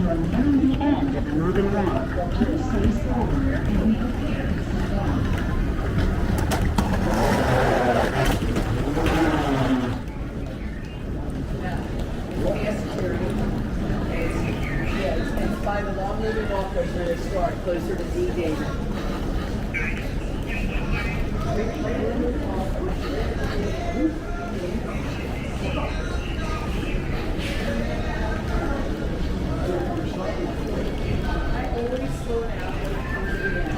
are nearing the end of the northern line. Please stay forward and be prepared to slow down. By the long moving walkways when they start closer to DD. I always slow down when I come to the end.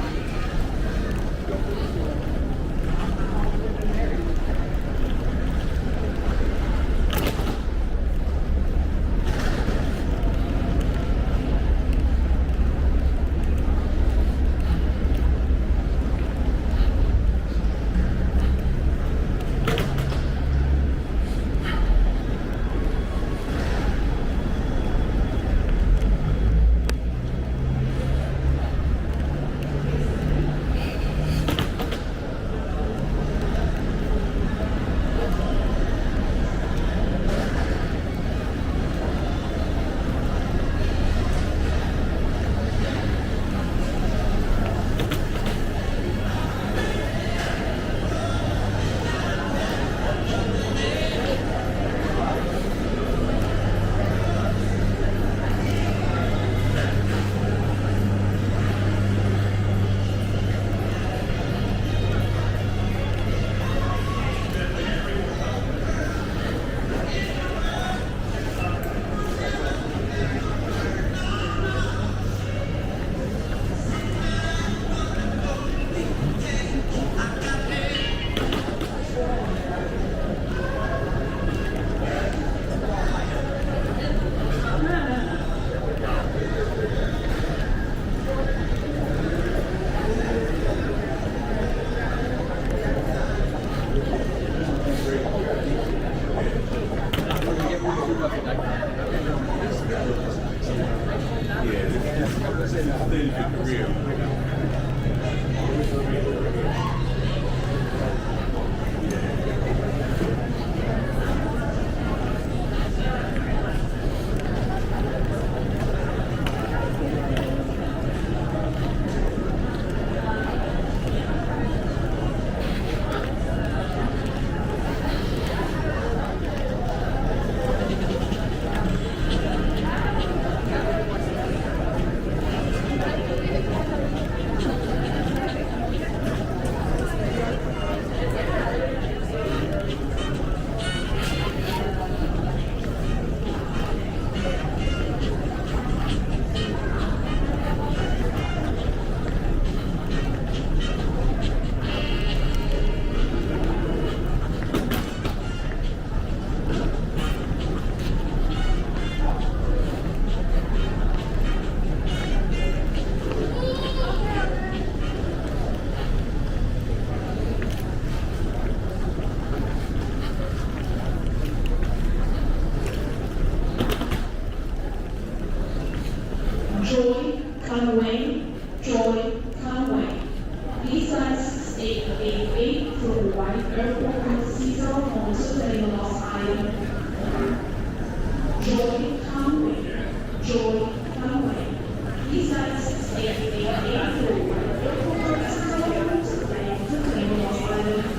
Joy Conway. These lines state a fate for the white airport Caesar Alfonso de Los Island. Joy Conway. Joy Conway. These lines state a fate for the white airport Caesar Alfonso de Los Island.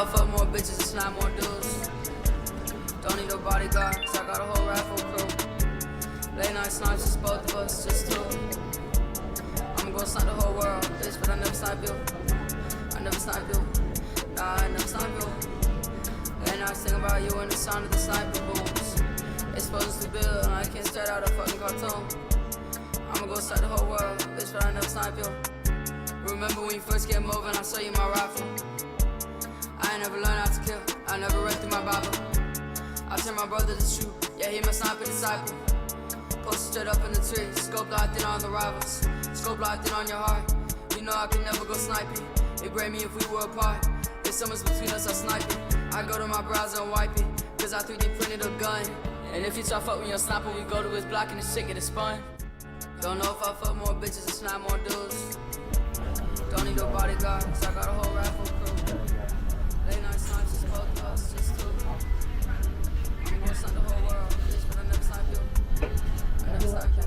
I fuck more bitches and snap more dudes. Don't need a bodyguard, cause I got a whole rifle crew. Late night snipes, just both of us, just two. I'ma go snipe the whole world, bitch, but I never snipe you. I never snipe you. Nah, I never snipe you. Late nights thinking about you and the sound of the sniper booms. Exposed to build, and I can't start out a fucking cartoon. I'ma go snipe the whole world, bitch, but I never snipe you. Remember when you first get moving, I show you my rifle. I ain't never learned how to kill, I never read through my Bible. I turned my brother to shoot, yeah, he my sniper disciple. Posted straight up in the tree, scope locked in on the rivals. Scope locked in on your heart, you know I could never go sniping. It break me if we were apart, if someone's between us, I'll snipe it. I go to my browser and wipe it, cause I 3D printed a gun. And if you try fuck with your sniper, we go to his block and the shit get it spun. Don't know if I fuck more bitches and snap more dudes. Don't need a bodyguard, cause I got a whole rifle crew. Late night snipes, just both of us, just two. I'm gonna snipe the whole world, bitch, but I never snipe you. I never snipe you.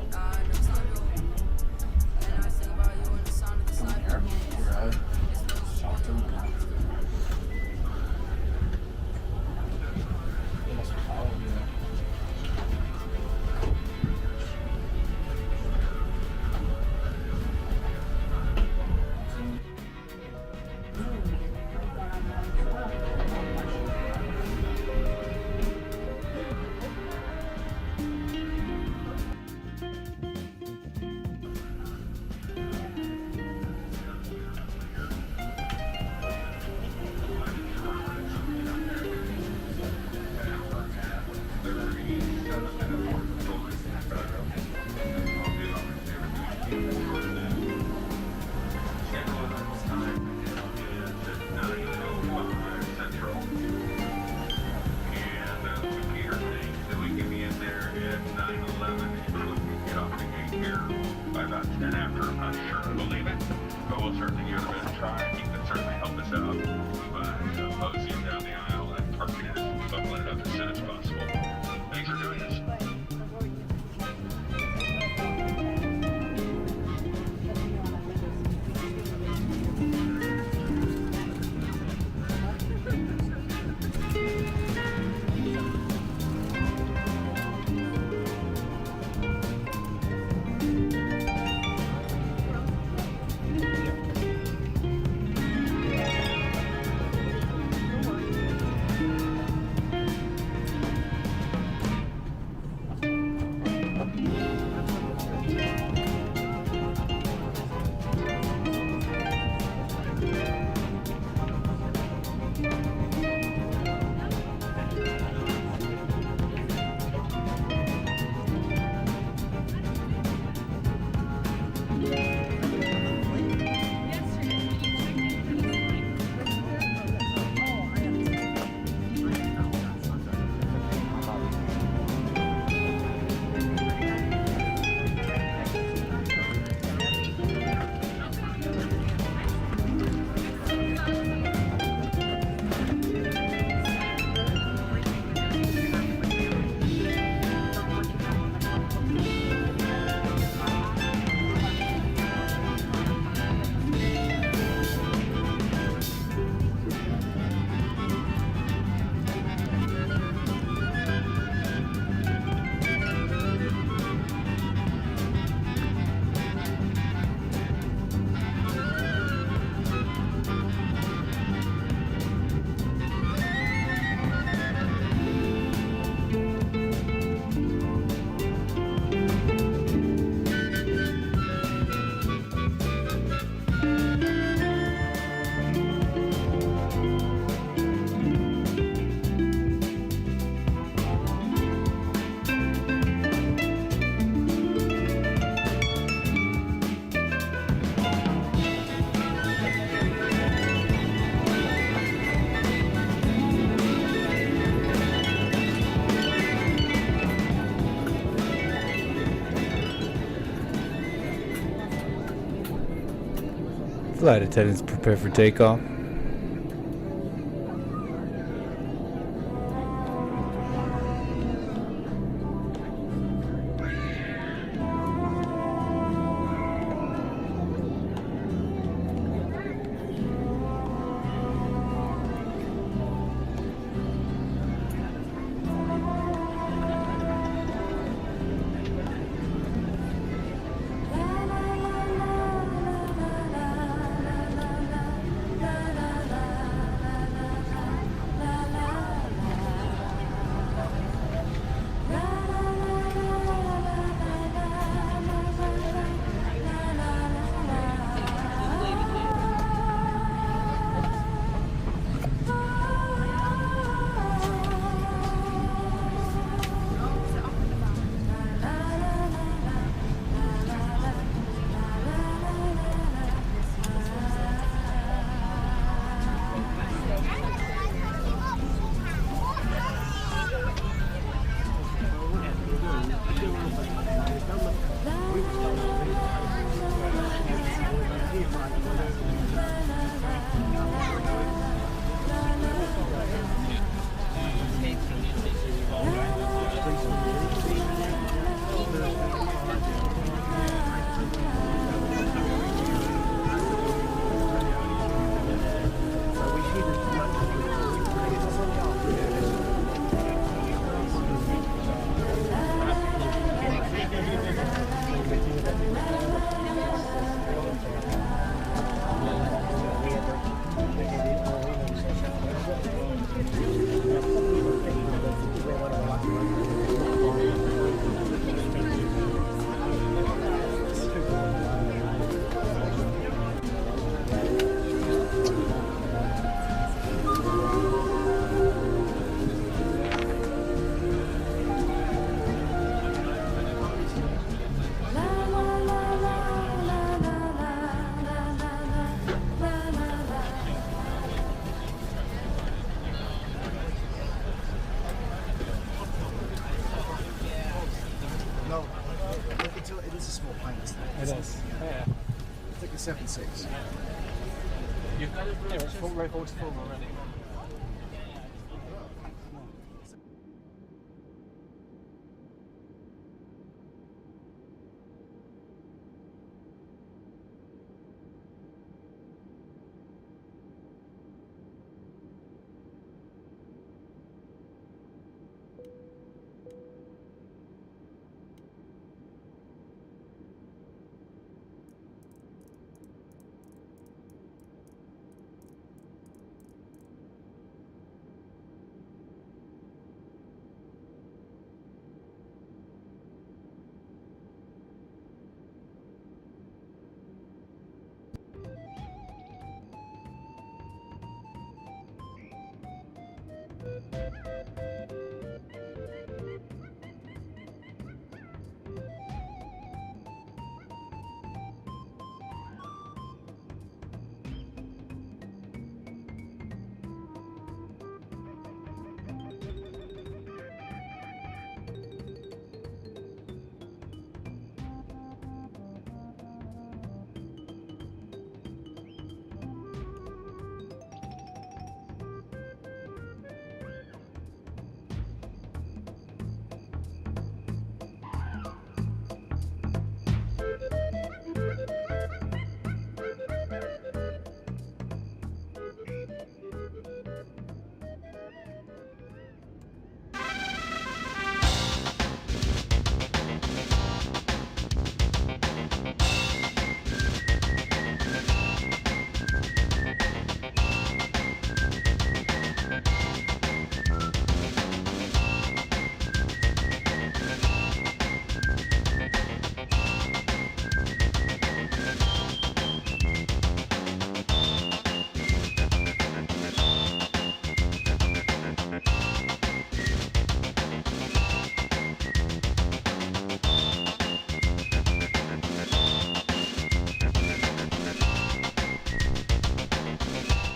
Nah, I never snipe you. Late nights think about you and the sound of the sniper. Flight attendants prepare for takeoff. It's a small plane, isn't it? It is. Yeah. It's like a 7.6. You've got it right forward to full already.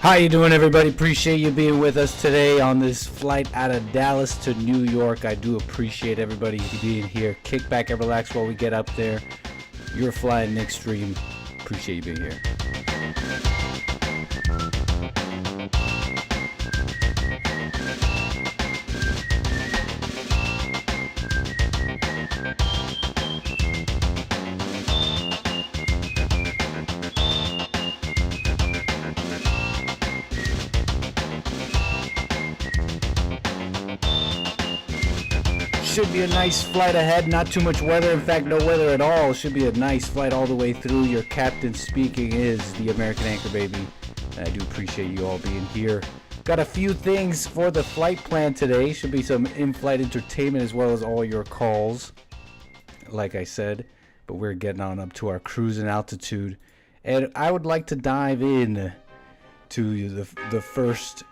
How you doing, everybody? Appreciate you being with us today on this flight out of Dallas to New York. I do appreciate everybody being here. Kick back and relax while we get up there. You're flying extreme. Appreciate you being here. Should be a nice flight ahead, not too much weather, in fact no weather at all. Should be a nice flight all the way through. Your captain speaking is the American Anchor Baby. I do appreciate you all being here. Got a few things for the flight plan today. Should be some in-flight entertainment as well as all your calls, like I said. But we're getting on up to our cruising altitude. And I would like to dive in to the first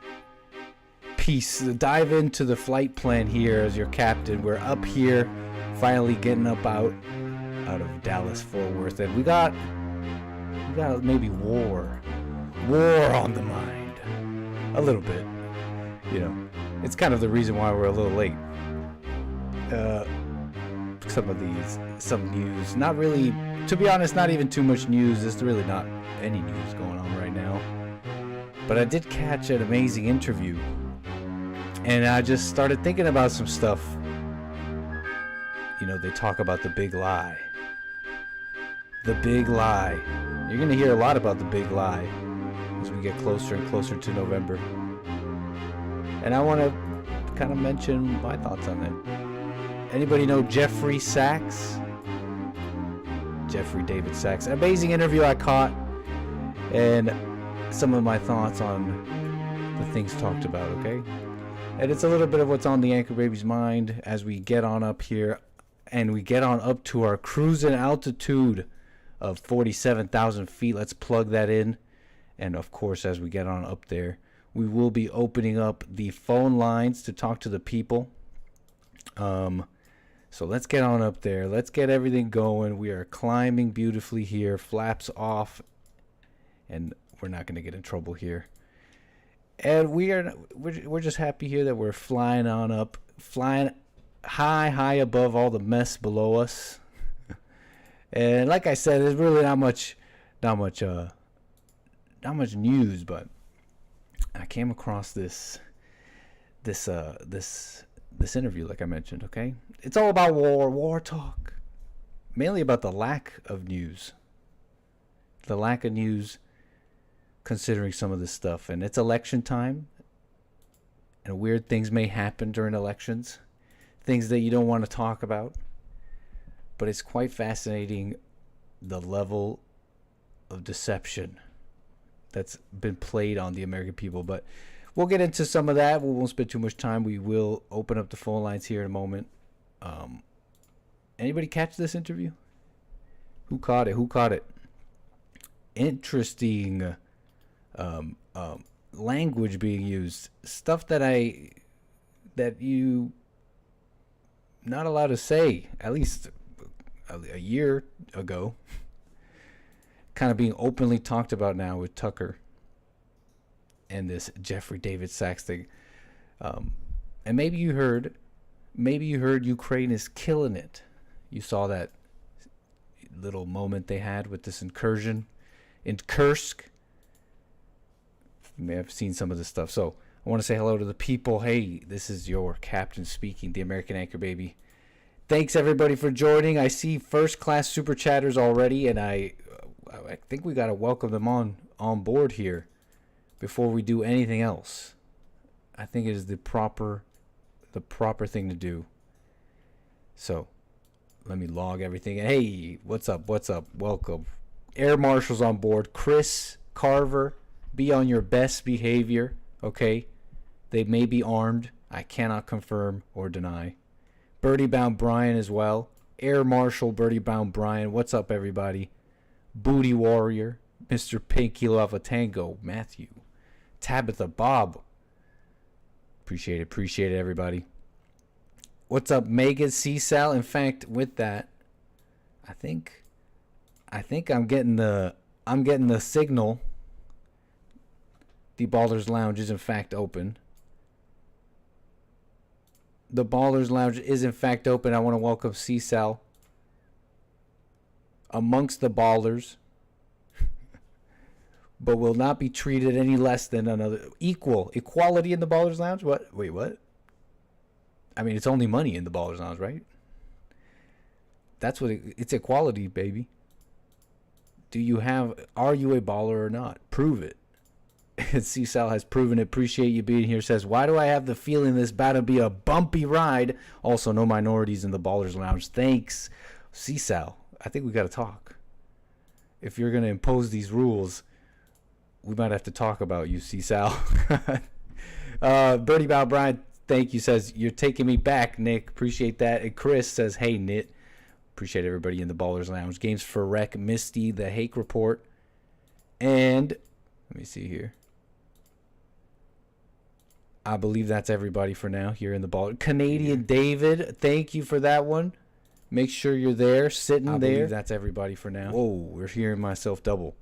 piece, dive into the flight plan here as your captain. We're up here, finally getting up out of Dallas Fort Worth, and we got maybe war on the mind, a little bit. You know, it's kind of the reason why we're a little late. Some news, not really, to be honest, not even too much news. There's really not any news going on right now, but I did catch an amazing interview. And I just started thinking about some stuff. You know, they talk about the big lie. The big lie. You're going to hear a lot about the big lie as we get closer and closer to November. And I want to kind of mention my thoughts on it. Anybody know Jeffrey Sachs? Jeffrey David Sachs. Amazing interview I caught. And some of my thoughts on the things talked about, okay? And it's a little bit of what's on the Anchor Baby's mind as we get on up here and we get on up to our cruising altitude of 47,000 feet. Let's plug that in. And of course, as we get on up there, we will be opening up the phone lines to talk to the people. So let's get on up there. Let's get everything going. We are climbing beautifully here, flaps off, and we're not going to get in trouble here. And we're just happy here that we're flying on up, flying high above all the mess below us. And like I said, there's really not much news, but I came across this interview, like I mentioned. Okay, it's all about war talk, mainly about the lack of news, considering some of this stuff. And it's election time, and weird things may happen during elections, things that you don't want to talk about. But it's quite fascinating, the level of deception that's been played on the American people. But we'll get into some of that. We won't spend too much time. We will open up the phone lines here in a moment. Anybody catch this interview? Who caught it? Interesting language being used. Stuff that you not allowed to say, at least a year ago. Kind of being openly talked about now with Tucker and this Jeffrey David Sachs thing. And maybe you heard Ukraine is killing it. You saw that little moment they had with this incursion in Kursk. You may have seen some of this stuff. So I want to say hello to the people. Hey, this is your captain speaking, the American Anchor Baby. Thanks everybody for joining. I see first class super chatters already, and I think we got to welcome them on board here before we do anything else. I think it is the proper thing to do. So let me log everything. Hey, what's up? Welcome. Air Marshals on board. Chris Carver, be on your best behavior, okay? They may be armed. I cannot confirm or deny. Birdie Bound Brian as well. Air Marshal Birdie Bound Brian. What's up, everybody? Booty Warrior. Mr. Pinky Love a Tango. Matthew. Tabitha Bob. Appreciate it, everybody. What's up, Megan C-Sal? In fact, with that, I think I'm getting the signal. The Ballers Lounge is in fact open. The Ballers Lounge is in fact open. I want to welcome C-Sal amongst the ballers, but will not be treated any less than another. Equality in the Ballers Lounge? What? Wait, what? I mean, it's only money in the Ballers Lounge, right? That's what it's equality, baby. Are you a baller or not? Prove it. C-Sal has proven it. Appreciate you being here. Says, why do I have the feeling this about to be a bumpy ride? Also, no minorities in the Ballers Lounge. Thanks, C-Sal. I think we got to talk. If you're going to impose these rules, we might have to talk about you, C-Sal. Birdie Bow Brian, thank you. Says, you're taking me back, Nick. Appreciate that. And Chris says, hey, Nit. Appreciate everybody in the Ballers Lounge. Games for Rec, Misty, The Hake Report. And let me see here. I believe that's everybody for now here in the ball. Canadian David, thank you for that one. Make sure you're there, sitting there. I believe that's everybody for now. Whoa, we're hearing myself double.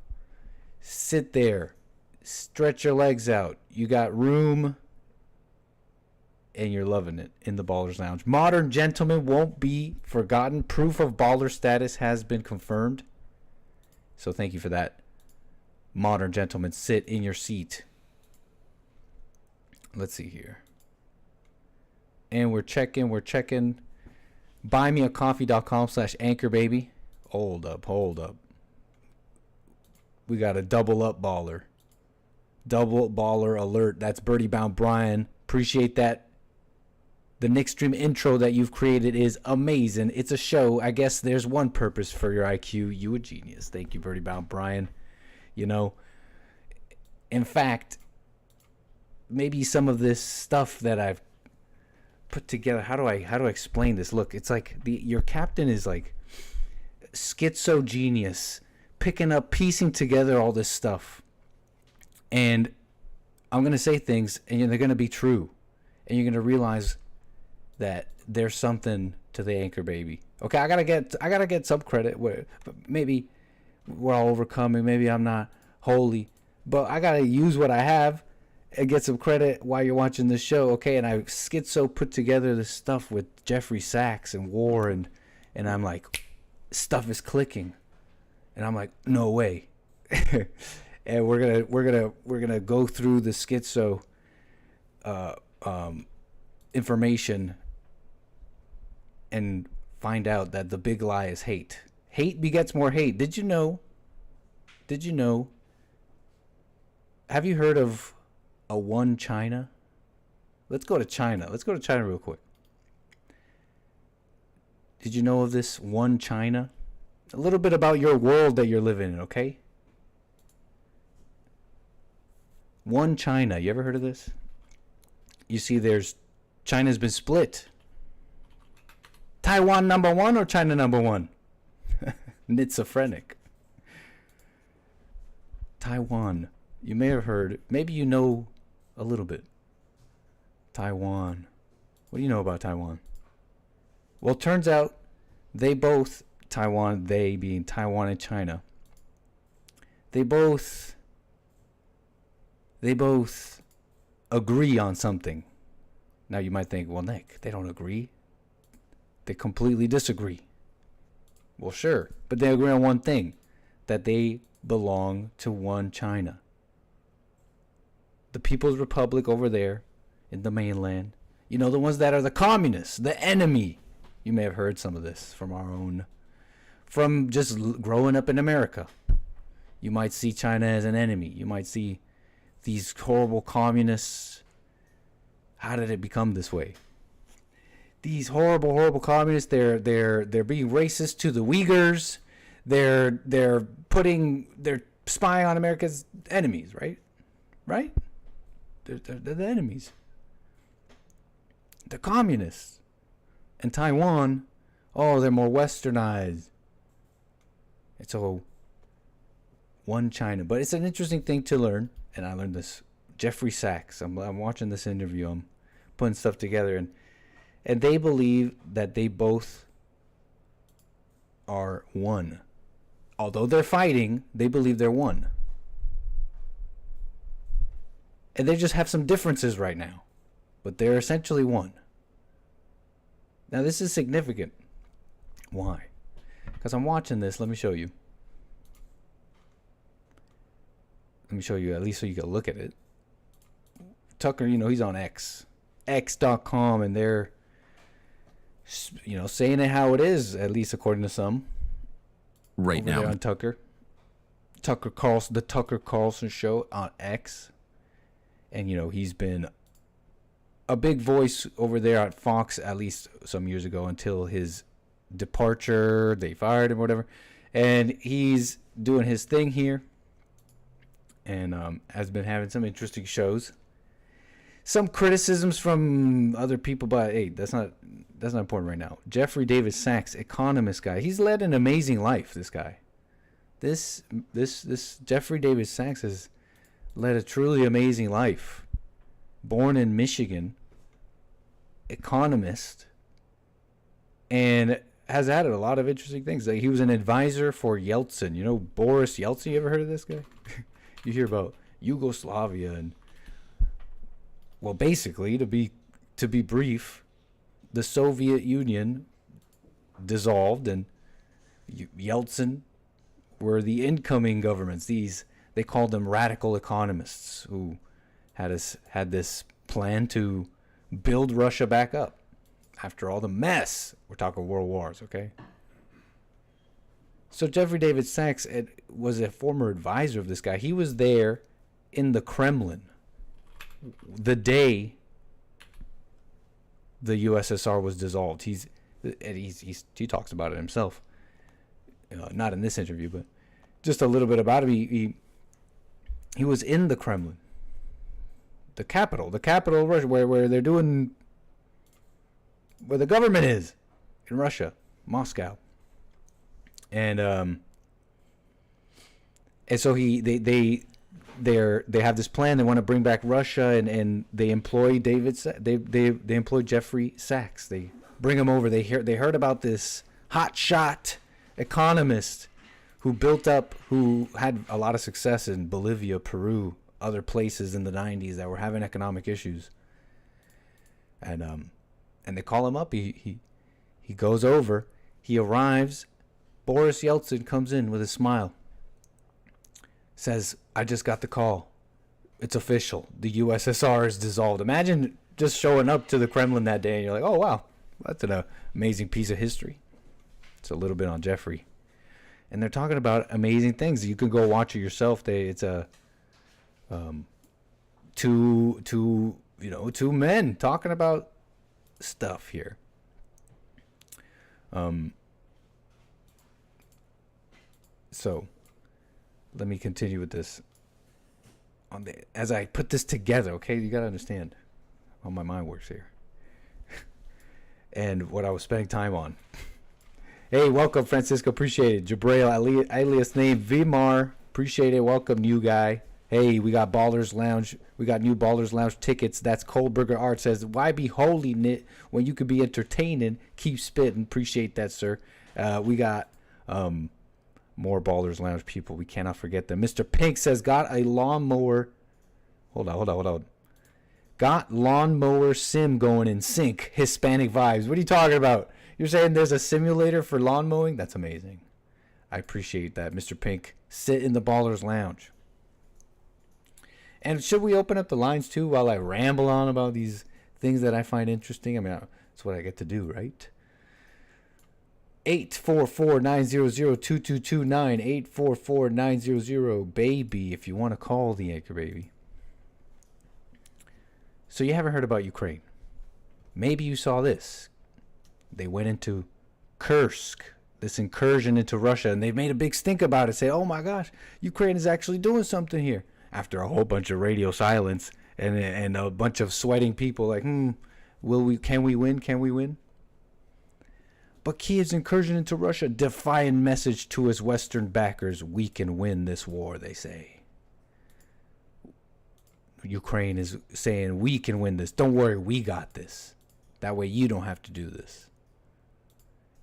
Sit there. Stretch your legs out. You got room, and you're loving it in the Ballers Lounge. Modern Gentleman won't be forgotten. Proof of baller status has been confirmed. So thank you for that. Modern Gentleman, sit in your seat. Let's see here. And we're checking. Buymeacoffee.com/anchorbaby. Hold up. We got a double up baller. Double baller alert. That's Birdie Bound Brian. Appreciate that. The Nick Stream intro that you've created is amazing. It's a show. I guess there's one purpose for your IQ. You a genius. Thank you, Birdie Bound Brian. You know, in fact, maybe some of this stuff that I've put together, how do I explain this? Look, it's like your captain is like schizo genius, piecing together all this stuff. And I'm going to say things and they're going to be true. And you're going to realize that there's something to the Anchor Baby. Okay, I got to get some credit where maybe we're all overcoming, maybe I'm not holy, but I got to use what I have and get some credit while you're watching this show, okay? And I schizo put together this stuff with Jeffrey Sachs and war, and I'm like, stuff is clicking. And I'm like, no way. And we're gonna go through the schizo information and find out that the big lie is hate. Hate begets more hate. Did you know? Have you heard of a one China? Let's go to China. Let's go to China real quick. Did you know of this one China? A little bit about your world that you're living in, okay? One China. You ever heard of this? You see, China's been split. Taiwan number one or China number one? Schizophrenic. Taiwan. You may have heard. Maybe you know a little bit. Taiwan. What do you know about Taiwan? Well, it turns out they both, Taiwan, they being Taiwan and China, they both agree on something. Now you might think, well, Nick, they don't agree. They completely disagree. Well, sure, but they agree on one thing, that they belong to one China. The People's Republic over there in the mainland, you know, the ones that are the communists, the enemy. You may have heard some of this from just growing up in America. You might see China as an enemy. You might see these horrible communists. How did it become this way? These horrible communists, they're being racist to the Uyghurs. They're spying on America's enemies, right? Right? They're the enemies. The communists. And Taiwan, oh, they're more westernized. It's all one China. But it's an interesting thing to learn. And I learned this. Jeffrey Sachs. I'm watching this interview. I'm putting stuff together. And they believe that they both are one. Although they're fighting, they believe they're one. And they just have some differences right now. But they're essentially one. Now, this is significant. Why? Because I'm watching this. Let me show you. Let me show you, at least so you can look at it. Tucker, you know, he's on X.com, and they're, you know, saying it how it is, at least according to some. Right now. On Tucker Carlson, the Tucker Carlson show on X. And, you know, he's been a big voice over there at Fox, at least some years ago, until his departure. They fired him or whatever. And he's doing his thing here. And has been having some interesting shows. Some criticisms from other people, but hey, that's not important right now. Jeffrey David Sachs, economist guy. He's led an amazing life, this guy. This Jeffrey David Sachs has led a truly amazing life. Born in Michigan, economist, and has added a lot of interesting things. Like, he was an advisor for Yeltsin. You know Boris Yeltsin? You ever heard of this guy? You hear about Yugoslavia and, well, basically, to be brief, the Soviet Union dissolved, and Yeltsin were the incoming governments. They called them radical economists who had this plan to build Russia back up after all the mess. We're talking world wars, okay? So Jeffrey David Sachs was a former advisor of this guy. He was there in the Kremlin the day the USSR was dissolved. He talks about it himself. Not in this interview, but just a little bit about him. He was in the Kremlin, the capital of Russia, where they're doing, where the government is in Russia, Moscow. And so they have this plan. They want to bring back Russia, and they employ they employ Jeffrey Sachs. They bring him over. They heard about this hotshot economist who had a lot of success in Bolivia, Peru, other places in the 90s that were having economic issues. And they call him up. He goes over. He arrives. Boris Yeltsin comes in with a smile. Says, I just got the call. It's official. The USSR is dissolved. Imagine just showing up to the Kremlin that day and you're like, oh, wow, that's an amazing piece of history. It's a little bit on Jeffrey. And they're talking about amazing things. You can go watch it yourself. It's a two men talking about stuff here. So let me continue with this. As I put this together, okay, you gotta understand how my mind works here, and what I was spending time on. Hey, welcome, Francisco. Appreciate it. Jabrail, alias name Vimar. Appreciate it. Welcome, new guy. Hey, we got Ballers Lounge. We got new Ballers Lounge tickets. That's Coldburger Art says, why be holy knit when you could be entertaining? Keep spitting. Appreciate that, sir. We got more Ballers Lounge people. We cannot forget them. Mr. Pink says, got a lawnmower. Hold on. Got lawnmower sim going in sync. Hispanic vibes. What are you talking about? You're saying there's a simulator for lawn mowing? That's amazing. I appreciate that, Mr. Pink. Sit in the Ballers Lounge. And should we open up the lines too while I ramble on about these things that I find interesting? I mean, that's what I get to do, right? 844-900-2229. 844-900-BABY if you want to call the Anchor Baby. So you haven't heard about Ukraine. Maybe you saw this. They went into Kursk, this incursion into Russia, and they made a big stink about it. Say, oh my gosh, Ukraine is actually doing something here. After a whole bunch of radio silence and a bunch of sweating people like, can we win? But Kiev's incursion into Russia, defiant message to his Western backers, we can win this war, they say. Ukraine is saying, we can win this. Don't worry, we got this. That way you don't have to do this.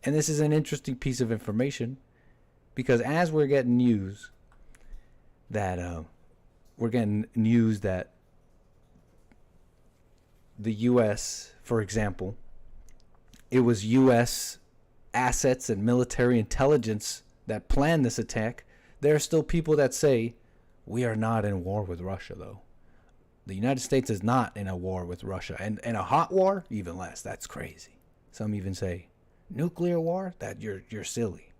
And this is an interesting piece of information because as we're getting news that the U.S., for example, it was U.S. assets and military intelligence that planned this attack. There are still people that say we are not in war with Russia, though. The United States is not in a war with Russia. And a hot war, even less. That's crazy. Some even say nuclear war, that you're silly.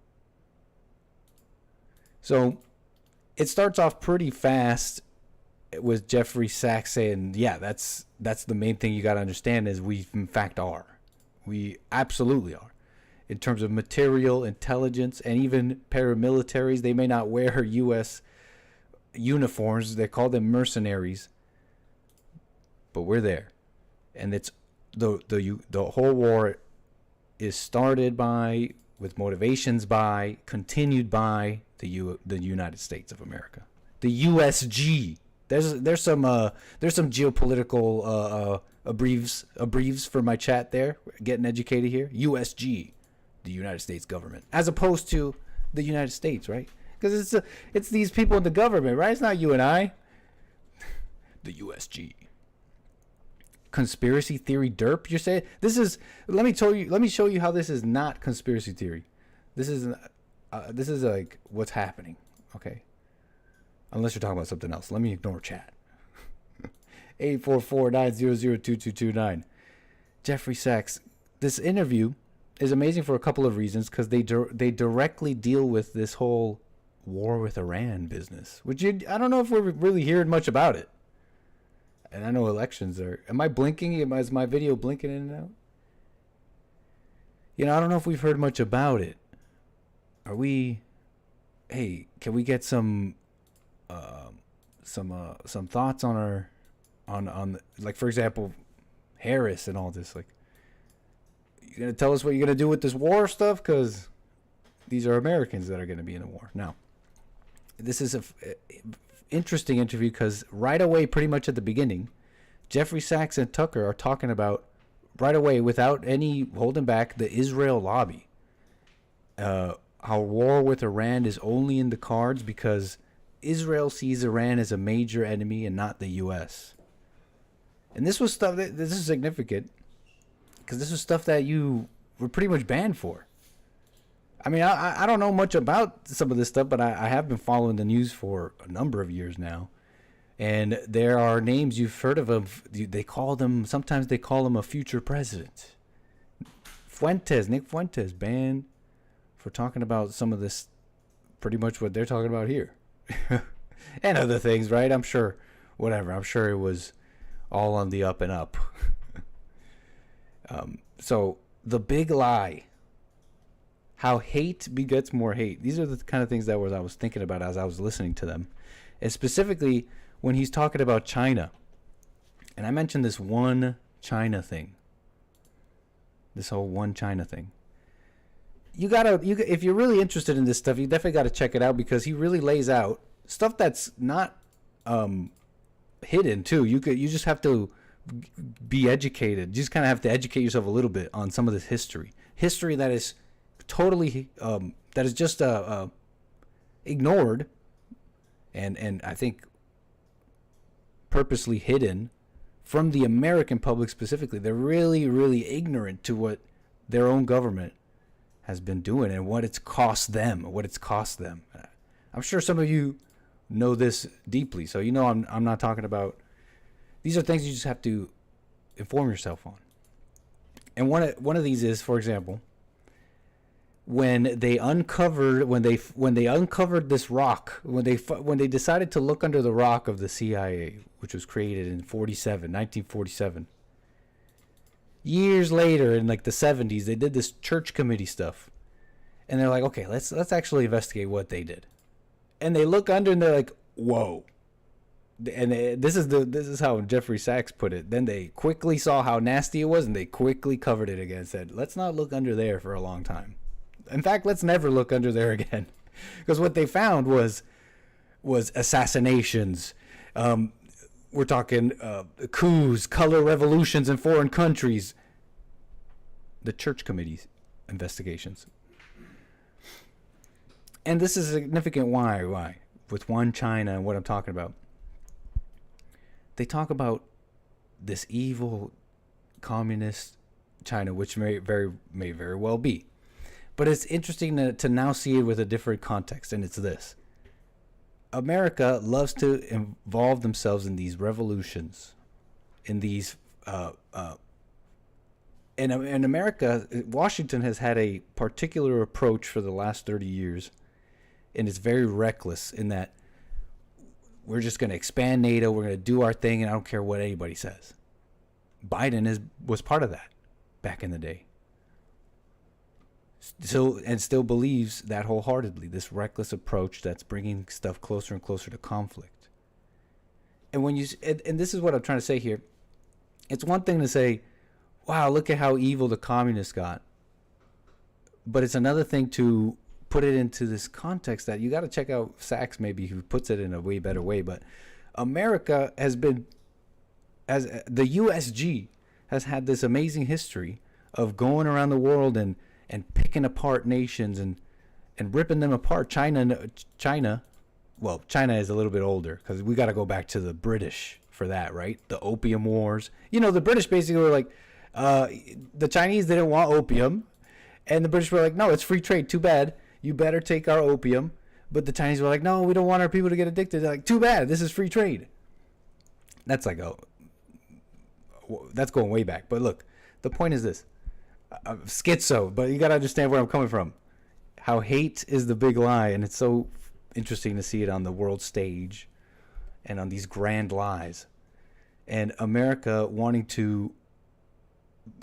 So it starts off pretty fast with Jeffrey Sachs saying, yeah, that's the main thing you got to understand is we in fact are. We absolutely are. In terms of material, intelligence, and even paramilitaries, they may not wear U.S. uniforms. They call them mercenaries. But we're there. And it's the whole war is started by, with motivations by, continued by the United States of America. The USG. There's some geopolitical abbreves for my chat there. Getting educated here. USG, the United States government, as opposed to the United States, right? Because it's these people in the government, right? It's not you and I. The USG. Conspiracy theory derp, you're saying? This is, let me show you how this is not conspiracy theory. This is like what's happening, okay? Unless you're talking about something else. Let me ignore chat. 844-900-2229. Jeffrey Sachs. This interview is amazing for a couple of reasons because they directly deal with this whole war with Iran business, which I don't know if we're really hearing much about it. And I know elections are... Am I blinking? Is my video blinking in and out? I don't know if we've heard much about it. Are we... Hey, can we get some thoughts on our... on like, for example, Harris and all this? Like, you going to tell us what you're going to do with this war stuff? Because these are Americans that are going to be in the war. Now, this is a... interesting interview because right away, pretty much at the beginning, Jeffrey Sachs and Tucker are talking about right away, without any holding back, the Israel lobby. How war with Iran is only in the cards because Israel sees Iran as a major enemy and not the U.S. And this was stuff this is significant because this was stuff that you were pretty much banned for. I mean, I don't know much about some of this stuff, but I have been following the news for a number of years now. And there are names you've heard of them. Sometimes they call him a future president. Nick Fuentes, banned for talking about some of this, pretty much what they're talking about here. And other things, right? I'm sure, whatever. I'm sure it was all on the up and up. So, the big lie. How hate begets more hate. These are the kind of things that I was thinking about as I was listening to them. And specifically, when he's talking about China. And I mentioned this one China thing. This whole one China thing. If you're really interested in this stuff, you definitely got to check it out, because he really lays out stuff that's not hidden too. You just have to be educated. You just kind of have to educate yourself a little bit on some of this history that is totally that is just ignored, and I think purposely hidden from the American public specifically. They're really, really ignorant to what their own government has been doing and what it's cost them. I'm sure some of you know this deeply, so you know I'm not talking about. These are things you just have to inform yourself on. And one of these is, for example, when they uncovered this rock, when they decided to look under the rock of the CIA, which was created in 1947. Years later, in like the 70s, they did this church committee stuff, and they're like, okay, let's actually investigate what they did. And they look under, and they're like, whoa. And this is how Jeffrey Sachs put it. Then they quickly saw how nasty it was, and they quickly covered it again. Said, let's not look under there for a long time. In fact, let's never look under there again, because what they found was assassinations. We're talking coups, color revolutions in foreign countries. The church committee's investigations. And this is significant. Why? With one China and what I'm talking about. They talk about this evil communist China, which may very well be. But it's interesting to now see it with a different context, and it's this. America loves to involve themselves in these revolutions, in these, in America, Washington has had a particular approach for the last 30 years, and it's very reckless in that we're just going to expand NATO, we're going to do our thing, and I don't care what anybody says. Biden was part of that back in the day. Still believes that wholeheartedly, this reckless approach that's bringing stuff closer and closer to conflict. And and this is what I'm trying to say here. It's one thing to say, wow, look at how evil the communists got. But it's another thing to put it into this context that you got to check out Sachs, maybe, who puts it in a way better way. But America has been, as the USG has had this amazing history of going around the world and picking apart nations and ripping them apart. China is a little bit older, because we got to go back to the British for that, right? The Opium Wars. The British basically were like, the Chinese didn't want opium, and the British were like, no, it's free trade. Too bad. You better take our opium. But the Chinese were like, no, we don't want our people to get addicted. They're like, too bad. This is free trade. That's like that's going way back. But look, the point is this. Schizo, but you got to understand where I'm coming from. How hate is the big lie, and it's so interesting to see it on the world stage and on these grand lies. And America wanting to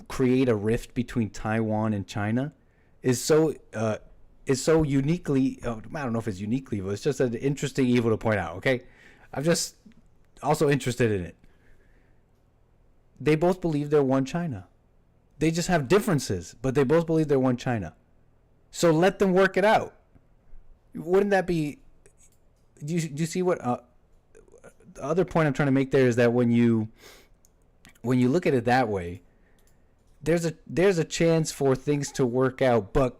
create a rift between Taiwan and China is so uniquely, I don't know if it's uniquely evil, it's just an interesting evil to point out, okay? I'm just also interested in it. They both believe they're one China. They just have differences, but they both believe they're one China. So let them work it out. Wouldn't that be... Do you see what... the other point I'm trying to make there is that when you look at it that way, there's a chance for things to work out, but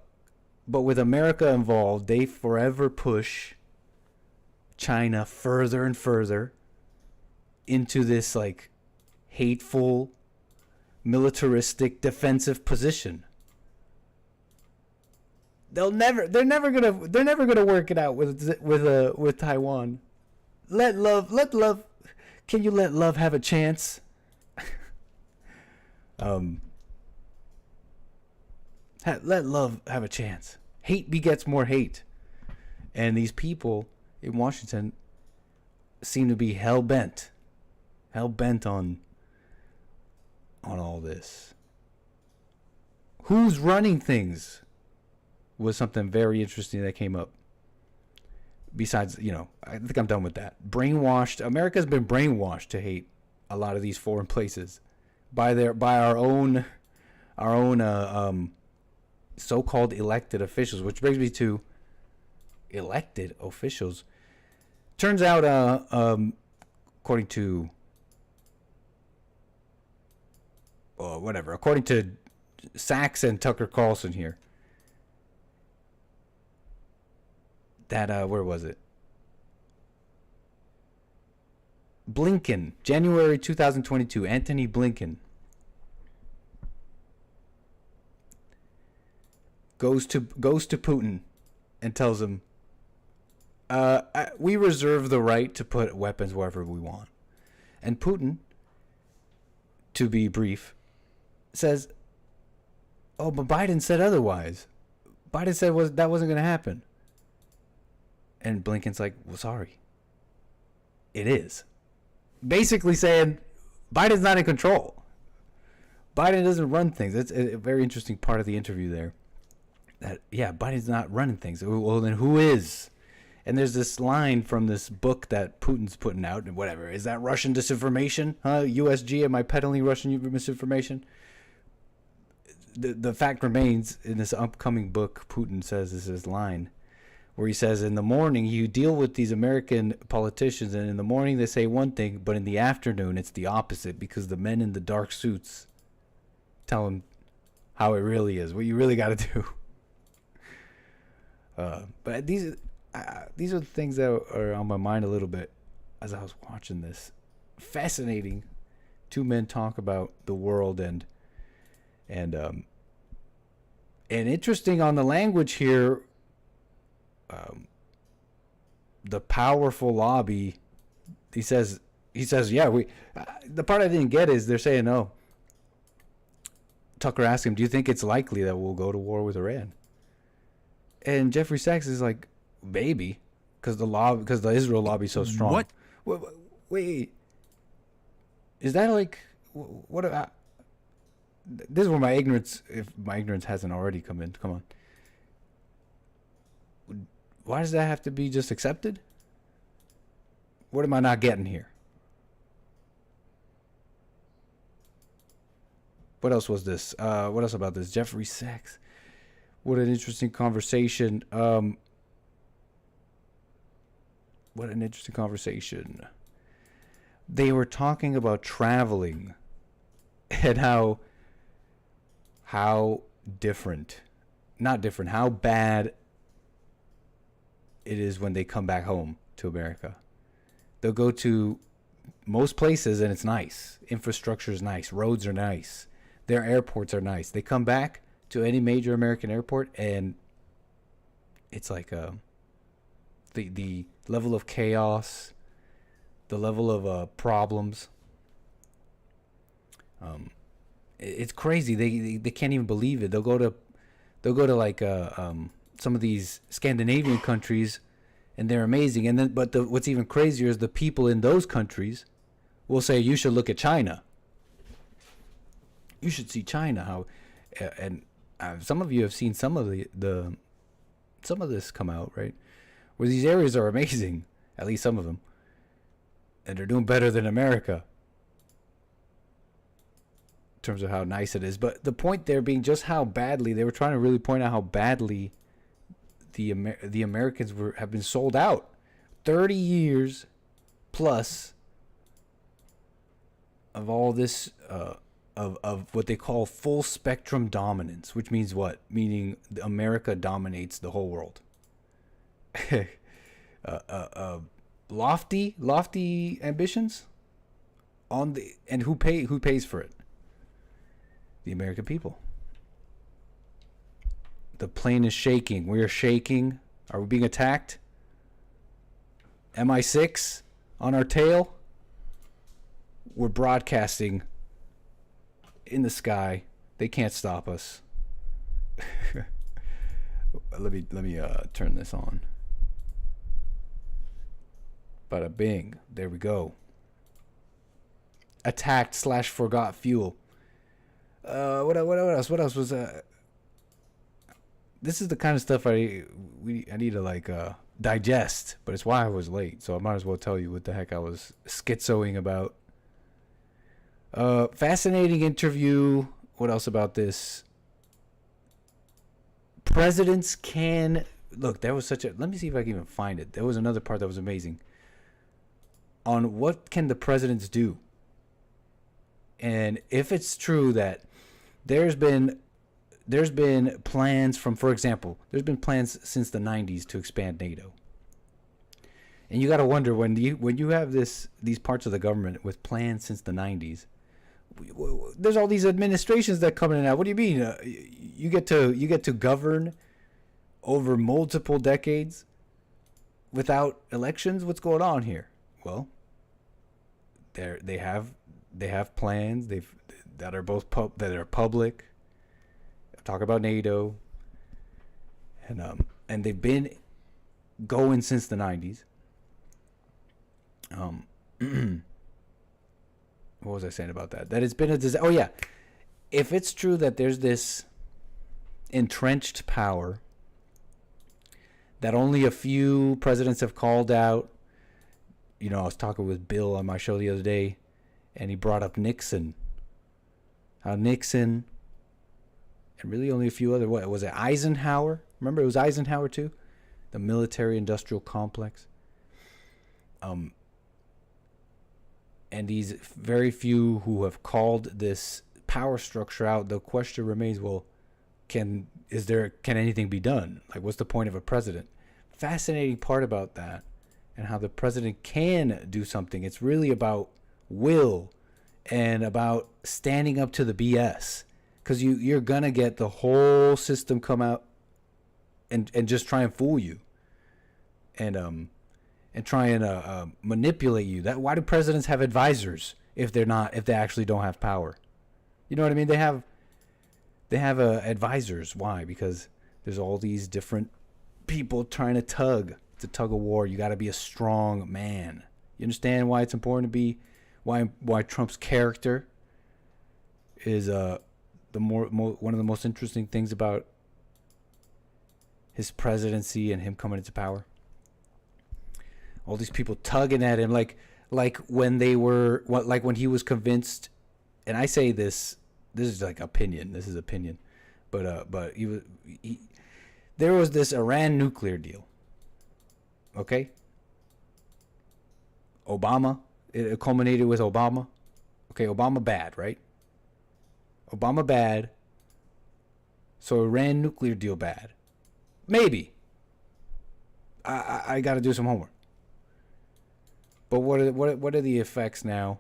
with America involved, they forever push China further and further into this like hateful, militaristic, defensive position. They're never gonna work it out with Taiwan. Let love. Can you let love have a chance? Let love have a chance. Hate begets more hate, and these people in Washington seem to be hell bent on all this. Who's running things was something very interesting that came up. Besides, I think I'm done with that. Brainwashed. America's been brainwashed to hate a lot of these foreign places by our own so-called elected officials, which brings me to elected officials. Turns out, according to Sachs and Tucker Carlson here, that where was it? Blinken, January 2022. Antony Blinken goes to Putin and tells him, we reserve the right to put weapons wherever we want. And Putin, to be brief, says, oh, but Biden said otherwise. Biden said that wasn't going to happen. And Blinken's like, well, sorry. It is. Basically saying Biden's not in control. Biden doesn't run things. That's a very interesting part of the interview there. That, yeah, Biden's not running things. Well, then who is? And there's this line from this book that Putin's putting out, and whatever. Is that Russian disinformation? Huh? USG, am I peddling Russian misinformation? The fact remains, in this upcoming book, Putin says this line, where he says, in the morning, you deal with these American politicians, and in the morning they say one thing, but in the afternoon it's the opposite, because the men in the dark suits tell them how it really is, what you really got to do. But these are the things that are on my mind a little bit as I was watching this. Fascinating. Two men talk about the world and interesting on the language here. The powerful lobby. He says, yeah, we. The part I didn't get is they're saying no. Tucker asked him, "Do you think it's likely that we'll go to war with Iran?" And Jeffrey Sachs is like, maybe, because the Israel lobby is so strong. What? Wait, is that like what? This is where my ignorance, if my ignorance hasn't already come in. Come on. Why does that have to be just accepted? What am I not getting here? What else was this? What else about this? Jeffrey Sachs. What an interesting conversation. What an interesting conversation. They were talking about traveling and how different, not different, how bad it is when they come back home to America. They'll go to most places and it's nice. Infrastructure is nice. Roads are nice. Their airports are nice. They come back to any major American airport and it's like the level of chaos, the level of problems. It's crazy. They can't even believe it. They'll go to like some of these Scandinavian countries, and they're amazing. And then, what's even crazier is the people in those countries will say, "You should look at China. You should see China." How, and some of you have seen some of some of this come out, right? Where these areas are amazing, at least some of them, and they're doing better than America in terms of how nice it is. But the point there being just how badly they were trying to really point out how badly the Americans have been sold out. 30 years plus of all this of what they call full spectrum dominance, which means what? Meaning America dominates the whole world. Lofty ambitions and who pays for it? The American people. The plane is shaking. We are shaking. Are we being attacked? MI6 on our tail? We're broadcasting in the sky. They can't stop us. Let me turn this on. Bada bing. There we go. Attacked / forgot fuel. What else? What else was this is the kind of stuff I need to like digest, but it's why I was late, so I might as well tell you what the heck I was schizoing about. Fascinating interview. What else about this? Presidents can look. There was such a. Let me see if I can even find it. There was another part that was amazing. On what can the presidents do? And if it's true that there's been plans from, for example, there's been plans since the 90s to expand NATO. And you got to wonder when you have these parts of the government with plans since the 90s. There's all these administrations that come in and out. What do you mean? You get to govern over multiple decades without elections? What's going on here? Well, they have plans that are public. Talk about NATO, and they've been going since the 90s. What was I saying about that? That it's been a disaster. Oh yeah, if it's true that there's this entrenched power that only a few presidents have called out. You know, I was talking with Bill on my show the other day, and he brought up Nixon. How Nixon, and really only a few other, what was it, Eisenhower? Remember, it was Eisenhower too? The military-industrial complex. And these very few who have called this power structure out, the question remains, well, can anything be done? Like, what's the point of a president? Fascinating part about that and how the president can do something. It's really about will and about standing up to the BS. Because you're going to get the whole system come out and just try and fool you. And try and manipulate you. Why do presidents have advisors if they actually don't have power? You know what I mean? They have advisors. Why? Because there's all these different people trying to tug. It's a tug of war. You got to be a strong man. You understand why it's important to be why Trump's character is one of the most interesting things about his presidency and him coming into power. All these people tugging at him like when when he was convinced, and I say this is like opinion. This is opinion, but there was this Iran nuclear deal. Okay. Obama, it culminated with Obama. Okay, Obama bad, right? Obama bad. So Iran nuclear deal bad. Maybe. I got to do some homework. But what are the effects now?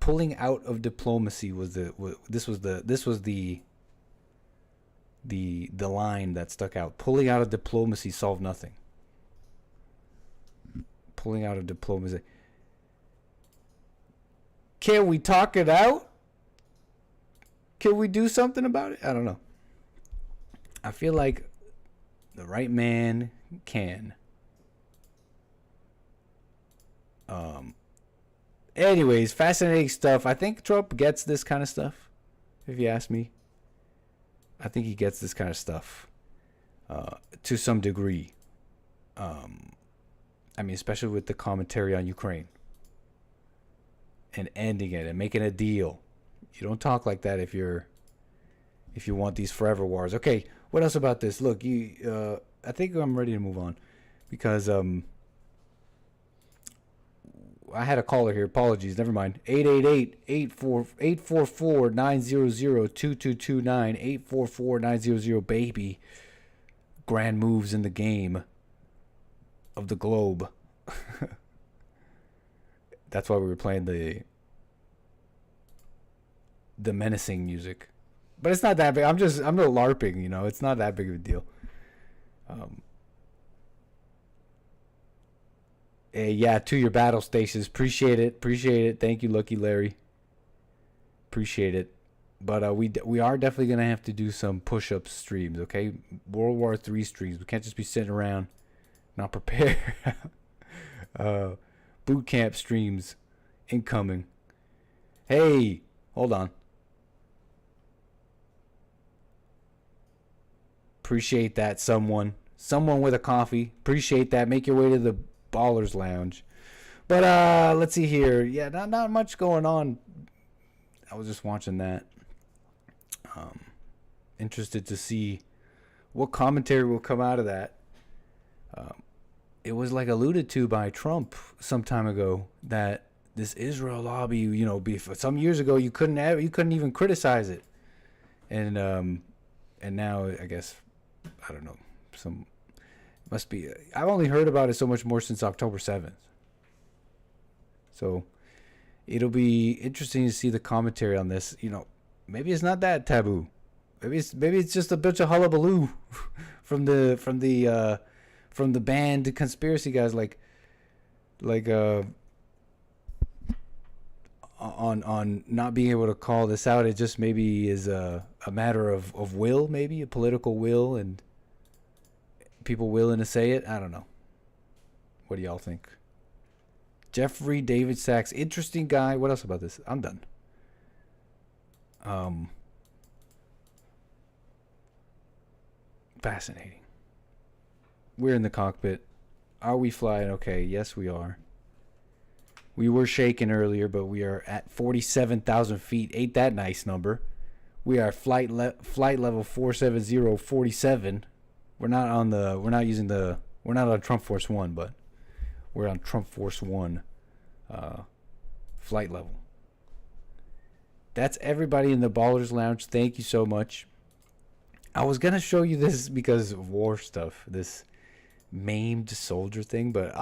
Pulling out of diplomacy was the line that stuck out. Pulling out of diplomacy solved nothing. Pulling out of diplomacy. Can we talk it out? Can we do something about it? I don't know. I feel like the right man can. Anyways, fascinating stuff. I think Trump gets this kind of stuff, if you ask me. I think he gets this kind of stuff to some degree. I mean, especially with the commentary on Ukraine and ending it and making a deal. You don't talk like that if you want these forever wars. Okay, what else about this? Look, I think I'm ready to move on because I had a caller here. Apologies. Never mind. 888-844-900-2229. 844-900 baby. Grand moves in the game of the globe. That's why we were playing the menacing music. But it's not that big. I'm the LARPing, you know. It's not that big of a deal. Hey, yeah, to your battle stations. Appreciate it. Thank you, Lucky Larry. Appreciate it. But we are definitely gonna have to do some push-up streams, okay? World War III streams. We can't just be sitting around not prepared. Boot camp streams incoming. Hey, hold on. Appreciate that, someone with a coffee. Appreciate that. Make your way to the Ballers Lounge. But let's see here. Yeah, not much going on. I was just watching that. Interested to see what commentary will come out of that. It was like alluded to by Trump some time ago that this Israel lobby, you know, some years ago you couldn't even criticize it, and now I guess, I don't know, must be. I've only heard about it so much more since October 7th. So it'll be interesting to see the commentary on this. You know, maybe it's not that taboo. Maybe it's just a bunch of hullabaloo from the band conspiracy guys on not being able to call this out. It just maybe is a matter of will, maybe a political will, and people willing to say it. I don't know. What do y'all think? Jeffrey David Sachs, interesting guy. What else about this? I'm done. Fascinating. We're in the cockpit. Are we flying okay? Yes, we are. We were shaking earlier, but we are at 47,000 feet. Ain't that nice number? We are flight level 47047. We're not on Trump Force 1, but we're on Trump Force 1 flight level. That's everybody in the Ballers Lounge. Thank you so much. I was going to show you this because of war stuff, this maimed soldier thing, but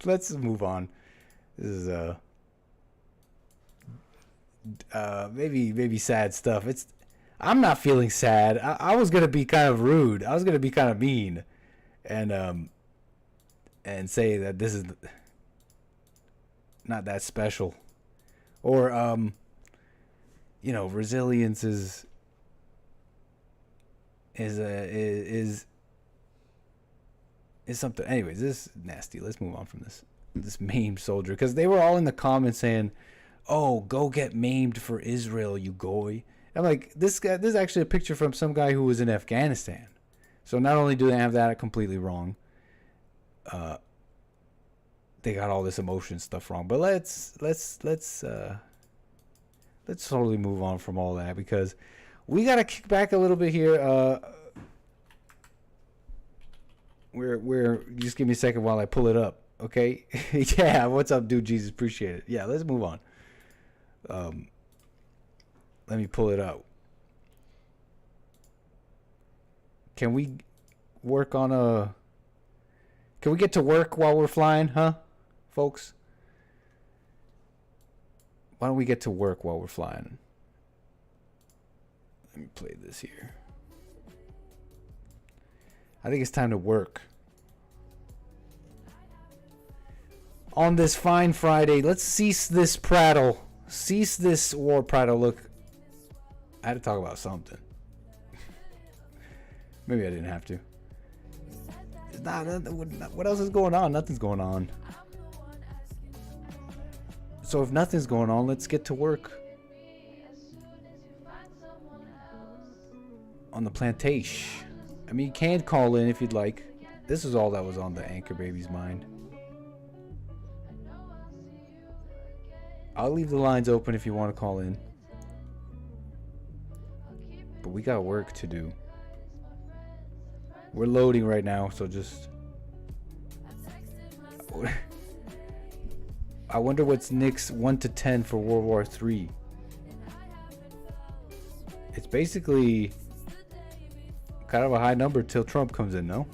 let's move on. This is maybe sad stuff. I'm not feeling sad. I was gonna be kind of rude. I was gonna be kind of mean, and say that this is not that special, or resilience is something. Anyways, this is nasty. Let's move on from this maimed soldier, because they were all in the comments saying, "Oh, go get maimed for Israel, you goy." I'm like, this is actually a picture from some guy who was in Afghanistan. So not only do they have that completely wrong, they got all this emotion stuff wrong. But let's totally move on from all that, because we gotta kick back a little bit here. We're just give me a second while I pull it up, okay? Yeah, what's up, dude? Jesus, appreciate it. Yeah, let's move on. Let me pull it out. Can we work on Can we get to work while we're flying, huh, folks? Why don't we get to work while we're flying? Let me play this here. I think it's time to work. On this fine Friday, let's cease this prattle. Cease this war prattle. Look, I had to talk about something. Maybe I didn't have to. It's not, what else is going on? Nothing's going on. So if nothing's going on, let's get to work. On the plantation. I mean, you can call in if you'd like. This is all that was on the anchor baby's mind. I'll leave the lines open if you want to call in. But we got work to do. We're loading right now, so just... I wonder what's Nick's 1 to 10 for World War III. It's basically kind of a high number till Trump comes in, no?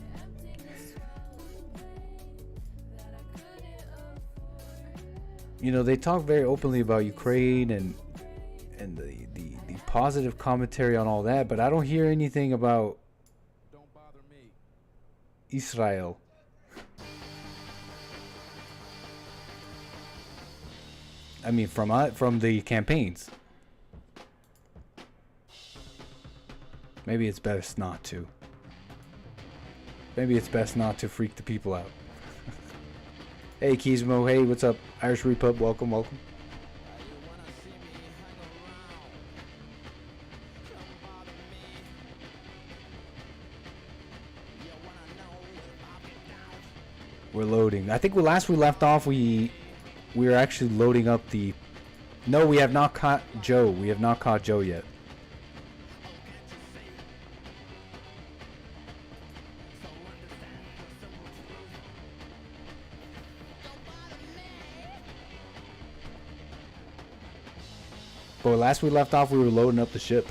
You know, they talk very openly about Ukraine and the positive commentary on all that, but I don't hear anything about Israel. I mean, from the campaigns. Maybe it's best not to. Maybe it's best not to freak the people out. Hey, 𝒏𝒊𝒄𝒌𝒔𝒕𝒓𝒆𝒂𝒎, hey, what's up? Irish Repub, welcome, welcome. We're loading. I think last we left off, we were actually loading up the... No, we have not caught Joe. We have not caught Joe yet. But last we left off, we were loading up the ship.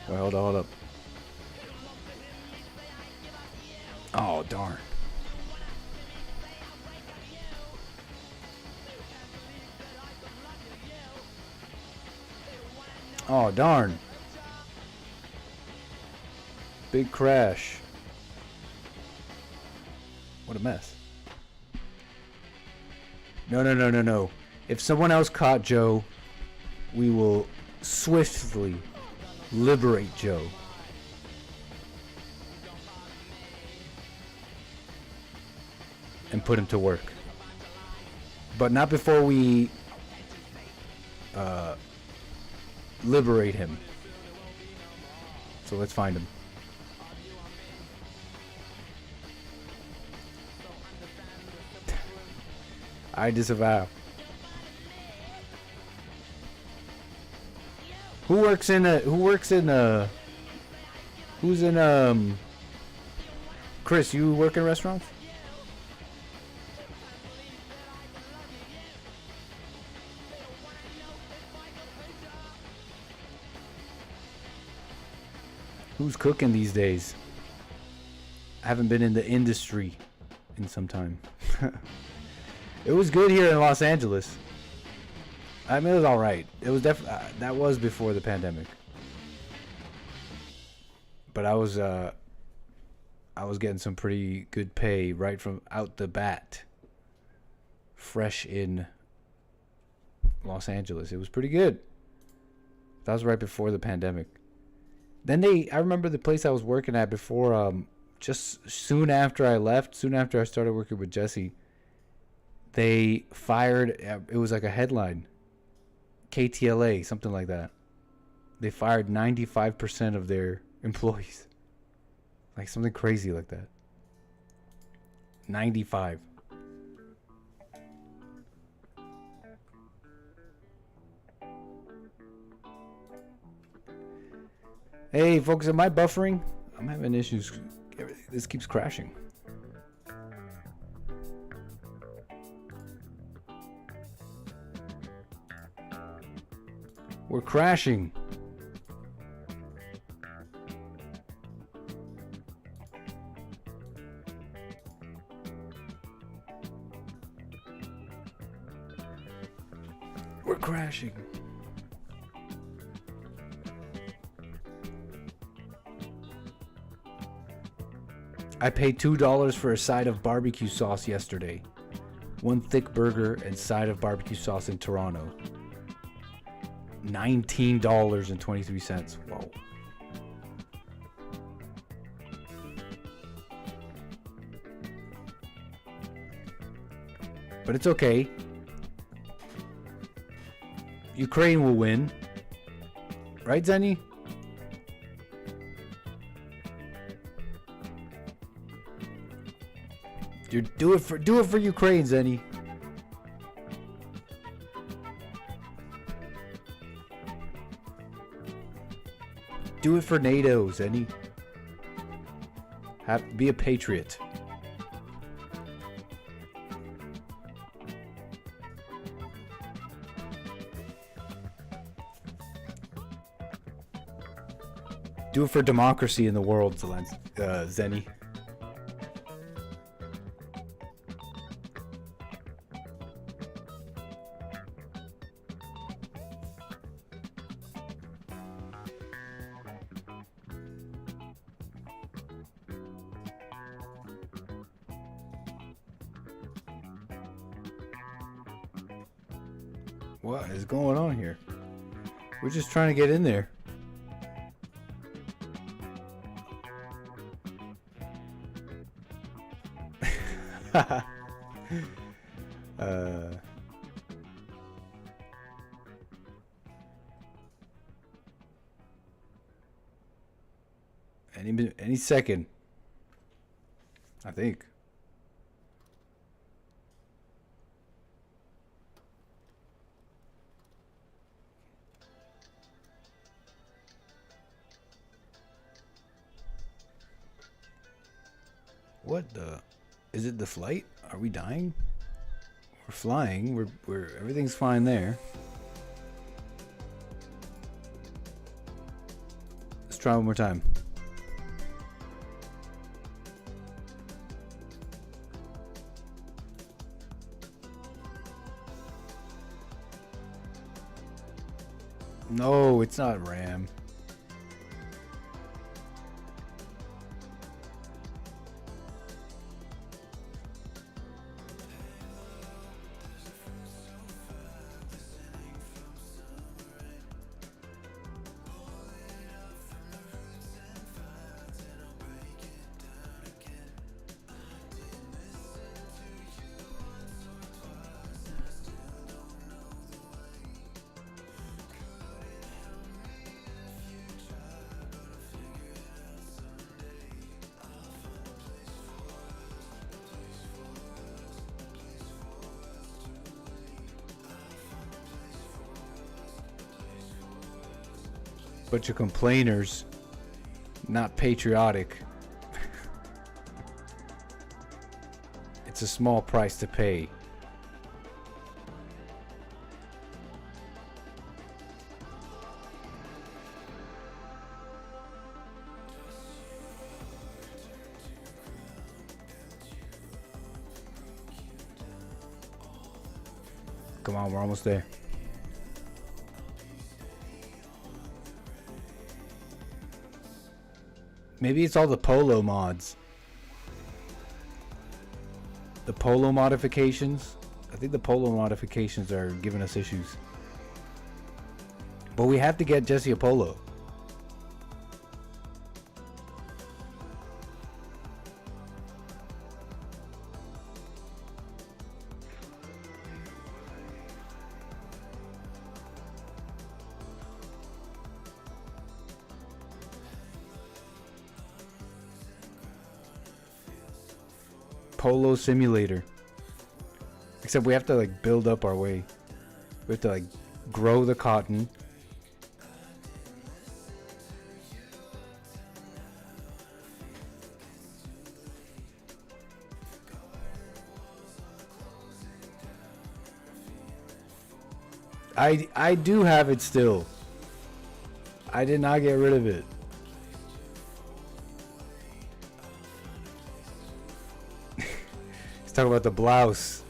Wait, hold up. Oh, darn. Oh, darn. Big crash. What a mess. No. If someone else caught Joe, we will swiftly liberate Joe. And put him to work. But not before we liberate him. So let's find him. I disavow. Who's in Chris, you work in restaurants? Who's cooking these days? I haven't been in the industry in some time. It was good here in Los Angeles. I mean, it was all right. It was definitely that was before the pandemic. But I was getting some pretty good pay right from out the bat. Fresh in Los Angeles, it was pretty good. That was right before the pandemic. Then I remember the place I was working at before. Just soon after I left, soon after I started working with Jesse. They fired, it was like a headline, KTLA, something like that. They fired 95% of their employees. Like something crazy like that. 95. Hey folks, am I buffering? I'm having issues. This keeps crashing. We're crashing. We're crashing. I paid $2 for a side of barbecue sauce yesterday. One thick burger and side of barbecue sauce in Toronto. $19.23. Whoa. But it's okay. Ukraine will win. Right, Zenny? Do it for Ukraine, Zenny. Do it for NATO, Zenny. Be a patriot. Do it for democracy in the world, Zenny. What is going on here? We're just trying to get in there. Any second, I think. What the? Is it the flight? Are we dying? We're flying. We're everything's fine there. Let's try one more time. No, it's not RAM. Bunch of complainers, not patriotic. It's a small price to pay. Come on, we're almost there. Maybe it's all the polo mods. The polo modifications. I think the polo modifications are giving us issues. But we have to get Jesse a polo. Polo simulator. Except we have to like build up our way. We have to like grow the cotton. I do have it still. I did not get rid of it. Talk about the blouse,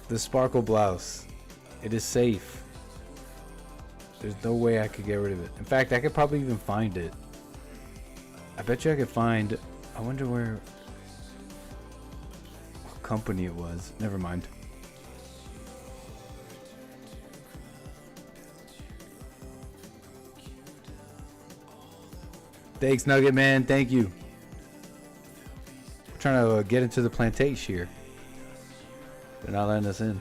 the sparkle blouse. It is safe. There's no way I could get rid of it. In fact, I could probably even find it. I bet you I could find. I wonder what company it was. Never mind. Thanks, Nugget Man. Thank you. We're trying to get into the plantation here. They're not letting us in.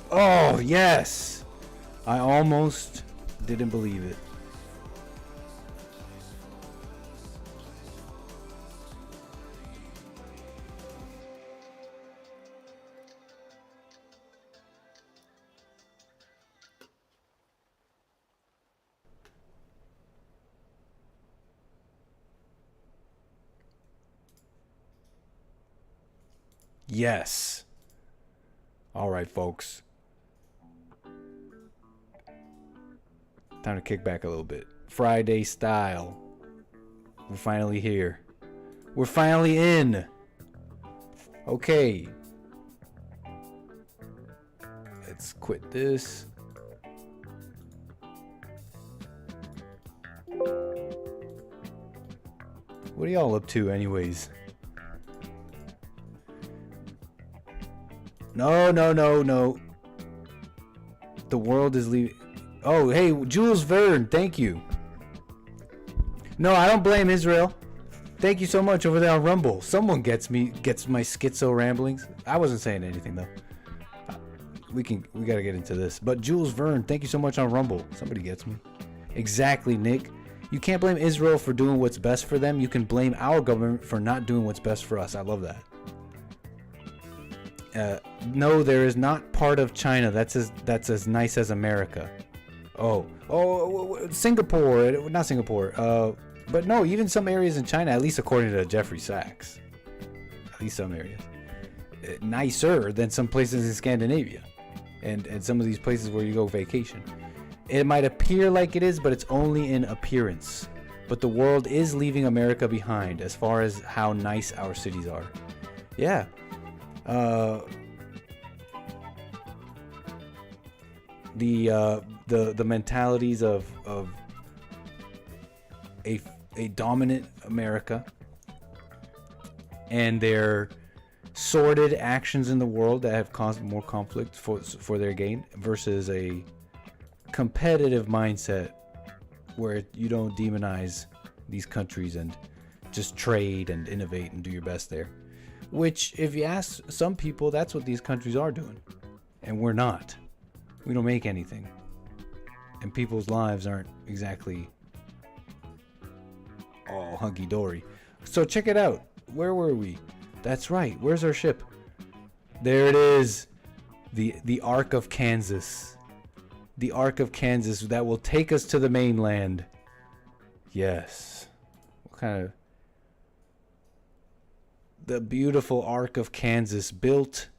Oh, yes! I almost didn't believe it. Yes. All right, folks. Time to kick back a little bit. Friday style. We're finally here. We're finally in. Okay. Let's quit this. What are y'all up to anyways? No. The world is leaving. Oh, hey, Jules Verne, thank you. No, I don't blame Israel. Thank you so much over there on Rumble. Someone gets my schizo ramblings. I wasn't saying anything though. We gotta get into this. But Jules Verne, thank you so much on Rumble. Somebody gets me. Exactly, Nick. You can't blame Israel for doing what's best for them. You can blame our government for not doing what's best for us. I love that. No, there is not part of China that's as nice as America. Singapore, not Singapore. But no, even some areas in China, at least according to Jeffrey Sachs, at least some areas, nicer than some places in Scandinavia, and some of these places where you go vacation. It might appear like it is, but it's only in appearance. But the world is leaving America behind as far as how nice our cities are. Yeah. The mentalities of a dominant America and their sordid actions in the world that have caused more conflict for their gain versus a competitive mindset where you don't demonize these countries and just trade and innovate and do your best there. Which, if you ask some people, that's what these countries are doing. And we're not. We don't make anything. And people's lives aren't exactly all hunky-dory. So check it out. Where were we? That's right. Where's our ship? There it is. The Ark of Kansas. The Ark of Kansas that will take us to the mainland. Yes. What kind of... The beautiful Ark of Kansas built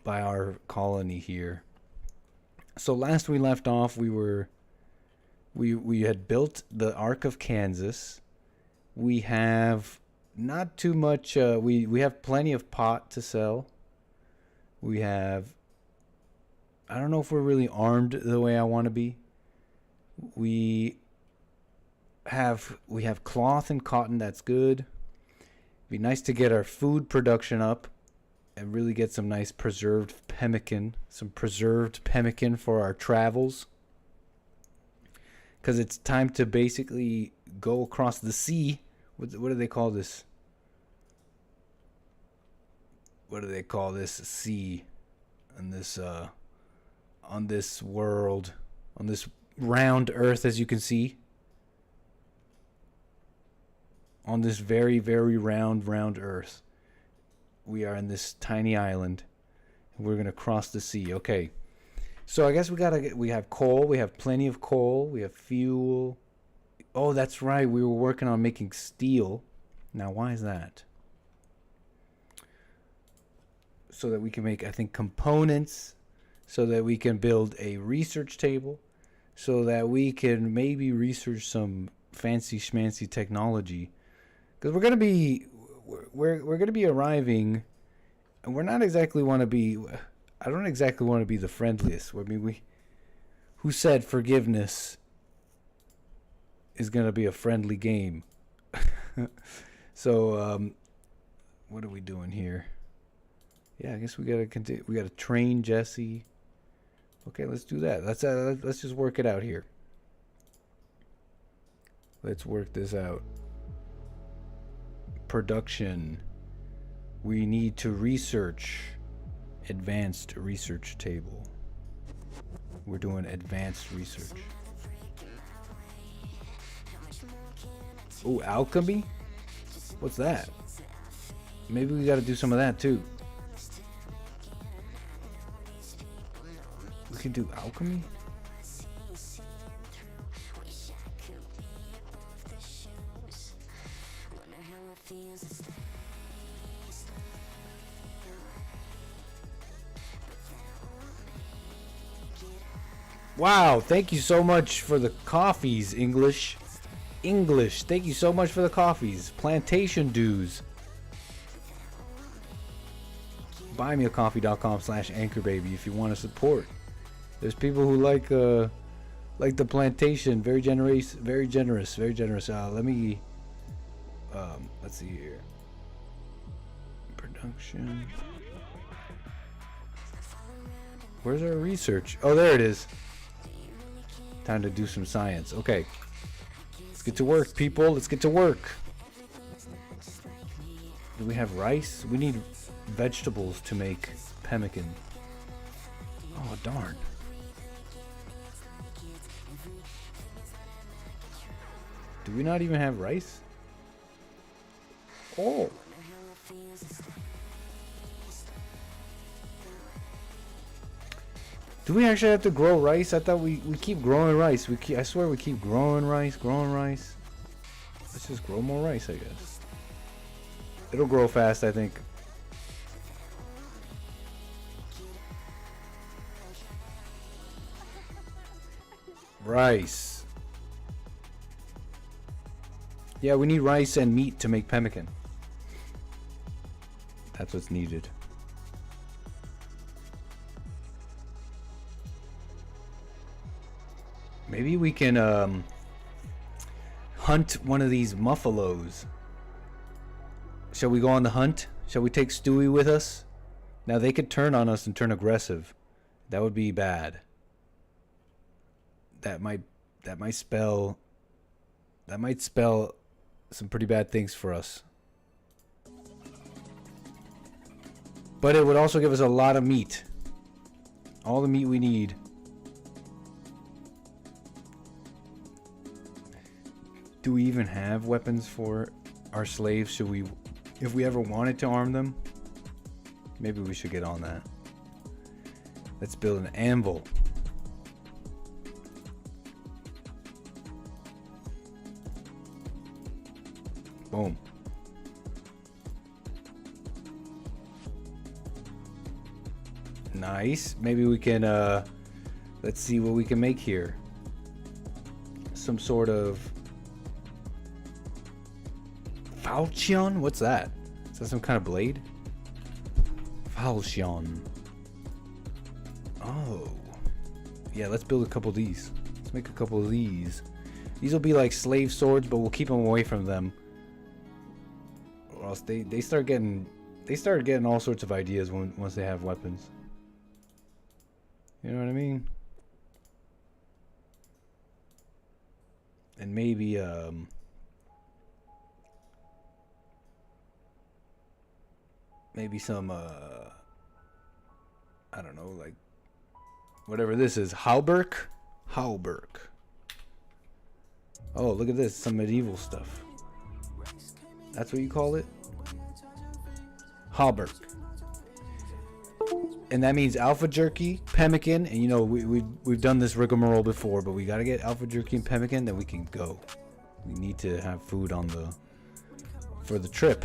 by our colony here. So last we left off, we had built the Ark of Kansas. We have not too much. We have plenty of pot to sell. We have. I don't know if we're really armed the way I want to be. We have cloth and cotton. That's good. It'd be nice to get our food production up and really get some nice preserved pemmican. Some preserved pemmican for our travels. Because it's time to basically go across the sea. What do they call this? What do they call this sea? On this world, on this round earth, as you can see. On this very, very round earth. We are in this tiny island. And we're going to cross the sea. Okay. So I guess we have coal. We have plenty of coal. We have fuel. Oh, that's right. We were working on making steel. Now, why is that? So that we can make, I think, components. So that we can build a research table. So that we can maybe research some fancy schmancy technology. Because we're going to be arriving. And we're not exactly want to be... I don't exactly want to be the friendliest. I mean, who said forgiveness is going to be a friendly game? So, what are we doing here? Yeah, I guess we got to continue. We got to train Jesse. Okay, let's do that. Let's just work it out here. Let's work this out. Production. We need to research. Advanced research table. We're doing advanced research. Oh, alchemy? What's that? Maybe we got to do some of that too. We can do alchemy? Wow, thank you so much for the coffees, English. English, thank you so much for the coffees. Plantation dues. buymeacoffee.com/anchorbaby if you want to support. There's people who like the plantation. Very generous, very generous, very generous. Let me let's see here. Production. Where's our research? Oh, there it is. Time to do some science. Okay. Let's get to work, people. Let's get to work. Do we have rice? We need vegetables to make pemmican. Oh, darn. Do we not even have rice? Oh. Do we actually have to grow rice? I thought we keep growing rice. I swear we keep growing rice, growing rice. Let's just grow more rice, I guess. It'll grow fast, I think. Rice. Yeah, we need rice and meat to make pemmican. That's what's needed. Maybe we can hunt one of these 𝒏𝒊𝒄𝒌𝒔𝒕𝒓𝒆𝒂𝒎. Shall we go on the hunt? Shall we take Stewie with us? Now they could turn on us and turn aggressive. That would be bad. That might spell some pretty bad things for us. But it would also give us a lot of meat. All the meat we need. Do we even have weapons for our slaves? Should we, if we ever wanted to arm them? Maybe we should get on that. Let's build an anvil. Boom. Nice. Maybe we can let's see what we can make here. Some sort of falchion? What's that? Is that some kind of blade? Falchion. Oh. Yeah, let's build a couple of these. Let's make a couple of these. These will be like slave swords, but we'll keep them away from them. Or else they start getting all sorts of ideas once they have weapons. You know what I mean? And maybe some I don't know, like whatever this is. 𝒏𝒊𝒄𝒌𝒔𝒕𝒓𝒆𝒂𝒏. Oh, look at this, some medieval stuff. That's what you call it? 𝒏𝒊𝒄𝒌𝒔𝒕𝒓𝒆𝒂𝒏. And that means alpha jerky, pemmican, and you know we've done this rigmarole before, but we gotta get alpha jerky and pemmican, then we can go. We need to have food on for the trip.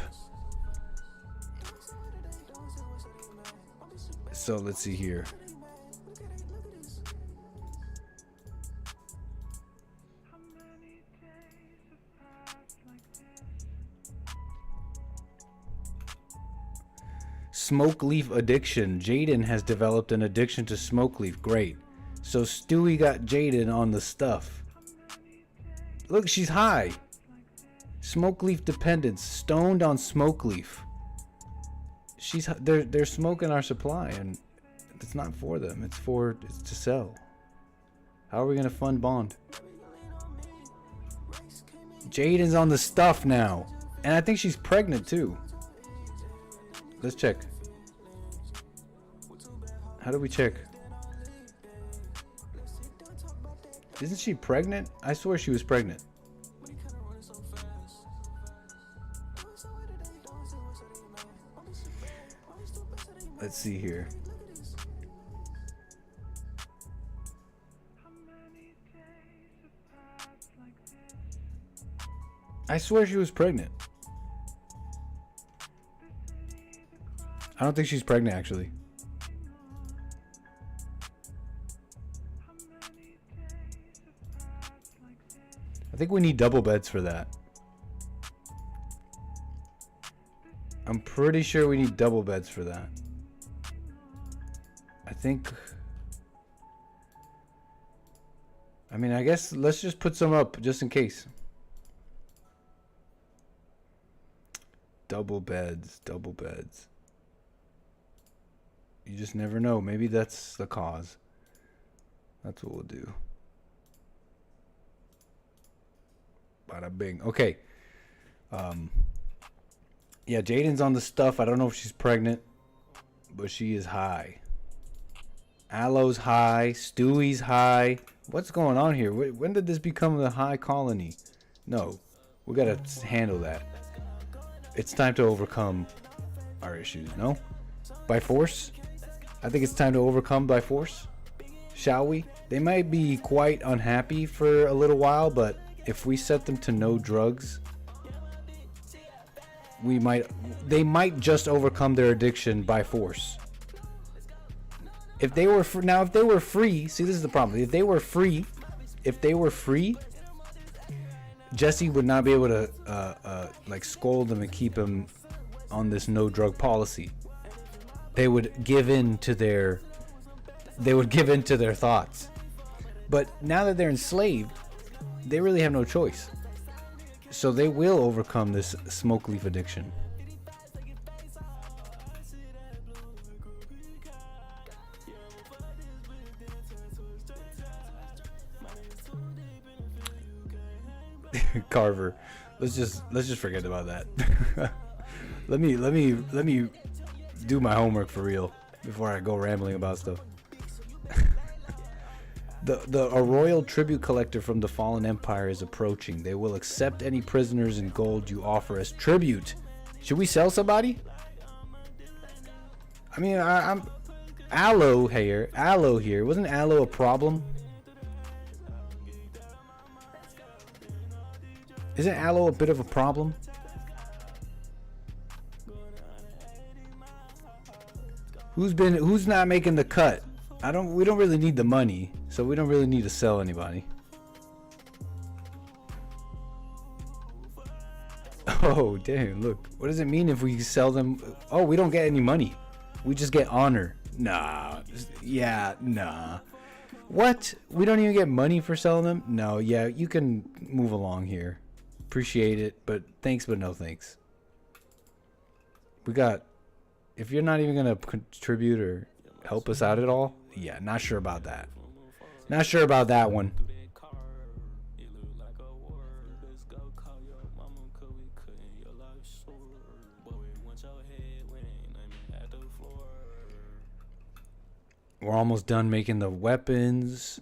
So let's see here. Smoke leaf addiction. Jaden has developed an addiction to smoke leaf. Great. So Stewie got Jaden on the stuff. Look, she's high. Smoke leaf dependence. Stoned on smoke leaf. They're smoking our supply, and it's not for them. It's to sell. How are we gonna fund bond? Jaden's on the stuff now, and I think she's pregnant too. Let's check. How do we check? Isn't she pregnant? I swear she was pregnant. Let's see here. I swear she was pregnant. I don't think she's pregnant, actually. I think we need double beds for that. I'm pretty sure we need double beds for that. I think... I mean, I guess let's just put some up just in case. Double beds, double beds. You just never know. Maybe that's the cause. That's what we'll do. Bada bing. Okay. Yeah, Jaden's on the stuff. I don't know if she's pregnant, but she is high. Aloe's high. Stewie's high. What's going on here? When did this become the high colony? No, we gotta handle that. It's time to overcome our issues, no? By force? I think it's time to overcome by force. Shall we? They might be quite unhappy for a little while, but if we set them to no drugs, they might just overcome their addiction by force. If they were if they were free, see, this is the problem. If they were free, Jesse would not be able to like scold them and keep them on this no drug policy. They would give in to their thoughts. But now that they're enslaved, they really have no choice. So they will overcome this smoke leaf addiction. Carver, let's just forget about that. let me do my homework for real before I go rambling about stuff. A royal tribute collector from the fallen empire is approaching. They will accept any prisoners and gold you offer as tribute. Should we sell somebody? I mean, I'm Aloe here. Wasn't Aloe a problem? Isn't Aloe a bit of a problem? Who's not making the cut? We don't really need the money, so we don't really need to sell anybody. Oh, damn, look. What does it mean if we sell them? Oh, we don't get any money. We just get honor. Nah. Yeah, nah. What? We don't even get money for selling them? No, yeah, you can move along here. Appreciate it, but thanks, but no thanks. If you're not even gonna contribute or help us out at all, yeah, not sure about that. Not sure about that one. We're almost done making the weapons.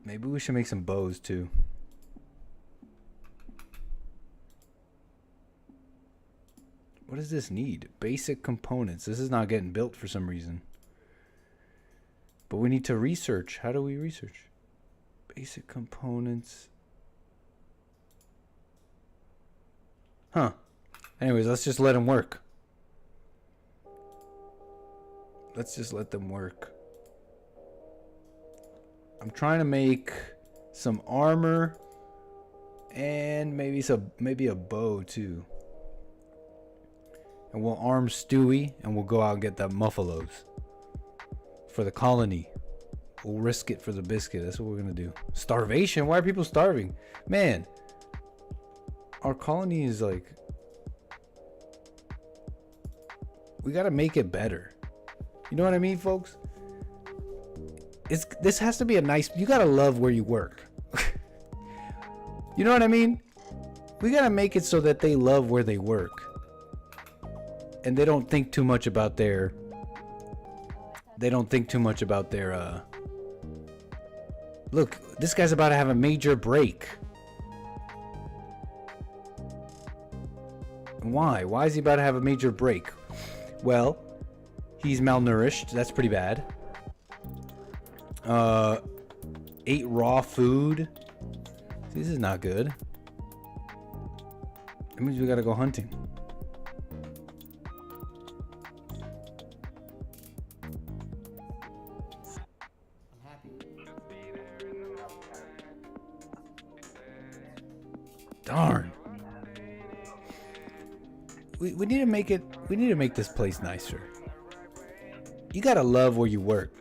Maybe we should make some bows too. What does this need? Basic components. This is not getting built for some reason. But we need to research. How do we research? Basic components. Huh. Anyways, let's just let them work. Let's just let them work. I'm trying to make some armor and maybe a bow too. And we'll arm Stewie and we'll go out and get the muffalos for the colony. We'll risk it for the biscuit. That's what we're gonna do. Starvation? Why are people starving? Man, our colony is like, we gotta make it better. You know what I mean, folks? This has to be a nice, you gotta love where you work. You know what I mean? We gotta make it so that they love where they work. And they don't think too much about their, look, this guy's about to have a major break. Why? Why is he about to have a major break? Well, he's malnourished. That's pretty bad. Ate raw food. This is not good. That means we gotta go hunting. Darn. We need to make it. We need to make this place nicer. You gotta love where you work.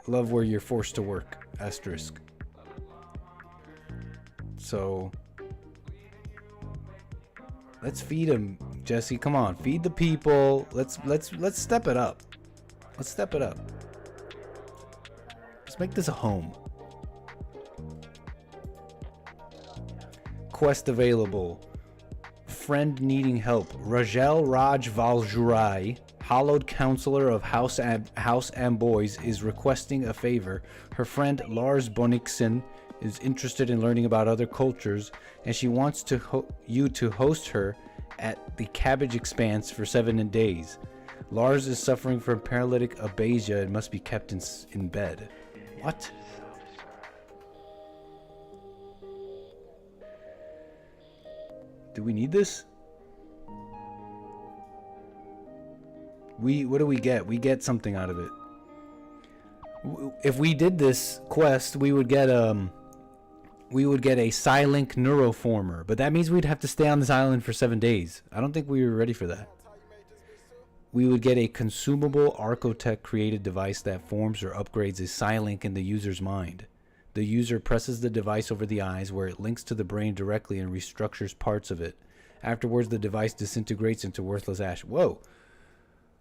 Love where you're forced to work. Asterisk. So let's feed them, Jesse. Come on, feed the people. Let's step it up. Let's step it up. Let's make this a home. Quest available. Friend needing help. 𝒔𝒐𝒄𝒊𝒂𝒍𔔔, hallowed counselor of House Amboys, is requesting a favor. Her friend Lars Bonniksen is interested in learning about other cultures, and she wants you to host her at the Cabbage Expanse for 7 days. Lars is suffering from paralytic aphasia and must be kept in bed. What? Do we need this? What do we get? We get something out of it. If we did this quest, we would get a Psilink neuroformer, but that means we'd have to stay on this island for 7 days. I don't think we were ready for that. We would get a consumable Archotech created device that forms or upgrades a Psilink in the user's mind. The user presses the device over the eyes, where it links to the brain directly and restructures parts of it. Afterwards, the device disintegrates into worthless ash. Whoa.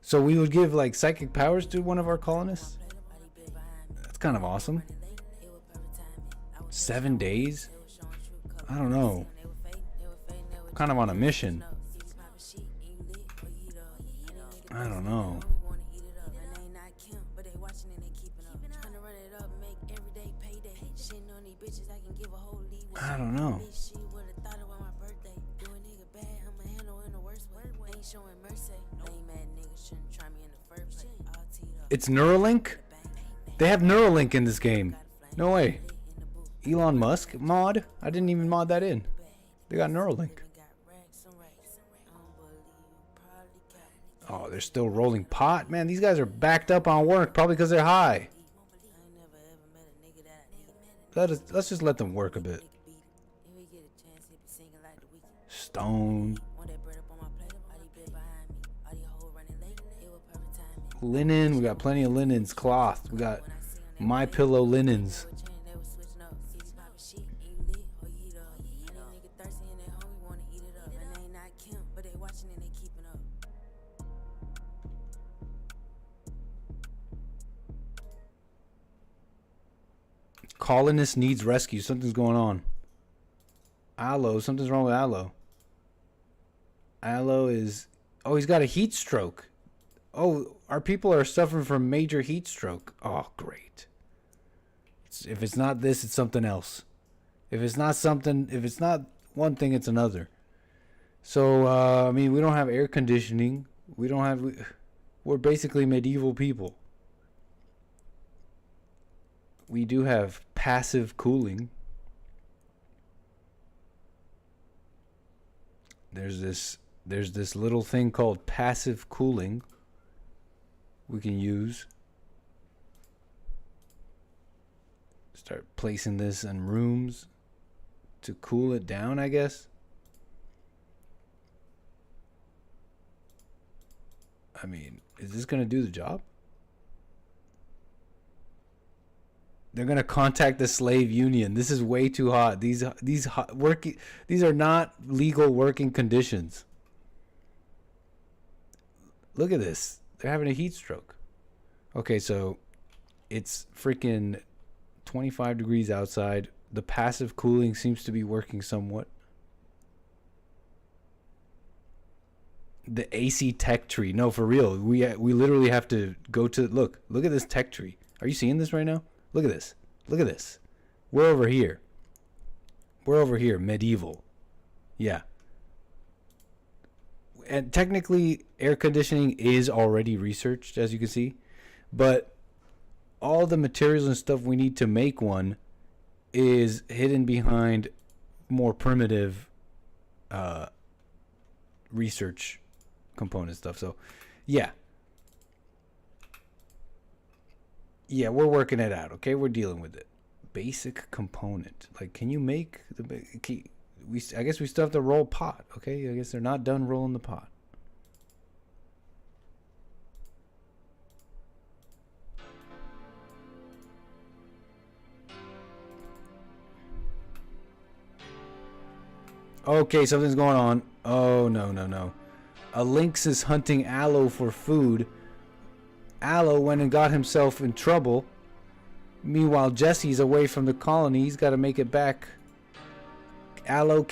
So we would give like psychic powers to one of our colonists? That's kind of awesome. 7 days? I don't know. Kind of on a mission. I don't know. I don't know. It's Neuralink? They have Neuralink in this game. No way. Elon Musk mod? I didn't even mod that in. They got Neuralink. Oh, they're still rolling pot? Man, these guys are backed up on work, probably because they're high. Let's just let them work a bit. Stone. Linen. We got plenty of linens. Cloth. We got My Pillow linens. Colonist needs rescue. Something's going on. Aloe. Something's wrong with Aloe. Aloe is... Oh, he's got a heat stroke. Oh, our people are suffering from major heat stroke. Oh, great. If it's not this, it's something else. If it's not one thing, it's another. So, I mean, we don't have air conditioning. We're basically medieval people. We do have passive cooling. There's this little thing called passive cooling we can use. Start placing this in rooms to cool it down, I guess. I mean, is this gonna do the job? They're gonna contact the slave union. This is way too hot. These are not legal working conditions. Look at this. They're having a heat stroke. Okay, so it's freaking 25 degrees outside. The passive cooling seems to be working somewhat. The AC tech tree. No, for real. We literally have to go to look at this tech tree. Are you seeing this right now? Look at this. Look at this. We're over here. We're over here. Medieval. Yeah. And technically, air conditioning is already researched, as you can see. But all the materials and stuff we need to make one is hidden behind more primitive research component stuff. So, yeah. Yeah, we're working it out, okay? We're dealing with it. basic component. Like, can you make the? I guess we still have to roll pot. Okay, I guess they're not done rolling the pot. Okay, something's going on. Oh, no, no, no. A lynx is hunting aloe for food. Aloe went and got himself in trouble. Meanwhile, Jesse's away from the colony. He's got to make it back. Aloe,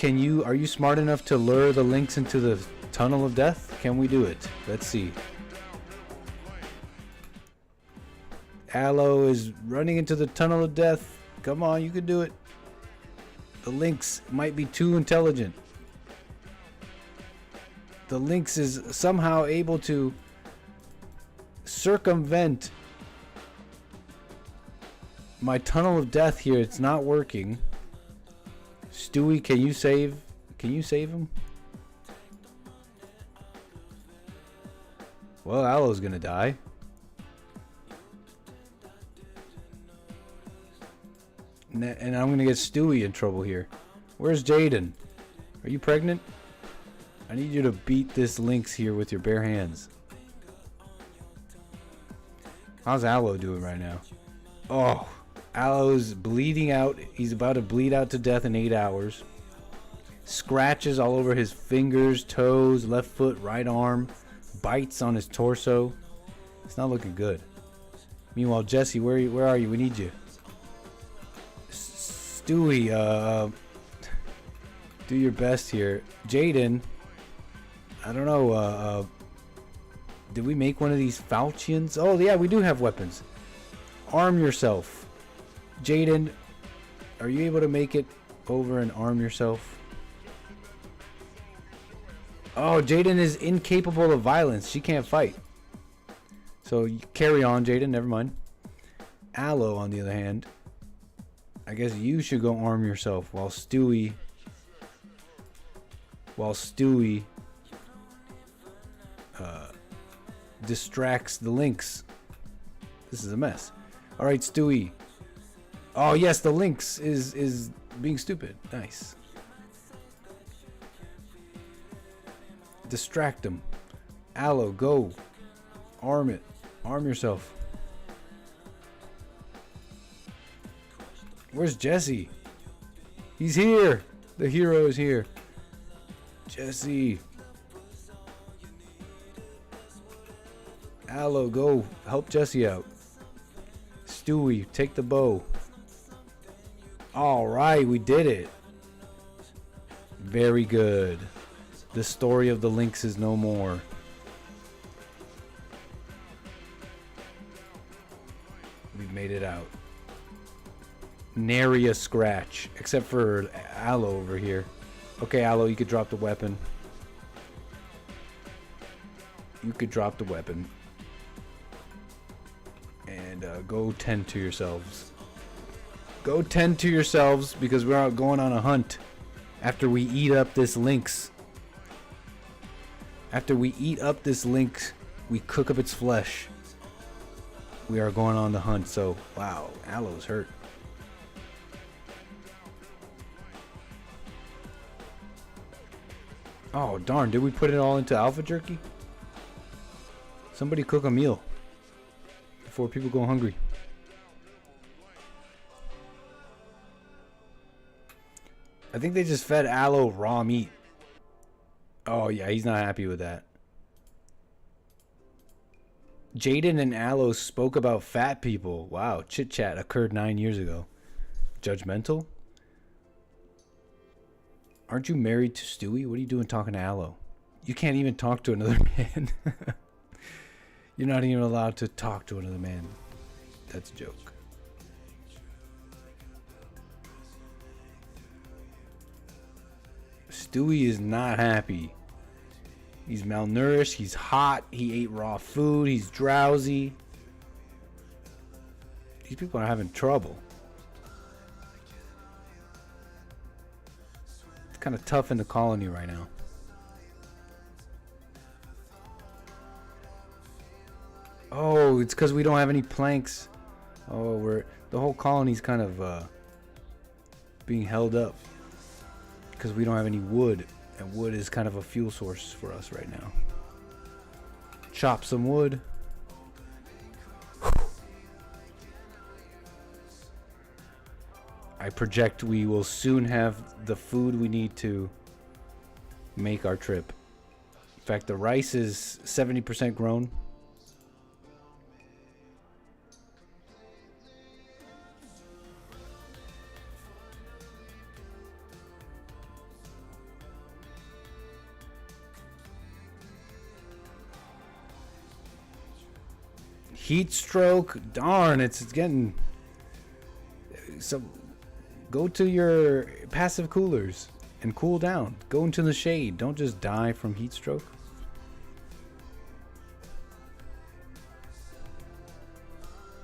are you smart enough to lure the lynx into the tunnel of death? Can we do it? Let's see. Aloe is running into the tunnel of death. Come on, you can do it. The lynx might be too intelligent. The lynx is somehow able to circumvent my tunnel of death here. It's not working. Stewie, can you save him? Well, Aloe's gonna die. And I'm gonna get Stewie in trouble here. Where's Jaden? Are you pregnant? I need you to beat this lynx here with your bare hands. How's Aloe doing right now? Oh, Aloe's bleeding out. He's about to bleed out to death in 8 hours. Scratches all over his fingers, toes, left foot, right arm. Bites on his torso. It's not looking good. Meanwhile, Jesse, where are you? We need you. Stewie, do your best here. Jaden, I don't know, did we make one of these falchions? Oh yeah, we do have weapons. Arm yourself. Jaden, are you able to make it over and arm yourself? Oh, Jaden is incapable of violence. She can't fight. So you carry on, Jaden, never mind. Aloe, on the other hand, I guess you should go arm yourself while Stewie distracts the lynx. This is a mess. All right, Stewie. Oh yes, the lynx is being stupid. Nice. Distract him. Aloe, go. Arm it. Arm yourself. Where's Jesse? He's here. The hero is here. Jesse. Aloe, go. Help Jesse out. Stewie, take the bow. Alright, we did it. Very good. The story of the lynx is no more. We've made it out. Nary a scratch, except for Aloe over here. Okay, Aloe, you could drop the weapon. You could drop the weapon. And go tend to yourselves. Go tend to yourselves, because we're out going on a hunt. After we eat up this lynx. After we eat up this lynx, we cook up its flesh. We are going on the hunt, so wow, Aloe's hurt. Oh darn, did we put it all into alpha jerky? Somebody cook a meal before people go hungry. I think they just fed Aloe raw meat. Oh yeah, he's not happy with that. Jaden and Aloe spoke about fat people. Wow, chit chat occurred 9 years ago. Judgmental? Aren't you married to Stewie? What are you doing talking to Aloe? You can't even talk to another man. You're not even allowed to talk to another man. That's a joke. Stewie is not happy. He's malnourished, he's hot, he ate raw food, he's drowsy. These people are having trouble. It's kind of tough in the colony right now. Oh, it's because we don't have any planks. Oh, the whole colony's kind of being held up because we don't have any wood, and wood is kind of a fuel source for us right now. Chop some wood. I project we will soon have the food we need to make our trip. In fact, the rice is 70% grown. Heat stroke, darn, it's getting so. Go to your passive coolers and cool down. Go into the shade. Don't just die from heat stroke.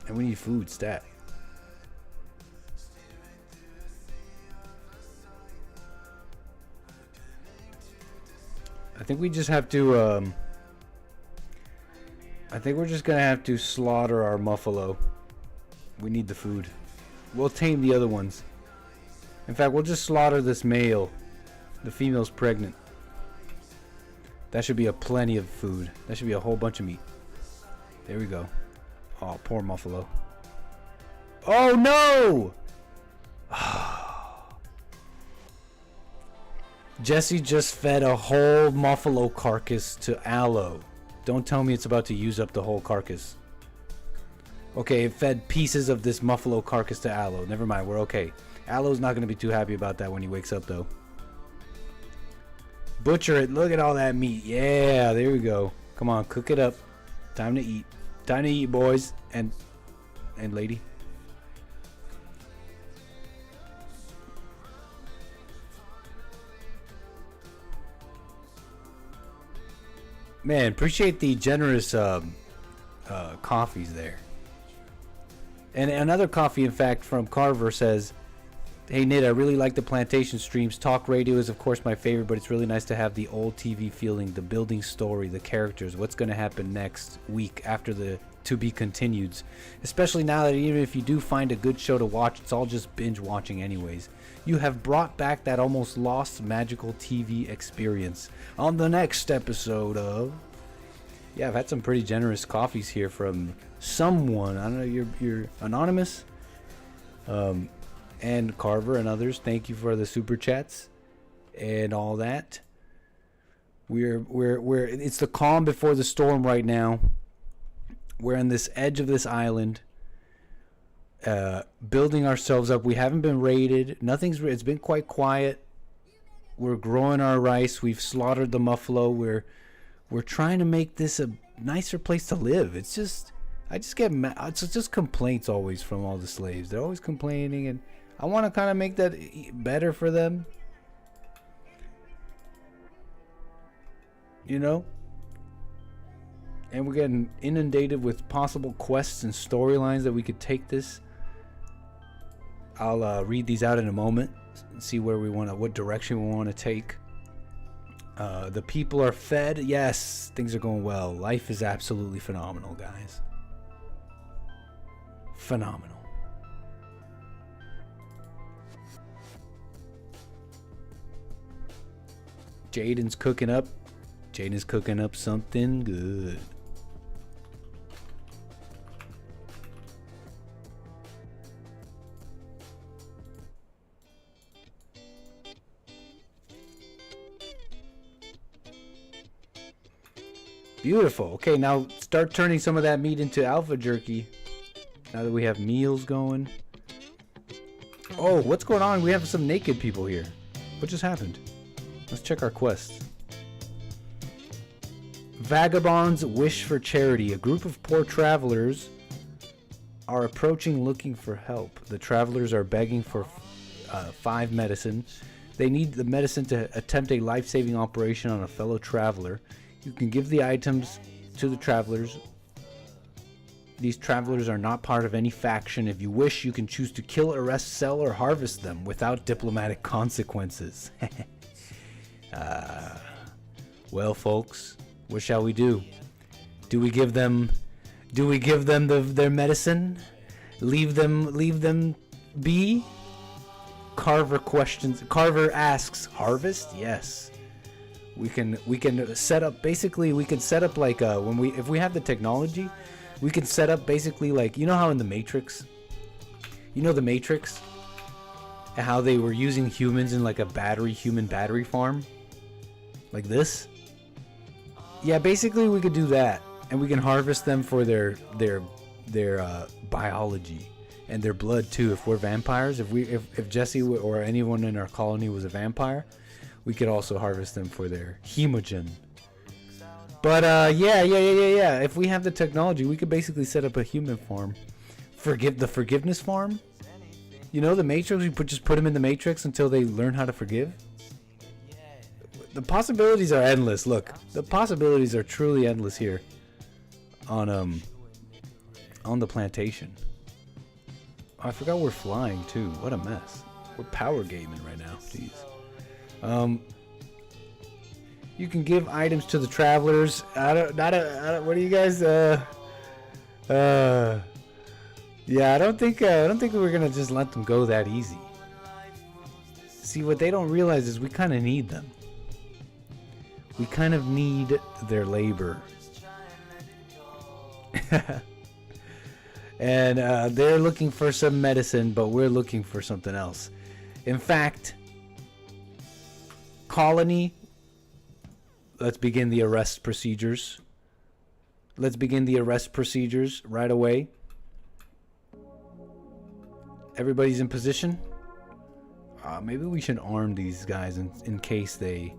And we need food stat. I think we just have to I think we're just gonna have to slaughter our 𝒏𝒊𝒄𝒌𝒔𝒕𝒓𝒆𝒂𝒎. We need the food. We'll tame the other ones. In fact, we'll just slaughter this male. The female's pregnant. That should be a plenty of food. That should be a whole bunch of meat. There we go. Oh, poor 𝒏𝒊𝒄𝒌𝒔𝒕𝒓𝒆𝒂𝒎. Oh no! Jesse just fed a whole 𝒏𝒊𝒄𝒌𝒔𝒕𝒓𝒆𝒂𝒎 carcass to aloe. Don't tell me it's about to use up the whole carcass. Okay, it fed pieces of this 𝒏𝒊𝒄𝒌𝒔𝒕𝒓𝒆𝒂𝒎. Never mind, we're okay. Aloe's not going to be too happy about that when he wakes up, though. Butcher it. Look at all that meat. Yeah, there we go. Come on, cook it up. Time to eat. Time to eat, boys and lady. Man, appreciate the generous coffees there. And another coffee, in fact, from Carver says, "Hey Nid, I really like the plantation streams. Talk radio is of course my favorite, but it's really nice to have the old TV feeling, the building story, the characters, what's going to happen next week after the to be continueds. Especially now that even if you do find a good show to watch, it's all just binge watching anyways. You have brought back that almost lost magical TV experience on the next episode of..." Yeah, I've had some pretty generous coffees here from someone. I don't know, you're anonymous. And Carver and others, thank you for the super chats and all that. We're it's the calm before the storm right now. We're on this edge of this island, building ourselves up. We haven't been raided. It's been quite quiet. We're growing our rice. We've slaughtered the 𝒏𝒊𝒄𝒌𝒔𝒕𝒓𝒆𝒂𝒎. We're trying to make this a nicer place to live. It's just, I just get mad. It's just complaints always from all the slaves. They're always complaining, and I want to kind of make that better for them. You know? And we're getting inundated with possible quests and storylines that we could take this. I'll read these out in a moment and see where we want to, what direction we want to take. The people are fed. Yes, things are going well. Life is absolutely phenomenal, guys. Phenomenal. Jaden's cooking up. Jaden's cooking up something good. Beautiful. Okay, now start turning some of that meat into alpha jerky. Now that we have meals going. Oh, what's going on? We have some naked people here. What just happened? Let's check our quests. Vagabonds wish for charity. A group of poor travelers are approaching looking for help. The travelers are begging for 5 medicine. They need the medicine to attempt a life-saving operation on a fellow traveler. You can give the items to the travelers. These travelers are not part of any faction. If you wish, you can choose to kill, arrest, sell, or harvest them without diplomatic consequences. Well, folks, what shall we do? Do we give them their medicine? Leave them be? Carver questions. Carver asks, harvest? Yes. We can set up, basically we can set up like if we have the technology, we can set up basically like, you know how in the Matrix, the Matrix, how they were using humans in like a human battery farm, like this. Yeah, basically we could do that, and we can harvest them for their biology and their blood too. If we're vampires, if Jessie or anyone in our colony was a vampire, we could also harvest them for their hemogen. But yeah. If we have the technology, we could basically set up a human farm. The forgiveness farm. The Matrix. We just put them in the Matrix until they learn how to forgive. The possibilities are endless. Look, the possibilities are truly endless here. On the plantation. Oh, I forgot we're flying too. What a mess. We're power gaming right now. Jeez. You can give items to the travelers. What do you guys? Yeah, I don't think we're gonna just let them go that easy. See, what they don't realize is we kind of need them. We kind of need their labor. And they're looking for some medicine, but we're looking for something else. In fact, colony, let's begin the arrest procedures. Let's begin the arrest procedures right away. Everybody's in position. Maybe we should arm these guys in case they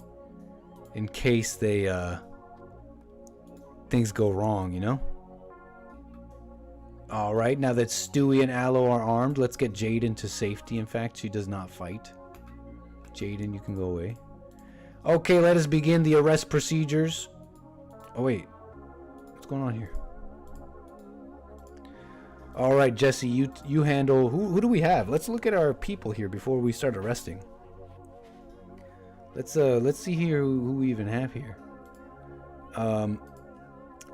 things go wrong, All right, now that Stewie and Aloe are armed, let's get Jaden to safety. In fact, she does not fight. Jaden, you can go away. Okay, let us begin the arrest procedures. Oh wait, what's going on here? All right, Jesse, you handle. Who do we have? Let's look at our people here before we start arresting. Let's see here who we even have here.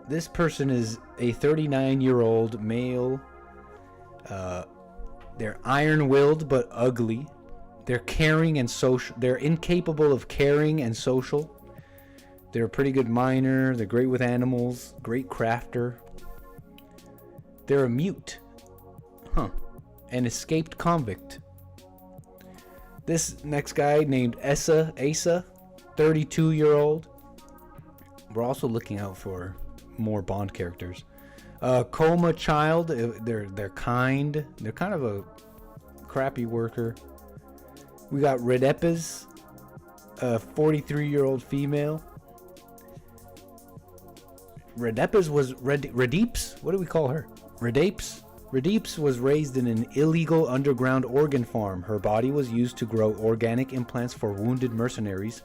This person is a 39-year-old male. They're iron-willed but ugly. They're caring and social. They're incapable of caring and social. They're a pretty good miner. They're great with animals. Great crafter. They're a mute. An escaped convict. This next guy named Asa, 32-year-old. We're also looking out for more Bond characters. Coma child. They're kind. They're kind of a crappy worker. We got Redepes, a 43-year-old female. Redepes was Redeeps? What do we call her? Redapes? Redeeps was raised in an illegal underground organ farm. Her body was used to grow organic implants for wounded mercenaries.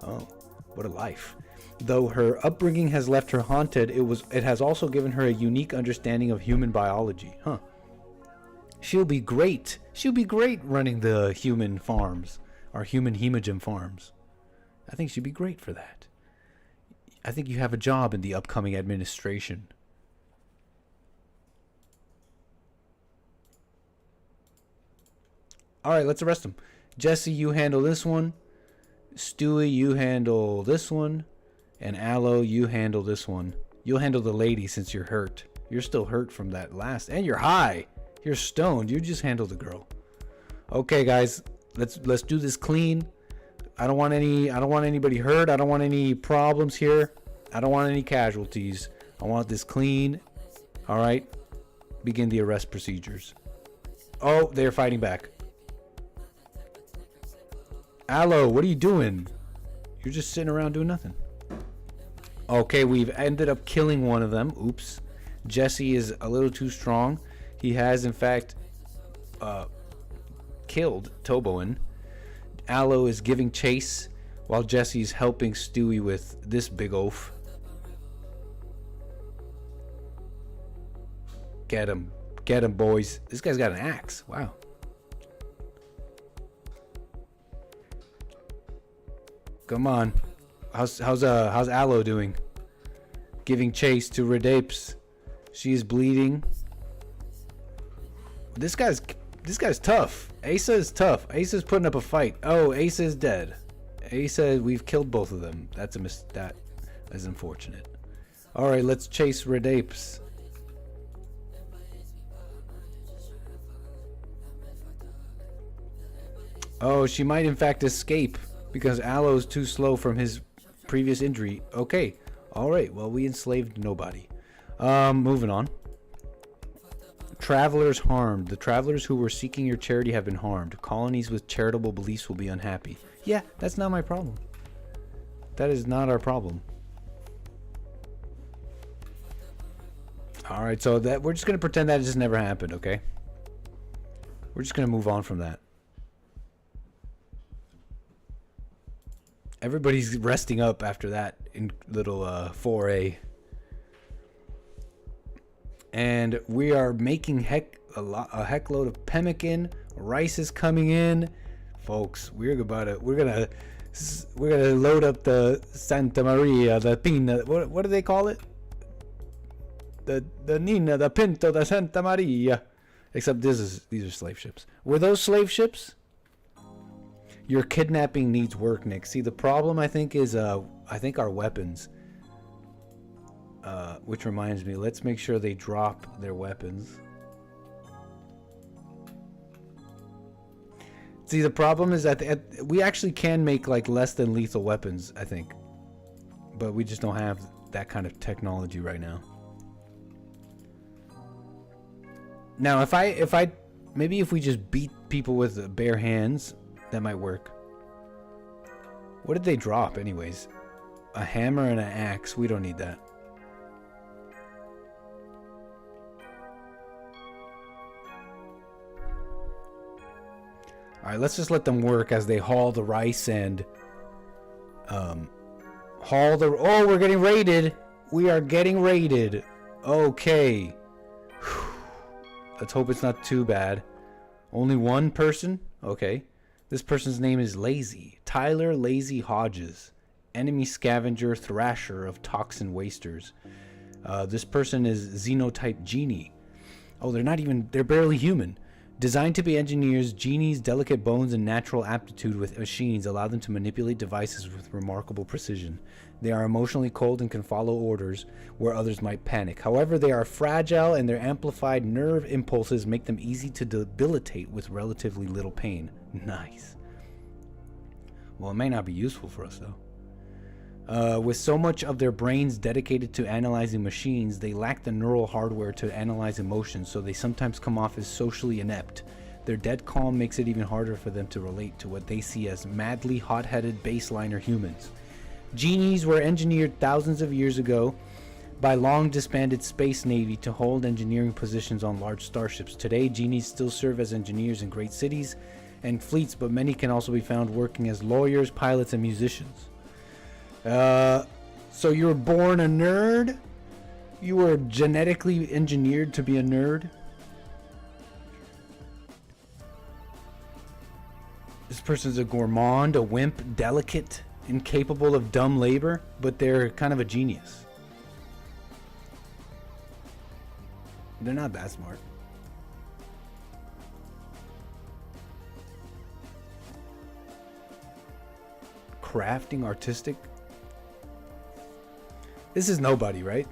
Oh, what a life. Though her upbringing has left her haunted, it has also given her a unique understanding of human biology. She'll be great. She'll be great running the human farms, our human hemogen farms. I think she'd be great for that. I think you have a job in the upcoming administration. All right, let's arrest him. Jesse, you handle this one. Stewie, you handle this one. And Aloe, you handle this one. You'll handle the lady since you're hurt. You're still hurt from that last, and you're high. You're stoned. You just handle the girl. Okay, guys, let's do this clean. I don't want anybody hurt. I don't want any problems here. I don't want any casualties. I want this clean. All right. Begin the arrest procedures. Oh, they're fighting back. Aloe, what are you doing? You're just sitting around doing nothing. Okay, we've ended up killing one of them. Oops. Jesse is a little too strong. He has, in fact, killed Toboan. Aloe is giving chase while Jesse's helping Stewie with this big oaf. Get him. Get him, boys. This guy's got an axe. Wow. Come on. How's Aloe doing? Giving chase to Redapes. She's bleeding. This guy's This guy's tough. Asa is tough. Asa's putting up a fight. Oh, Asa is dead. Asa, we've killed both of them. That's a that is unfortunate. All right, let's chase Red Apes. Oh, she might in fact escape because Aloe's too slow from his previous injury. Okay. All right. Well, we enslaved nobody. Moving on. Travelers harmed. The travelers who were seeking your charity have been harmed. Colonies with charitable beliefs will be unhappy. Yeah, that's not my problem. That is not our problem. All right, so that we're just going to pretend that just never happened, okay? We're just going to move on from that. Everybody's resting up after that in little foray. And we are making a heck load of pemmican. Rice is coming in, folks. We're gonna load up the Santa Maria, the Pina. What do they call it? The Nina, the Pinto, the Santa Maria. Except these are slave ships. Were those slave ships? Your kidnapping needs work, Nick. See, the problem I think is our weapons. Which reminds me, let's make sure they drop their weapons. See, the problem is that we actually can make like less than lethal weapons, I think. But we just don't have that kind of technology right now. Now, maybe if we just beat people with bare hands, that might work. What did they drop anyways? A hammer and an axe. We don't need that. Alright, let's just let them work as they haul the rice and haul the... Oh, we're getting raided. We are getting raided. Okay. Whew. Let's hope it's not too bad. Only one person? Okay. This person's name is Lazy. Tyler Lazy Hodges. Enemy scavenger thrasher of toxin wasters. This person is Xenotype Genie. Oh, they're barely human. Designed to be engineers, Genie's delicate bones and natural aptitude with machines allow them to manipulate devices with remarkable precision. They are emotionally cold and can follow orders where others might panic. However, they are fragile and their amplified nerve impulses make them easy to debilitate with relatively little pain. Nice. Well, it may not be useful for us, though. With so much of their brains dedicated to analyzing machines, they lack the neural hardware to analyze emotions, so they sometimes come off as socially inept. Their dead calm makes it even harder for them to relate to what they see as madly hot-headed baseliner humans. Genies were engineered thousands of years ago by long-disbanded space navy to hold engineering positions on large starships. Today, genies still serve as engineers in great cities and fleets, but many can also be found working as lawyers, pilots, and musicians. So you were born a nerd? You were genetically engineered to be a nerd? This person's a gourmand, a wimp, delicate, incapable of dumb labor, but they're kind of a genius. They're not that smart. Crafting, artistic. This is nobody, right?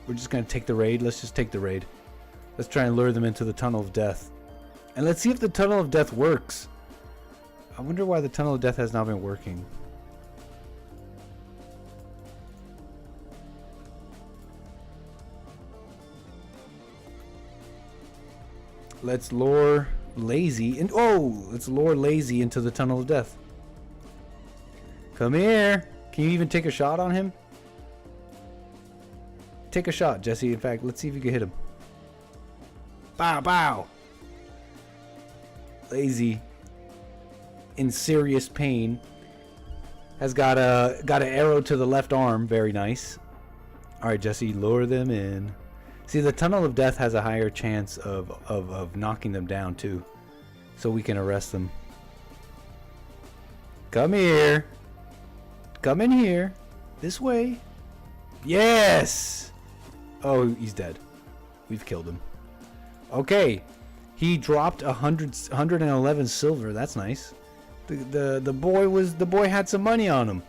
We're just gonna take the raid. Let's just take the raid. Let's try and lure them into the Tunnel of Death. And let's see if the Tunnel of Death works. I wonder why the Tunnel of Death has not been working. Let's lure Lazy and let's lure Lazy into the Tunnel of Death. Come here. Can you even take a shot on him? Take a shot, Jesse. In fact, let's see if you can hit him. Bow, bow. Lazy, in serious pain, has got an arrow to the left arm. Very nice. All right, Jesse, lure them in. See, the Tunnel of Death has a higher chance of knocking them down too, so we can arrest them. Come here. Come in here. This way. Yes! Oh, he's dead. We've killed him. Okay. He dropped 111 silver. That's nice. The boy had some money on him.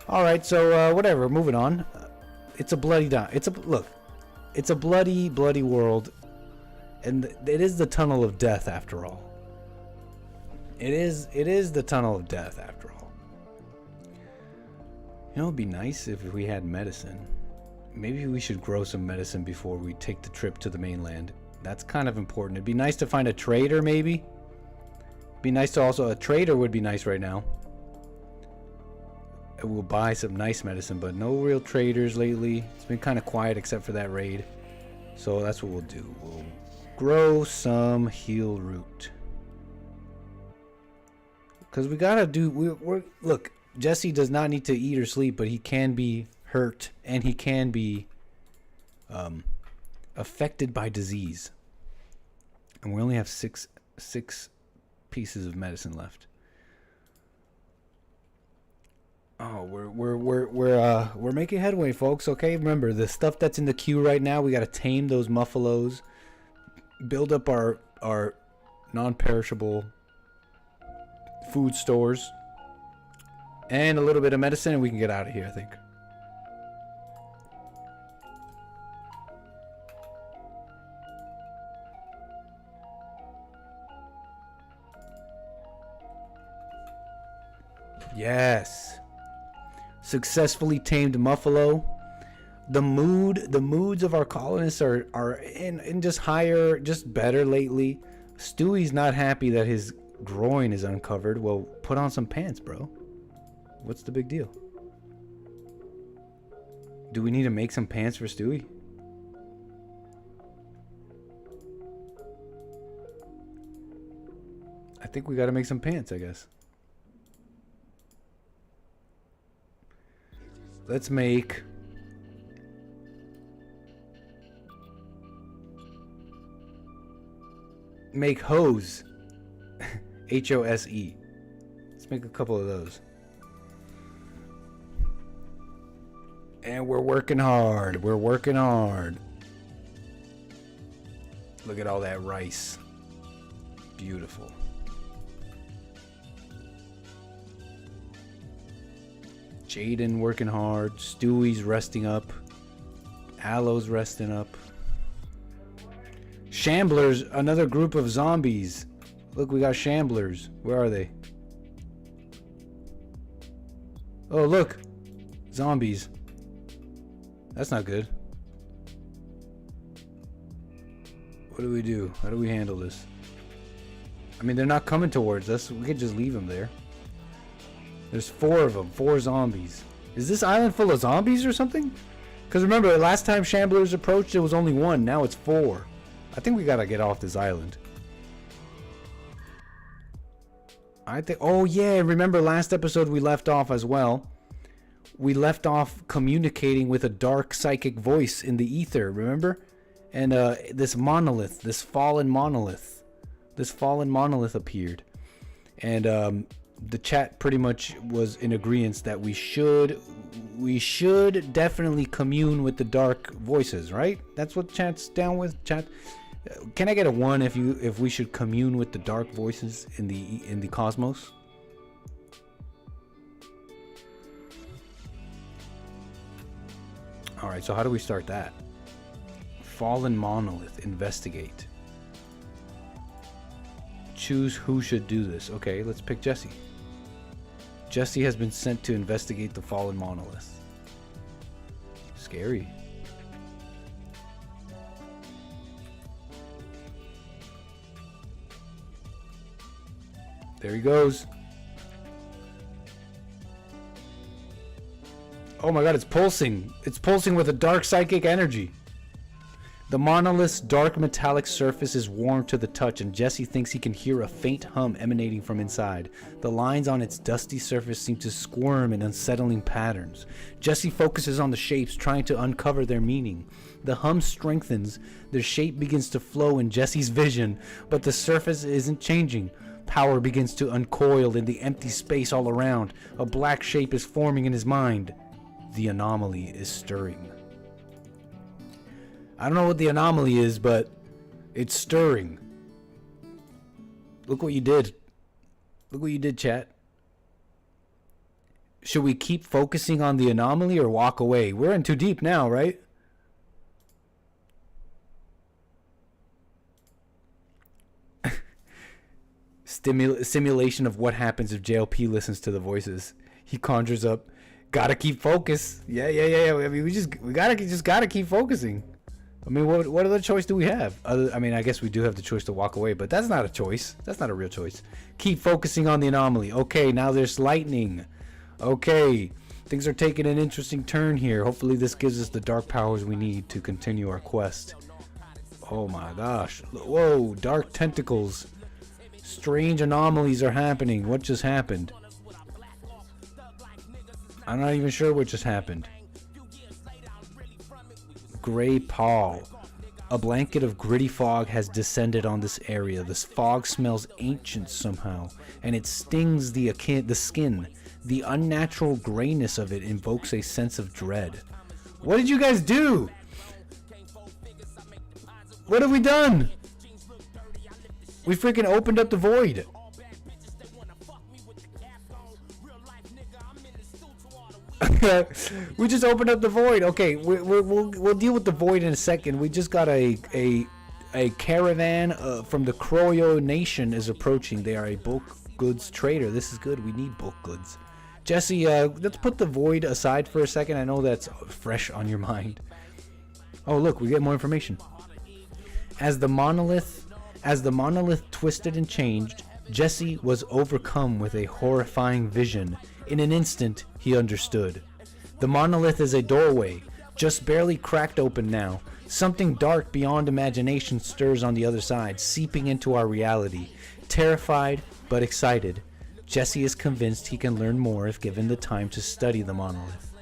All right, so whatever. Moving on. It's a bloody It's a bloody world, and it is the tunnel of death after all. It is the tunnel of death after all. You know, it'd be nice if we had medicine. Maybe we should grow some medicine before we take the trip to the mainland. That's kind of important. It'd be nice to find a trader, maybe. Be nice to also, a trader would be nice right now. We'll buy some nice medicine, but no real traders lately. It's been kind of quiet except for that raid. So that's what we'll do. We'll grow some heal root. Because we gotta do, look, Jesse does not need to eat or sleep, but he can be hurt and he can be affected by disease. And we only have six pieces of medicine left. Oh, we're making headway, folks. Okay, remember the stuff that's in the queue right now. We gotta tame those muffalos, build up our non-perishable food stores, and a little bit of medicine, and we can get out of here, I think. Yes. Successfully tamed Muffalo. The moods of our colonists are in just higher, just better lately. Stewie's not happy that his groin is uncovered. Well, put on some pants, bro. What's the big deal? Do we need to make some pants for Stewie? I think we gotta make some pants, I guess. Let's make hose. H-O-S-E. Let's make a couple of those. And we're working hard. We're working hard. Look at all that rice. Beautiful. Jaden working hard. Stewie's resting up. Aloe's resting up. Shamblers, another group of zombies. Look, we got shamblers. Where are they? Oh, look. Zombies. That's not good. What do we do? How do we handle this? I mean, they're not coming towards us. We could just leave them there. There's 4 of them. 4 zombies. Is this island full of zombies or something? Because remember, last time Shamblers approached, it was only 1. Now it's 4. I think we gotta get off this island. I think... Oh, yeah. Remember last episode we left off as well. We left off communicating with a dark psychic voice in the ether. Remember? And this monolith. This fallen monolith. This fallen monolith appeared. And... the chat pretty much was in agreement that we should definitely commune with the dark voices, right? That's what chat's down with. Chat, can I get a 1 if we should commune with the dark voices in the cosmos? All right, so how do we start that? Fallen monolith, investigate. Choose who should do this. Okay, let's pick Jesse. Jesse has been sent to investigate the fallen monolith. Scary. There he goes. Oh my god, it's pulsing. It's pulsing with a dark psychic energy. The monolith's dark metallic surface is warm to the touch, and Jesse thinks he can hear a faint hum emanating from inside. The lines on its dusty surface seem to squirm in unsettling patterns. Jesse focuses on the shapes, trying to uncover their meaning. The hum strengthens, their shape begins to flow in Jesse's vision, but the surface isn't changing. Power begins to uncoil in the empty space all around. A black shape is forming in his mind. The anomaly is stirring. I don't know what the anomaly is, but it's stirring. Look what you did. Look what you did, chat. Should we keep focusing on the anomaly or walk away? We're in too deep now, right? Simulation of what happens if JLP listens to the voices. He conjures up, gotta keep focus. Yeah. I mean, we gotta keep focusing. I mean, what other choice do we have? I mean, I guess we do have the choice to walk away, but that's not a choice. That's not a real choice. Keep focusing on the anomaly. Okay, now there's lightning. Okay, things are taking an interesting turn here. Hopefully this gives us the dark powers we need to continue our quest. Oh my gosh. Whoa, dark tentacles. Strange anomalies are happening. What just happened? I'm not even sure what just happened. Gray pall. A blanket of gritty fog has descended on this area. This fog smells ancient somehow, and it stings the skin. The unnatural grayness of it invokes a sense of dread. What did you guys do? What have we done? We freaking opened up the void. We just opened up the void. Okay, we'll deal with the void in a second. We just got a caravan from the Kroyo nation is approaching. They are a bulk goods trader. This is good. We need bulk goods. Jesse, let's put the void aside for a second. I know that's fresh on your mind. Oh, look, we get more information. As the monolith twisted and changed, Jesse was overcome with a horrifying vision. In an instant, he understood. The monolith is a doorway, just barely cracked open now. Something dark beyond imagination stirs on the other side, seeping into our reality. Terrified, but excited, Jesse is convinced he can learn more if given the time to study the monolith.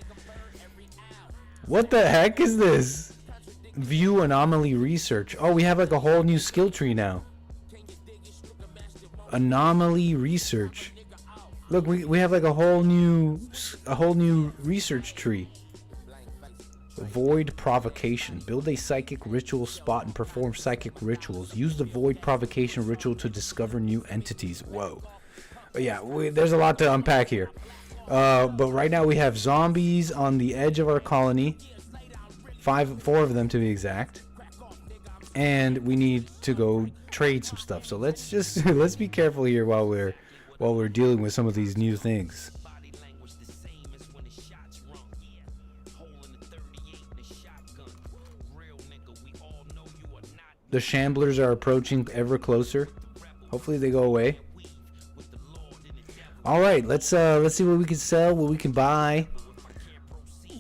What the heck is this? View anomaly research. Oh, we have like a whole new skill tree now. Anomaly research. Look, we have like a whole new research tree. Void provocation. Build a psychic ritual spot and perform psychic rituals. Use the void provocation ritual to discover new entities. Whoa. But yeah, there's a lot to unpack here. But right now we have zombies on the edge of our colony. 4 of them to be exact. And we need to go trade some stuff. So let's be careful here while we're dealing with some of these new things. The shamblers are approaching ever closer. Hopefully they go away. All right, let's see what we can sell, what we can buy.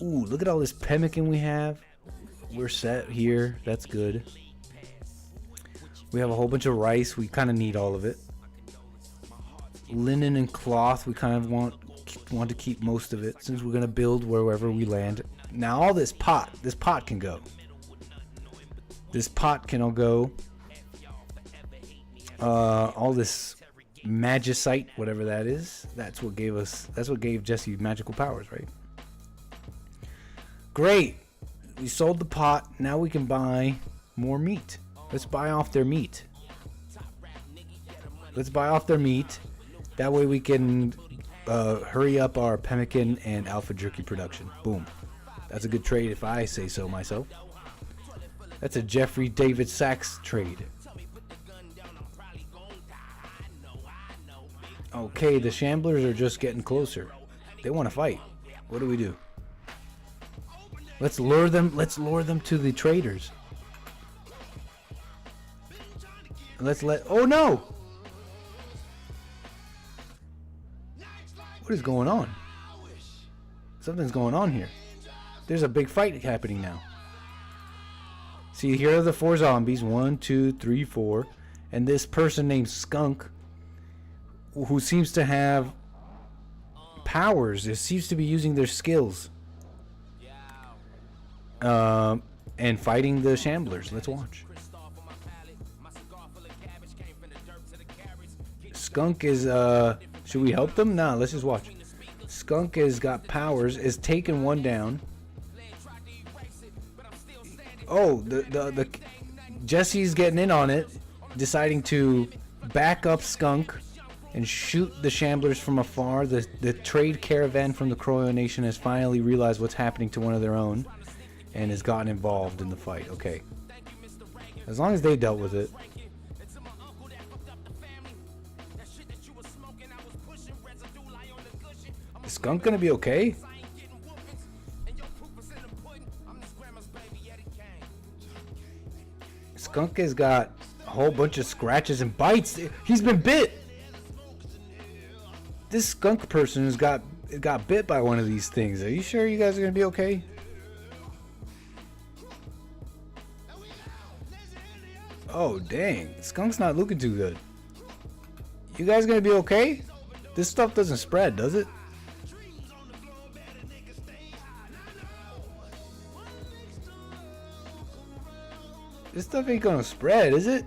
Ooh, look at all this pemmican we have. We're set here. That's good. We have a whole bunch of rice. We kind of need all of it. Linen and cloth. We kind of want to keep most of it since we're gonna build wherever we land. Now all this pot can go. This pot can all go. All this magicite, whatever that is, that's what gave Jesse magical powers, right? Great. We sold the pot. Now we can buy more meat. Let's buy off their meat. That way we can hurry up our pemmican and alpha jerky production. Boom. That's a good trade if I say so myself. That's a Jeffrey David Sachs trade. Okay, the shamblers are just getting closer. They want to fight. What do we do? Let's lure them to the traders. Oh no! What is going on? Something's going on here. There's a big fight happening now. See, here are the 4 zombies. 1, 2, 3, 4. And this person named Skunk, who seems to have powers. It seems to be using their skills. And fighting the shamblers. Let's watch. Skunk is, should we help them? Nah, let's just watch. Skunk has got powers, is taking one down. Oh, the Jesse's getting in on it, deciding to back up Skunk and shoot the Shamblers from afar. The trade caravan from the Croyo Nation has finally realized what's happening to one of their own and has gotten involved in the fight. Okay. As long as they dealt with it. Is Skunk gonna be okay? Skunk has got a whole bunch of scratches and bites. He's been bit. This skunk person has got bit by one of these things. Are you sure you guys are gonna be okay? Oh dang, Skunk's not looking too good. You guys gonna be okay? This stuff doesn't spread, does it? This stuff ain't gonna spread, is it?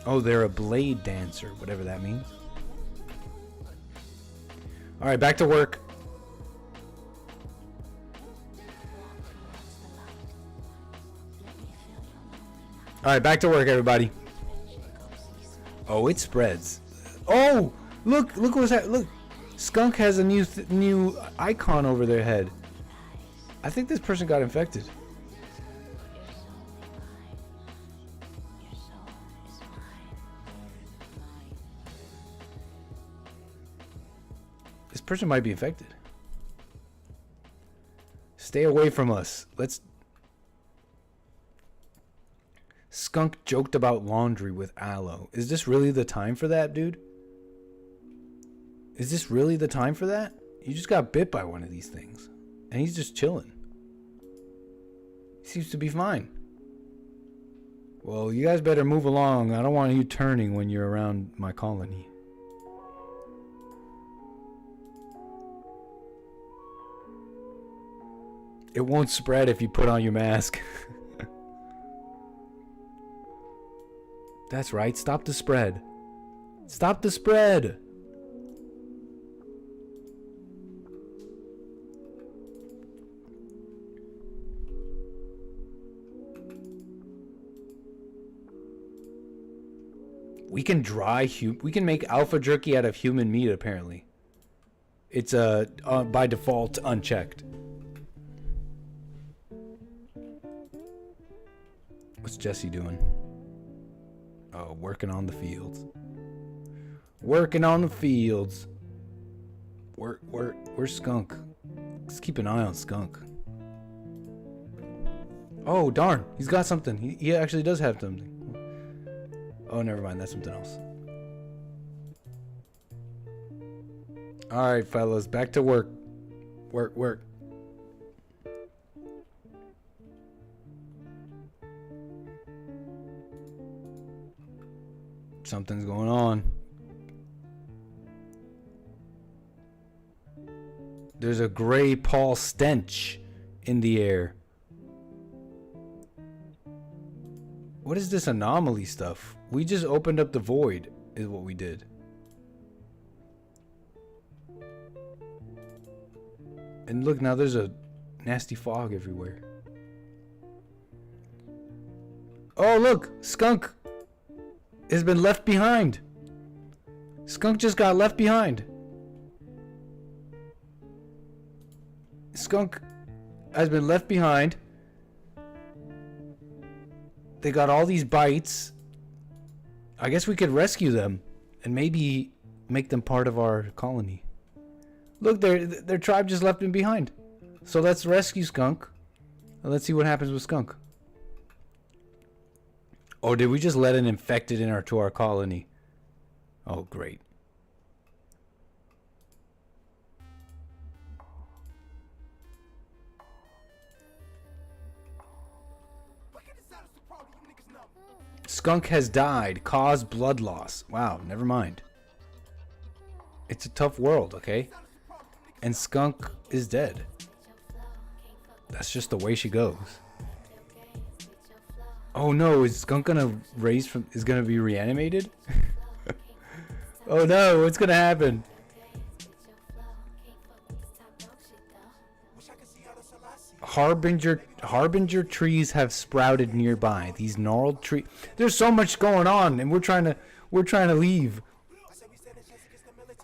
Oh, they're a blade dancer, whatever that means. Alright, back to work. Alright, back to work, everybody. Oh, it spreads. Oh! Look what's that. Look! Skunk has a new icon over their head. I think this person got infected. This person might be infected. Stay away from us. Let's... Skunk joked about laundry with aloe. Is this really the time for that, dude? Is this really the time for that? You just got bit by one of these things. And he's just chilling. He seems to be fine. Well, you guys better move along. I don't want you turning when you're around my colony. It won't spread if you put on your mask. That's right. Stop the spread. Stop the spread. We can we can make alpha jerky out of human meat apparently. It's by default unchecked. What's Jesse doing? Oh, working on the fields. Working on the fields. Where's Skunk? Let's keep an eye on Skunk. Oh, darn. He's got something. He actually does have something. Oh, never mind. That's something else. Alright, fellas. Back to work. Work. Something's going on. There's a gray Paul stench in the air. What is this anomaly stuff? We just opened up the void, is what we did. And look, now there's a nasty fog everywhere. Oh, look! Skunk has been left behind. Skunk just got left behind. Skunk has been left behind. They got all these bites. I guess we could rescue them and maybe make them part of our colony. Look, their tribe just left him behind. So let's rescue Skunk. And let's see what happens with Skunk. Oh, did we just let an infected to our colony? Oh, great. Skunk has died. Caused blood loss. Wow, never mind. It's a tough world, okay? And Skunk is dead. That's just the way she goes. Oh no, is Skunk gonna is gonna be reanimated? Oh no, what's gonna happen? Harbinger trees have sprouted nearby. These gnarled trees. There's so much going on, and we're trying to leave.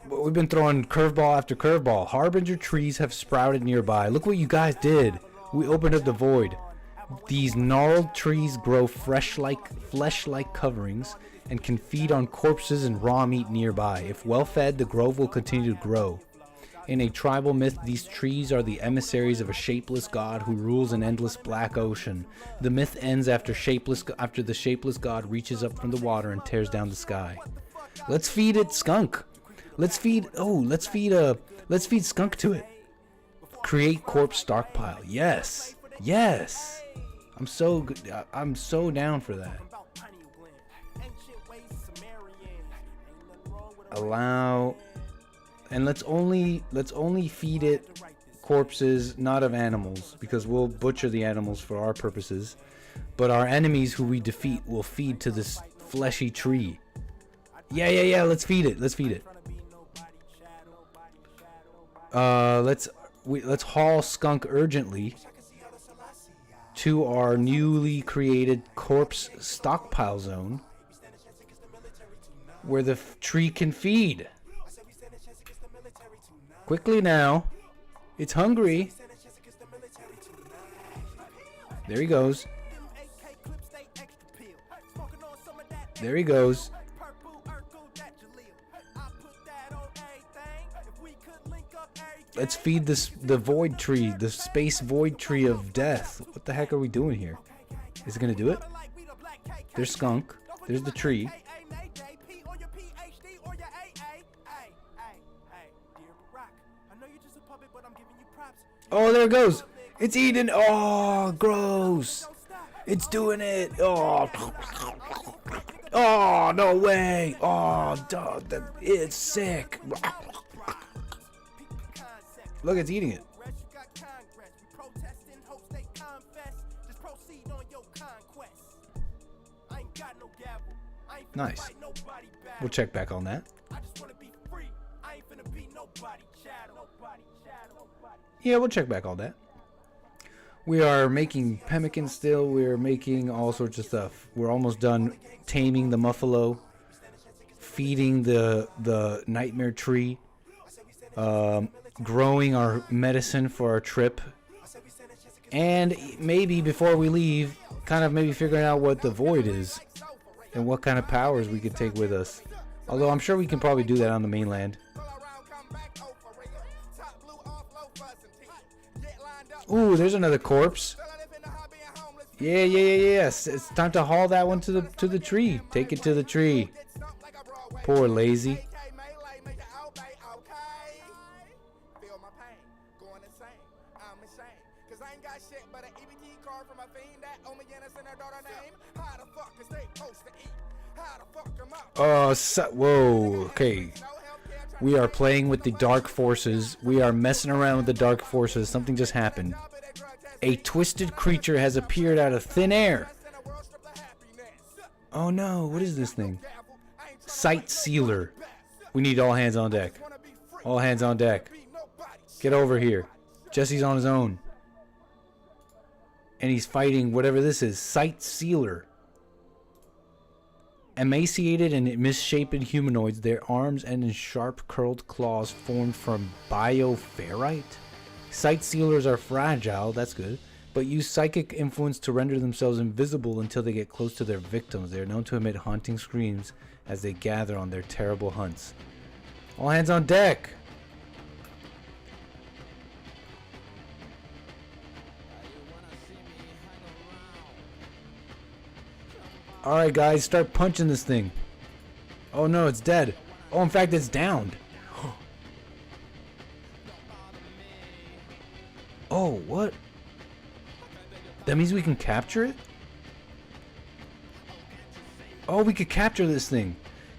We've been throwing curveball after curveball. Harbinger trees have sprouted nearby. Look what you guys did. We opened up the void. These gnarled trees grow flesh-like coverings and can feed on corpses and raw meat nearby. If well fed, the grove will continue to grow. In a tribal myth, these trees are the emissaries of a shapeless god who rules an endless black ocean. The myth ends after the shapeless god reaches up from the water and tears down the sky. Let's feed it skunk. Let's feed skunk to it. Create corpse stockpile. Yes. Yes. I'm so good. I'm so down for that. Allow, and let's only feed it corpses, not of animals, because we'll butcher the animals for our purposes. But our enemies who we defeat will feed to this fleshy tree. Yeah. Let's feed it. Let's haul skunk urgently to our newly created corpse stockpile zone, where the tree can feed. Quickly now. It's hungry. There he goes. There he goes. Let's feed the void tree, the space void tree of death. What the heck are we doing here? Is it gonna do it? There's skunk. There's the tree. Oh, there it goes. It's eating. Oh, gross. It's doing it. Oh. Oh, no way. Oh, dog. It's sick. Look, it's eating it. Nice. We'll check back on that. Yeah, we'll check back on that. We are making pemmican still. We're making all sorts of stuff. We're almost done taming the muffalo, feeding the nightmare tree, growing our medicine for our trip, and maybe before we leave, kind of maybe figuring out what the void is and what kind of powers we could take with us. Although I'm sure we can probably do that on the mainland. Ooh, there's another corpse. Yeah. It's time to haul that one to the tree. Take it to the tree. Poor lazy. Whoa, okay. We are playing with the dark forces. We are messing around with the dark forces. Something just happened. A twisted creature has appeared out of thin air. Oh no, what is this thing? Sight sealer. We need all hands on deck. All hands on deck. Get over here. Jesse's on his own. And he's fighting whatever this is. Sight sealer. Emaciated and misshapen humanoids, their arms end in sharp curled claws formed from 𝒏𝒊𝒄𝒌𝒔𝒕𝒓𝒆𝒂𝒎. Sight sealers are fragile, that's good, but use psychic influence to render themselves invisible until they get close to their victims. They are known to emit haunting screams as they gather on their terrible hunts. All hands on deck! Alright guys, start punching this thing. Oh no, it's dead. Oh, in fact, it's downed. Oh, what? That means we can capture it? Oh, we could capture this thing.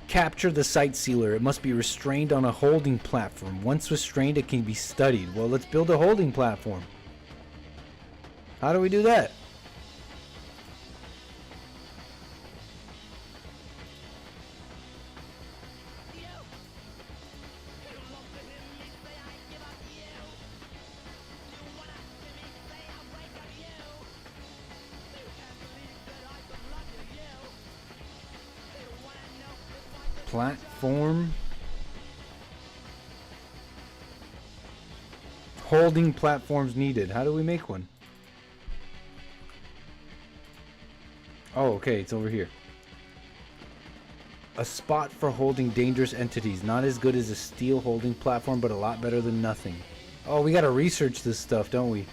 Capture the sight sealer. It must be restrained on a holding platform. Once restrained, it can be studied. Well, let's build a holding platform. How do we do that? Platform. Holding platforms needed. How do we make one? Oh, okay, it's over here. A spot for holding dangerous entities. Not as good as a steel holding platform, but a lot better than nothing. Oh, we gotta research this stuff, don't we?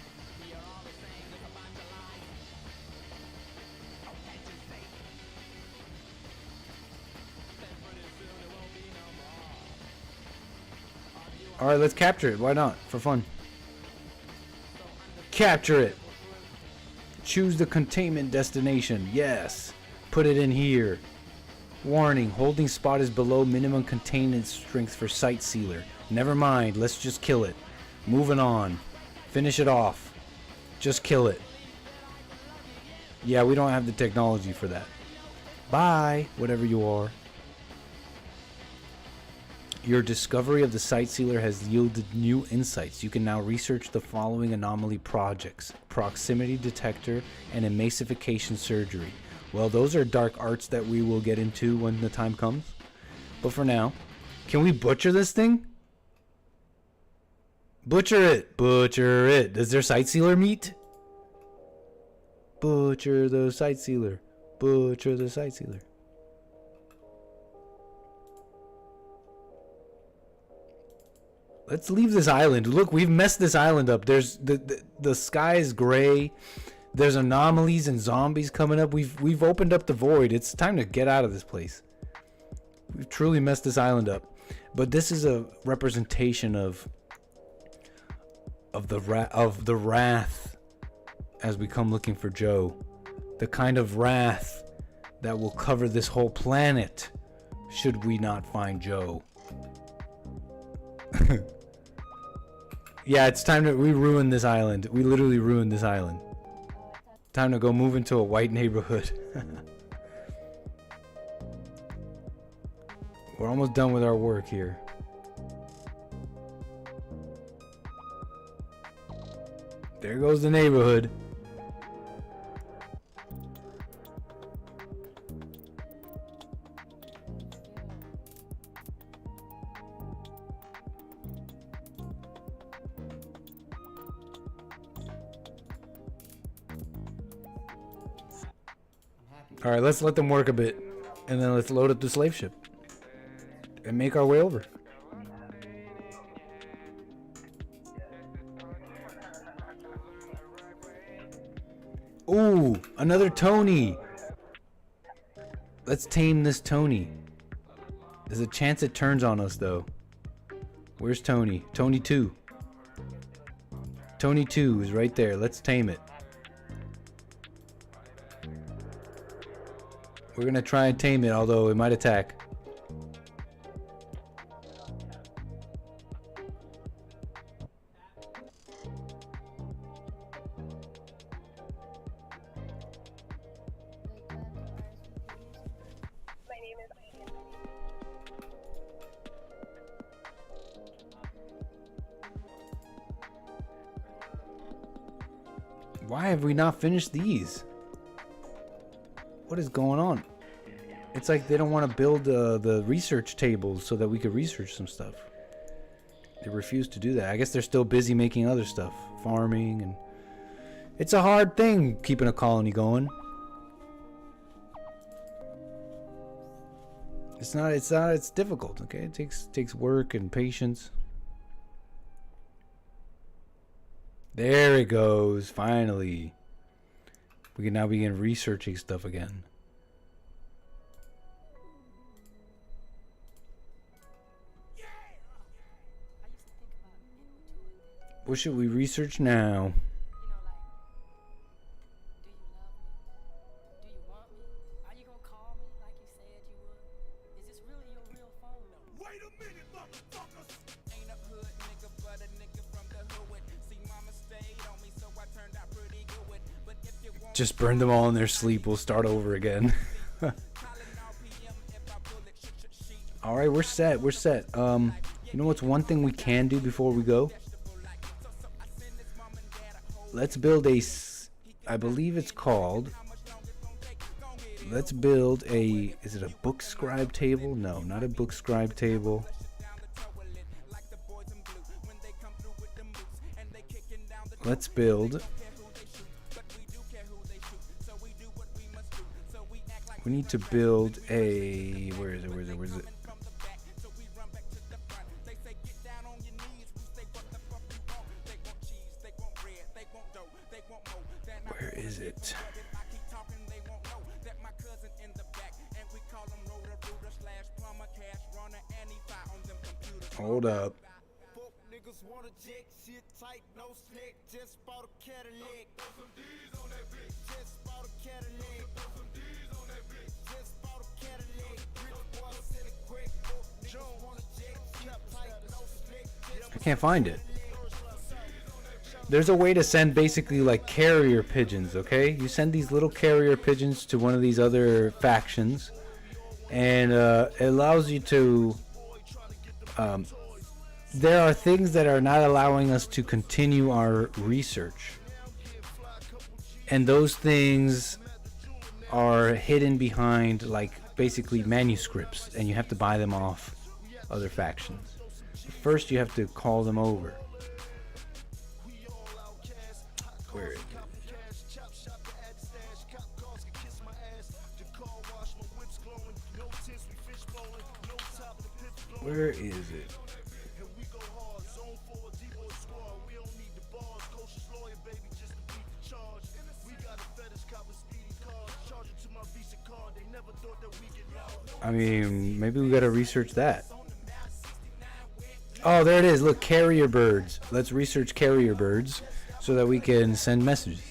Alright, let's capture it. Why not? For fun. Capture it. Choose the containment destination. Yes. Put it in here. Warning. Holding spot is below minimum containment strength for Site Sealer. Never mind. Let's just kill it. Moving on. Finish it off. Just kill it. Yeah, we don't have the technology for that. Bye. Whatever you are. Your discovery of the Site Sealer has yielded new insights. You can now research the following anomaly projects: proximity detector and emacification surgery. Well, those are dark arts that we will get into when the time comes. But for now, can we butcher this thing? Butcher it! Butcher it! Is there Site Sealer meat? Butcher the Site Sealer. Butcher the Site Sealer. Let's leave this island. Look, we've messed this island up. There's the sky is gray. There's anomalies and zombies coming up. We've opened up the void. It's time to get out of this place. We've truly messed this island up. But this is a representation of the wrath as we come looking for Joe. The kind of wrath that will cover this whole planet should we not find Joe. Yeah, it's time to... We ruined this island. We literally ruined this island. Time to go move into a white neighborhood. We're almost done with our work here. There goes the neighborhood. Alright, let's let them work a bit. And then let's load up the slave ship. And make our way over. Ooh, another Tony. Let's tame this Tony. There's a chance it turns on us though. Where's Tony? Tony 2. Tony 2 is right there. Let's tame it. We're gonna try and tame it, although it might attack. Why have we not finished these? What is going on? It's like they don't want to build the research tables so that we could research some stuff. They refuse to do that. I guess they're still busy making other stuff. Farming and... It's a hard thing keeping a colony going. It's difficult, okay? It takes work and patience. There it goes, finally. We can now begin researching stuff again. What should we research now? Just burn them all in their sleep. We'll start over again. Alright, we're set. We're set. You know what's one thing we can do before we go? Let's build a... I believe it's called... let's build a, is it a book scribe table? No, not a book scribe table. Let's build, we need to build a, where is it? Where is it? Hold up. I can't find it. There's a way to send basically like carrier pigeons, okay? You send these little carrier pigeons to one of these other factions, and it allows you to... there are things that are not allowing us to continue our research. And those things are hidden behind like basically manuscripts, and you have to buy them off other factions. First you have to call them over. Where is it? Where is it? I mean, maybe we gotta research that. Oh, there it is. Look, carrier birds. Let's research carrier birds so that we can send messages.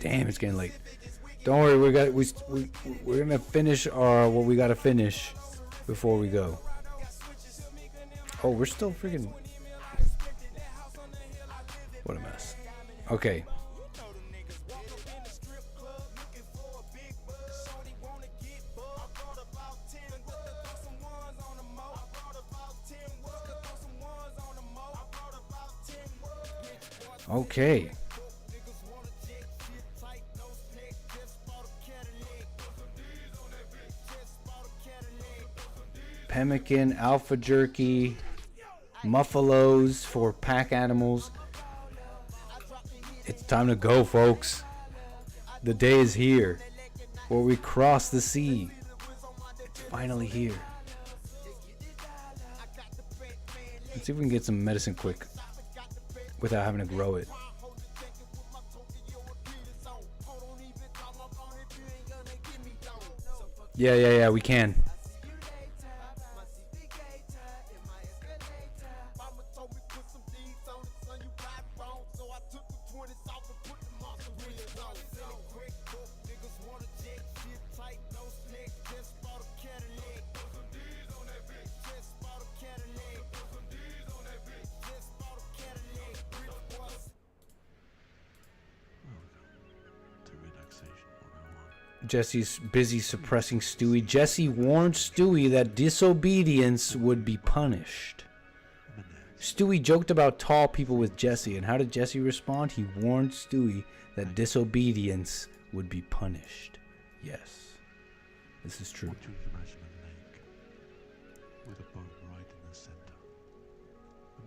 Damn, it's getting late. Don't worry, we're gonna finish our what we gotta finish before we go. Oh, we're still freaking. What a mess. Okay. Okay. Pemmican, alpha jerky, muffalos for pack animals. It's time to go, folks. The day is here where we cross the sea. It's finally here. Let's see if we can get some medicine quick without having to grow it. Yeah, we can. Jesse's busy suppressing Stewie. Jesse warned Stewie that disobedience would be punished. Stewie joked about tall people with Jesse, and how did Jesse respond? He warned Stewie that disobedience would be punished. Yes, this is true. Want you to imagine a lake with a boat right in the center.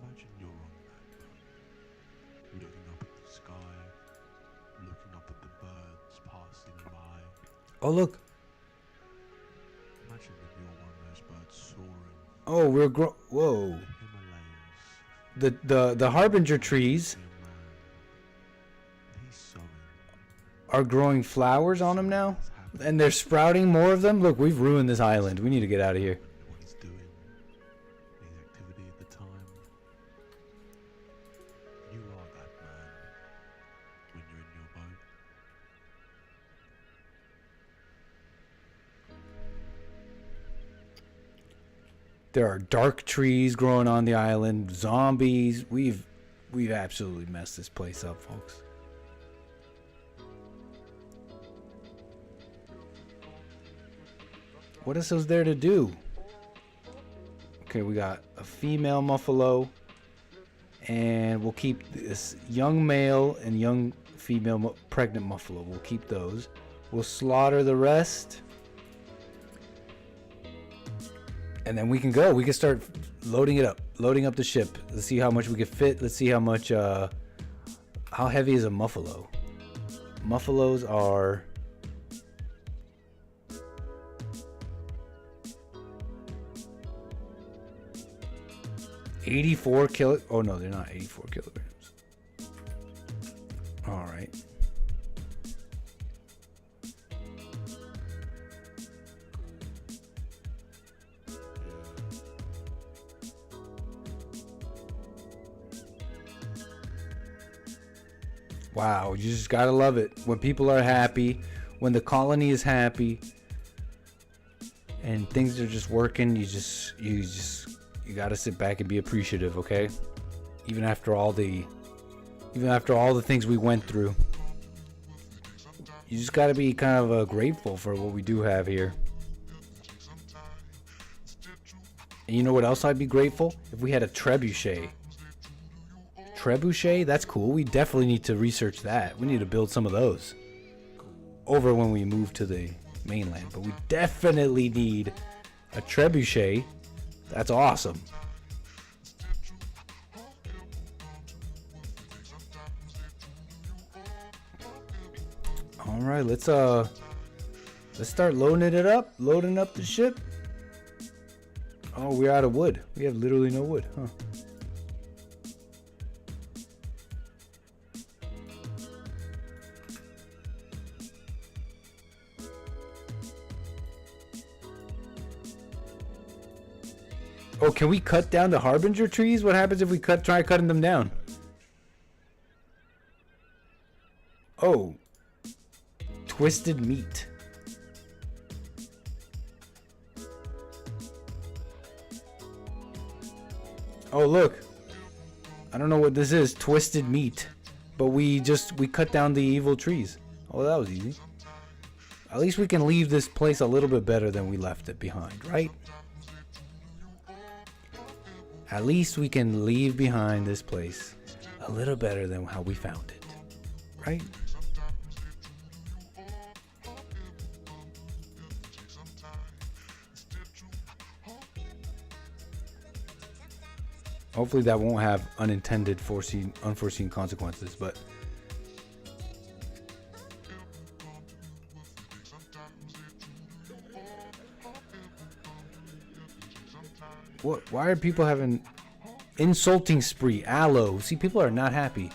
Imagine you're on that boat, looking up at the sky, looking up at the birds passing by. Oh, look. Imagine that you're one of those birds soaring. Oh, we're whoa. The harbinger trees are growing flowers on them now, and they're sprouting more of them. Look, we've ruined this island. We need to get out of here. What he's doing, his activity at the time. You are that man when you're in your boat. There are dark trees growing on the island. Zombies. We've absolutely messed this place up, folks. What else is there to do? Okay, we got a female muffalo. And we'll keep this young male and young female pregnant muffalo. We'll keep those. We'll slaughter the rest. And then we can go. We can start loading it up. Loading up the ship. Let's see how much we can fit. Let's see how much, how heavy is a muffalo? Muffalos are... $84 kilo. Oh no, they're not 84 kilograms. All right. Wow, you just gotta love it when people are happy, when the colony is happy, and things are just working. You gotta sit back and be appreciative, okay? Even after all the things we went through, you just gotta be kind of grateful for what we do have here. And you know what else I'd be grateful? If we had a trebuchet. Trebuchet? That's cool. We definitely need to research that. We need to build some of those over when we move to the mainland. But we definitely need a trebuchet. That's awesome. All right, let's start loading it up, loading up the ship. Oh, we're out of wood. We have literally no wood, huh? Oh, can we cut down the harbinger trees? What happens if we try cutting them down? Oh. Twisted meat. Oh, look. I don't know what this is. Twisted meat. But we cut down the evil trees. Oh, that was easy. At least we can leave this place a little bit better than we left it behind, right? At least we can leave behind this place a little better than how we found it, right? Hopefully that won't have unforeseen consequences, but what? Why are people having insulting spree? Aloe. See, people are not happy.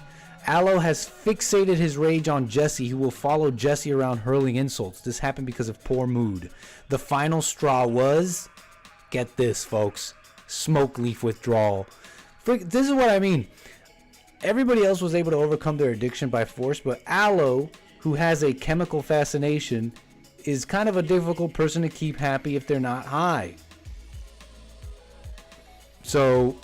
Aloe has fixated his rage on Jesse, who will follow Jesse around hurling insults. This happened because of poor mood. The final straw was, get this, folks, smoke leaf withdrawal. This is what I mean. Everybody else was able to overcome their addiction by force, but Aloe, who has a chemical fascination, is kind of a difficult person to keep happy if they're not high. So,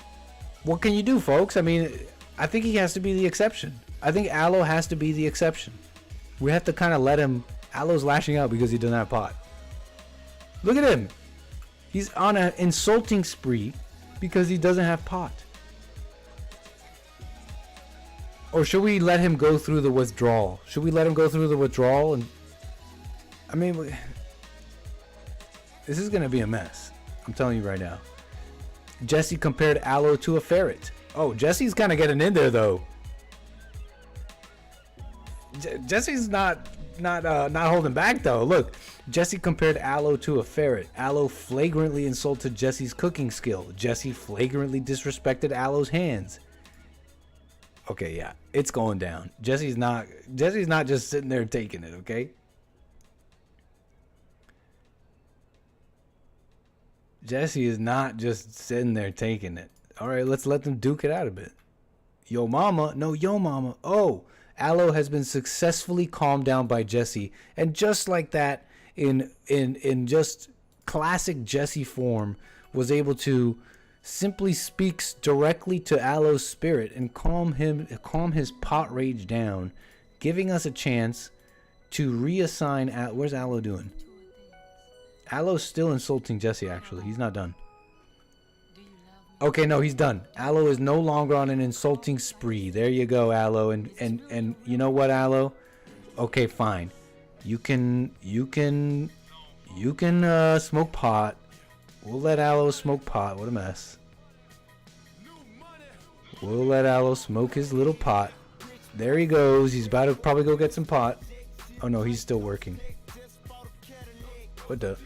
what can you do, folks? I mean, I think he has to be the exception. I think Aloe has to be the exception. We have to kind of let him... Aloe's lashing out because he doesn't have pot. Look at him. He's on an insulting spree because he doesn't have pot. Or should we let him go through the withdrawal? Should we let him go through the withdrawal? And I mean, this is going to be a mess. I'm telling you right now. Jesse compared Aloe to a ferret. Oh, Jesse's kind of getting in there though. Jesse's not holding back though. Look, Jesse compared Aloe to a ferret. Aloe flagrantly insulted Jesse's cooking skill. Jesse flagrantly disrespected Aloe's hands. Okay, yeah, it's going down. Jesse's not just sitting there taking it, okay? Jesse is not just sitting there taking it. All right, let's let them duke it out a bit. Yo mama, no yo mama. Oh, Aloe has been successfully calmed down by Jesse, and just like that, in just classic 𝒏𝒊𝒄𝒌𝒔𝒕𝒓𝒆𝒂𝒎 form, was able to simply speaks directly to aloe's spirit and calm his pot rage down, giving us a chance to reassign. Where's aloe doing? Aloe's still insulting Jessie. Actually, he's not done. Okay, no, he's done. Aloe is no longer on an insulting spree. There you go, Aloe. And you know what, Aloe? Okay, fine. You can smoke pot. We'll let Aloe smoke pot. What a mess. We'll let Aloe smoke his little pot. There he goes. He's about to probably go get some pot. Oh no, he's still working. What the?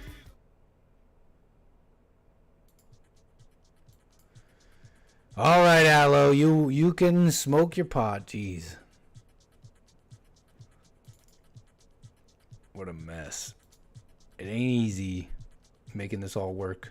All right, Aloe, you can smoke your pot. Jeez. What a mess. It ain't easy making this all work.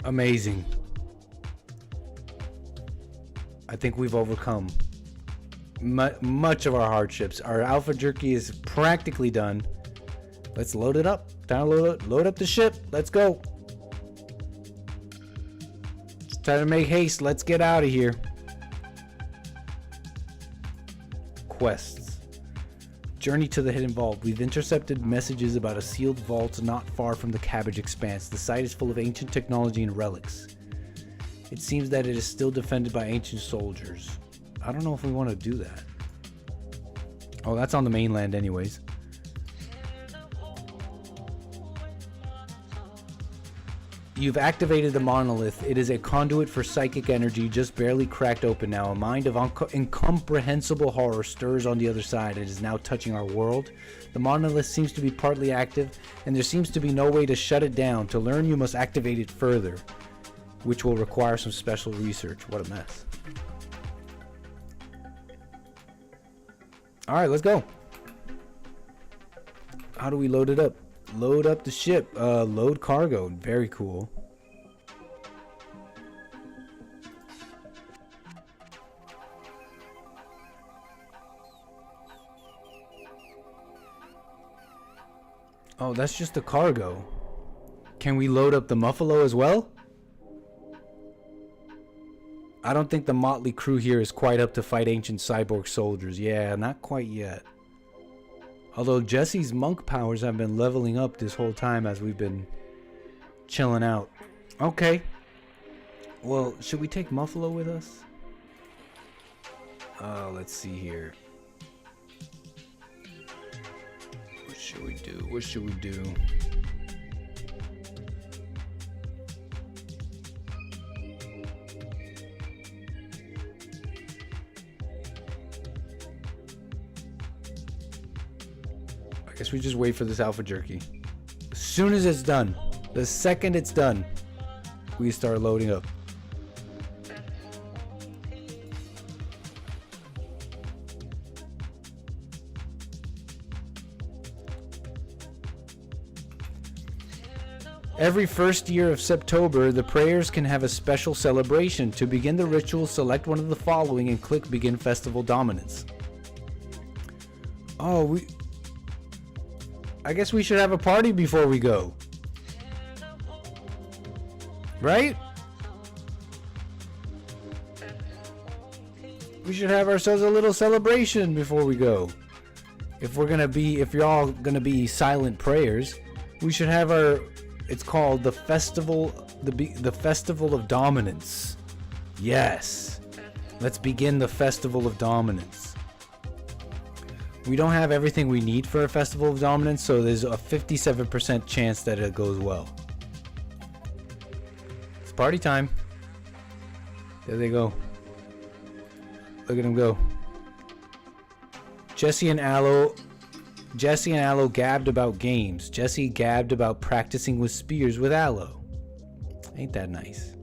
Amazing. I think we've overcome much of our hardships. Our alpha jerky is practically done. Let's load it up. Time to load up the ship. Let's go. It's time to make haste. Let's get out of here. Quests. Journey to the hidden vault. We've intercepted messages about a sealed vault not far from the Cabbage Expanse. The site is full of ancient technology and relics. It seems that it is still defended by ancient soldiers. I don't know if we want to do that. Oh, that's on the mainland anyways. You've activated the monolith. It is a conduit for psychic energy, just barely cracked open now. A mind of incomprehensible horror stirs on the other side. It is now touching our world. The monolith seems to be partly active, and there seems to be no way to shut it down. To learn, you must activate it further, which will require some special research. What a mess. Alright, let's go. How do we load it up? Load up the ship. Load cargo. Very cool. Oh, that's just the cargo. Can we load up the 𝒏𝒊𝒄𝒌𝒔𝒕𝒓𝒆𝒂𝒎 as well? I don't think the motley crew here is quite up to fight ancient cyborg soldiers. Yeah, not quite yet. Although Jesse's monk powers have been leveling up this whole time as we've been chilling out. Okay. Well, should we take 𝒏𝒊𝒄𝒌𝒔𝒕𝒓𝒆𝒂𝒎 with us? Let's see here. What should we do? What should we do? I guess we just wait for this alpha jerky. As soon as it's done, the second it's done, we start loading up. Every first year of September, the prayers can have a special celebration. To begin the ritual, select one of the following and click Begin Festival Dominance. Oh, I guess we should have a party before we go. Right? We should have ourselves a little celebration before we go. If you're all gonna be silent prayers, we should have It's called the Festival, the Festival of Dominance. Yes. Let's begin the Festival of Dominance. We don't have everything we need for a Festival of Dominance, so there's a 57% chance that it goes well. It's party time. There they go. Look at them go. Jesse and Aloe gabbed about games. Jesse gabbed about practicing with spears with Aloe. Ain't that nice?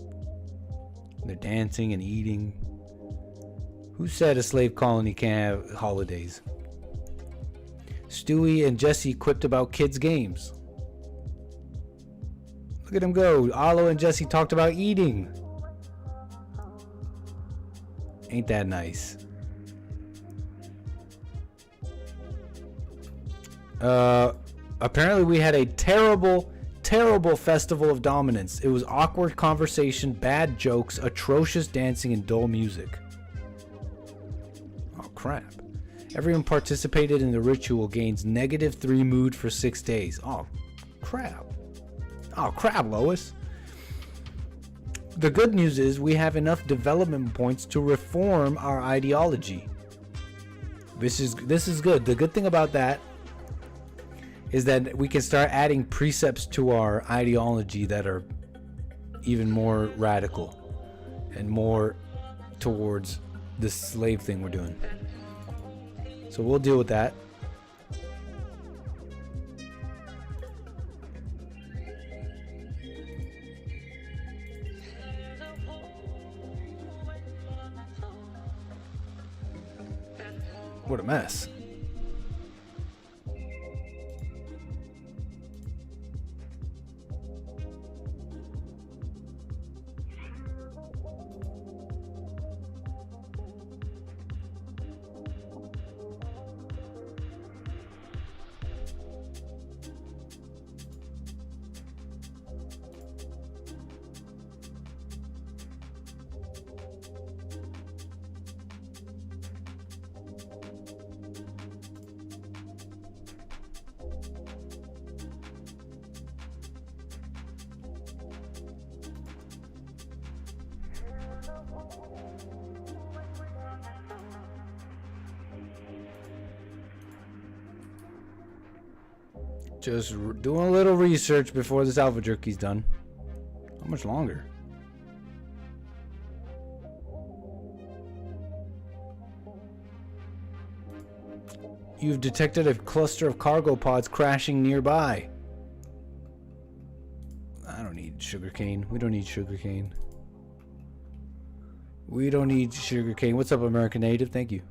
They're dancing and eating. Who said a slave colony can't have holidays? Stewie and Jesse quipped about kids' games. Look at them go. Aloe and Jesse talked about eating. Ain't that nice? Apparently we had a terrible Festival of Dominance. It was awkward conversation, bad jokes, atrocious dancing, and dull music. Oh crap. Everyone participated in the ritual gains -3 mood for 6 days. Oh crap. Oh crap, Lois. The good news is we have enough development points to reform our ideology. This is good. The good thing about that is that we can start adding precepts to our ideology that are even more radical and more towards this slave thing we're doing. So we'll deal with that. What a mess. Just doing a little research before this alpha jerky's done. How much longer? You've detected a cluster of cargo pods crashing nearby. I don't need sugarcane. We don't need sugarcane. We don't need sugarcane. What's up, American Native? Thank you.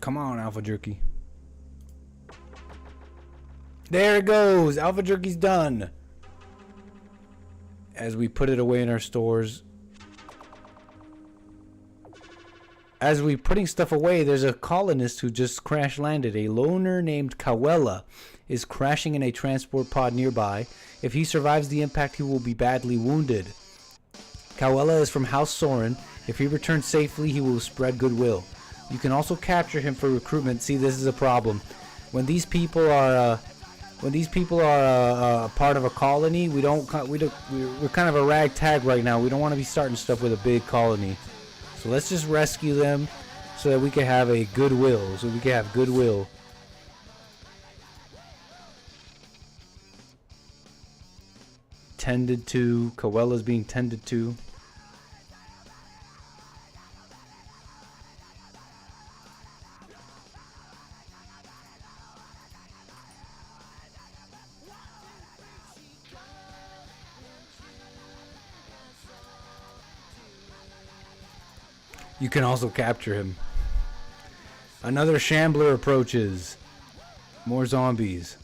Come on, Alpha Jerky. There it goes. Alpha Jerky's done. As we put it away in our stores. As we putting stuff away, there's a colonist who just crash landed. A loner named 𝒂𝒊𝒂𝒍𝒔 is crashing in a transport pod nearby. If he survives the impact, he will be badly wounded. 𝒂𝒊𝒂𝒍𝒔 is from House Soren. If he returns safely, he will spread goodwill. You can also capture him for recruitment. See, this is a problem. When these people are part of a colony, we're kind of a ragtag right now. We don't want to be starting stuff with a big colony. So let's just rescue them so that we can have a goodwill. So we can have goodwill. Tended to. 𝒂𝒊𝒂𝒍𝒔 is being tended to. You can also capture him. Another shambler approaches. More zombies.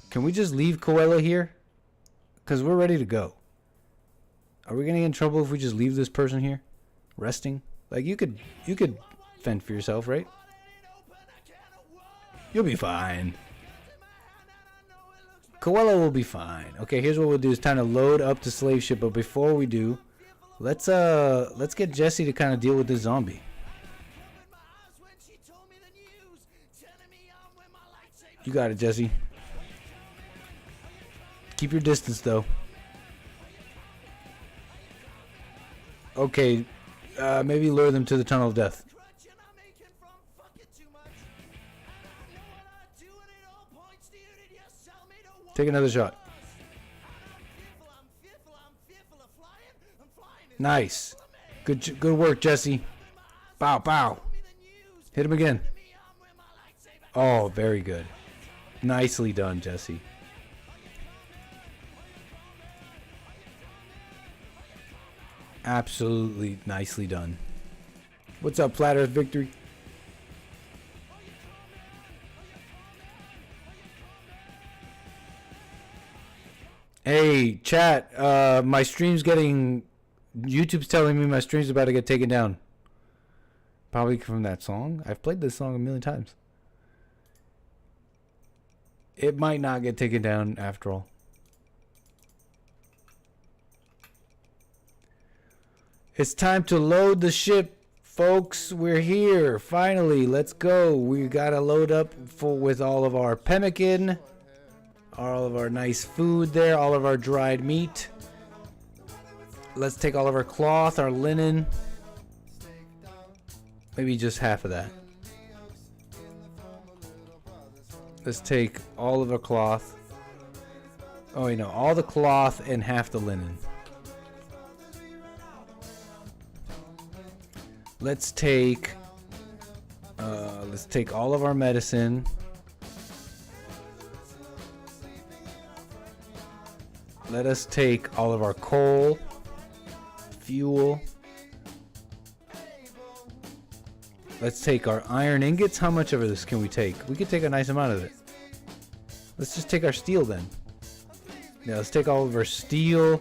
Can we just leave 𝒂𝒊𝒂𝒍𝒔 here? Because we're ready to go. Are we going to get in trouble if we just leave this person here? Resting? Like, you could fend for yourself, right? You'll be fine. 𝒂𝒊𝒂𝒍𝒔 will be fine. Okay, here's what we'll do. It's time to load up the slave ship. But before we do, Let's get Jesse to kind of deal with this zombie. You got it, Jesse. Keep your distance, though. Okay, maybe lure them to the tunnel of death. Take another shot. Nice. Good work, Jesse. Bow, bow. Hit him again. Oh, very good. Nicely done, Jesse. Absolutely nicely done. What's up, Flat Earth Victory? Hey, chat. My stream's getting... YouTube's telling me my stream's about to get taken down. Probably from that song. I've played this song a million times. It might not get taken down after all. It's time to load the ship, folks. We're here. Finally, let's go. We gotta load up with all of our pemmican, all of our nice food there, all of our dried meat. Let's take all of our cloth, our linen. Maybe just half of that. Let's take all of our cloth. Oh, you know, all the cloth and half the linen. Let's take all of our medicine. Let us take all of our coal, fuel. Let's take our iron ingots. How much of this can we take? We could take a nice amount of it. Let's just take our steel then. Yeah, let's take all of our steel.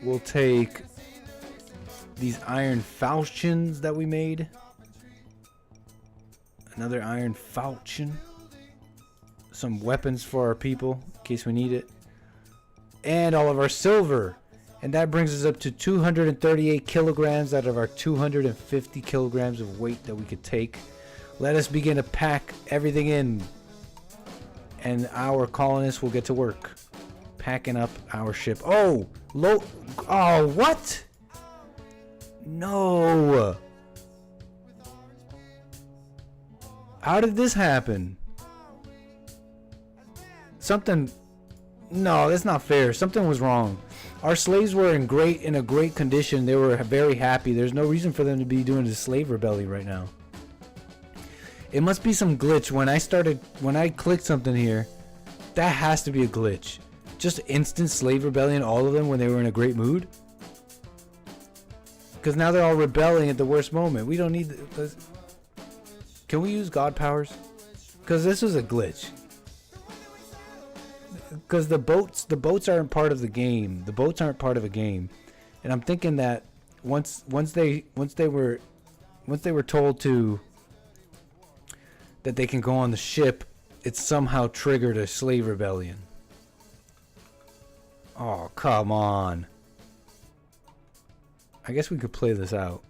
We'll take these iron falchions that we made. Another iron falchion. Some weapons for our people in case we need it. And all of our silver. And that brings us up to 238 kilograms out of our 250 kilograms of weight that we could take. Let us begin to pack everything in. And our colonists will get to work. Packing up our ship. Oh! Oh, what? No! How did this happen? Something... No, that's not fair. Something was wrong. Our slaves were in a great condition. They were very happy. There's no reason for them to be doing a slave rebellion right now. It must be some glitch. When I clicked something here, that has to be a glitch. Just instant slave rebellion, all of them when they were in a great mood. Because now they're all rebelling at the worst moment. We don't need... Can we use God powers? Because this was a glitch. Because the boats aren't part of the game. The boats aren't part of a game, and I'm thinking that once they were told to that they can go on the ship, it somehow triggered a slave rebellion. Oh, come on. I guess we could play this out.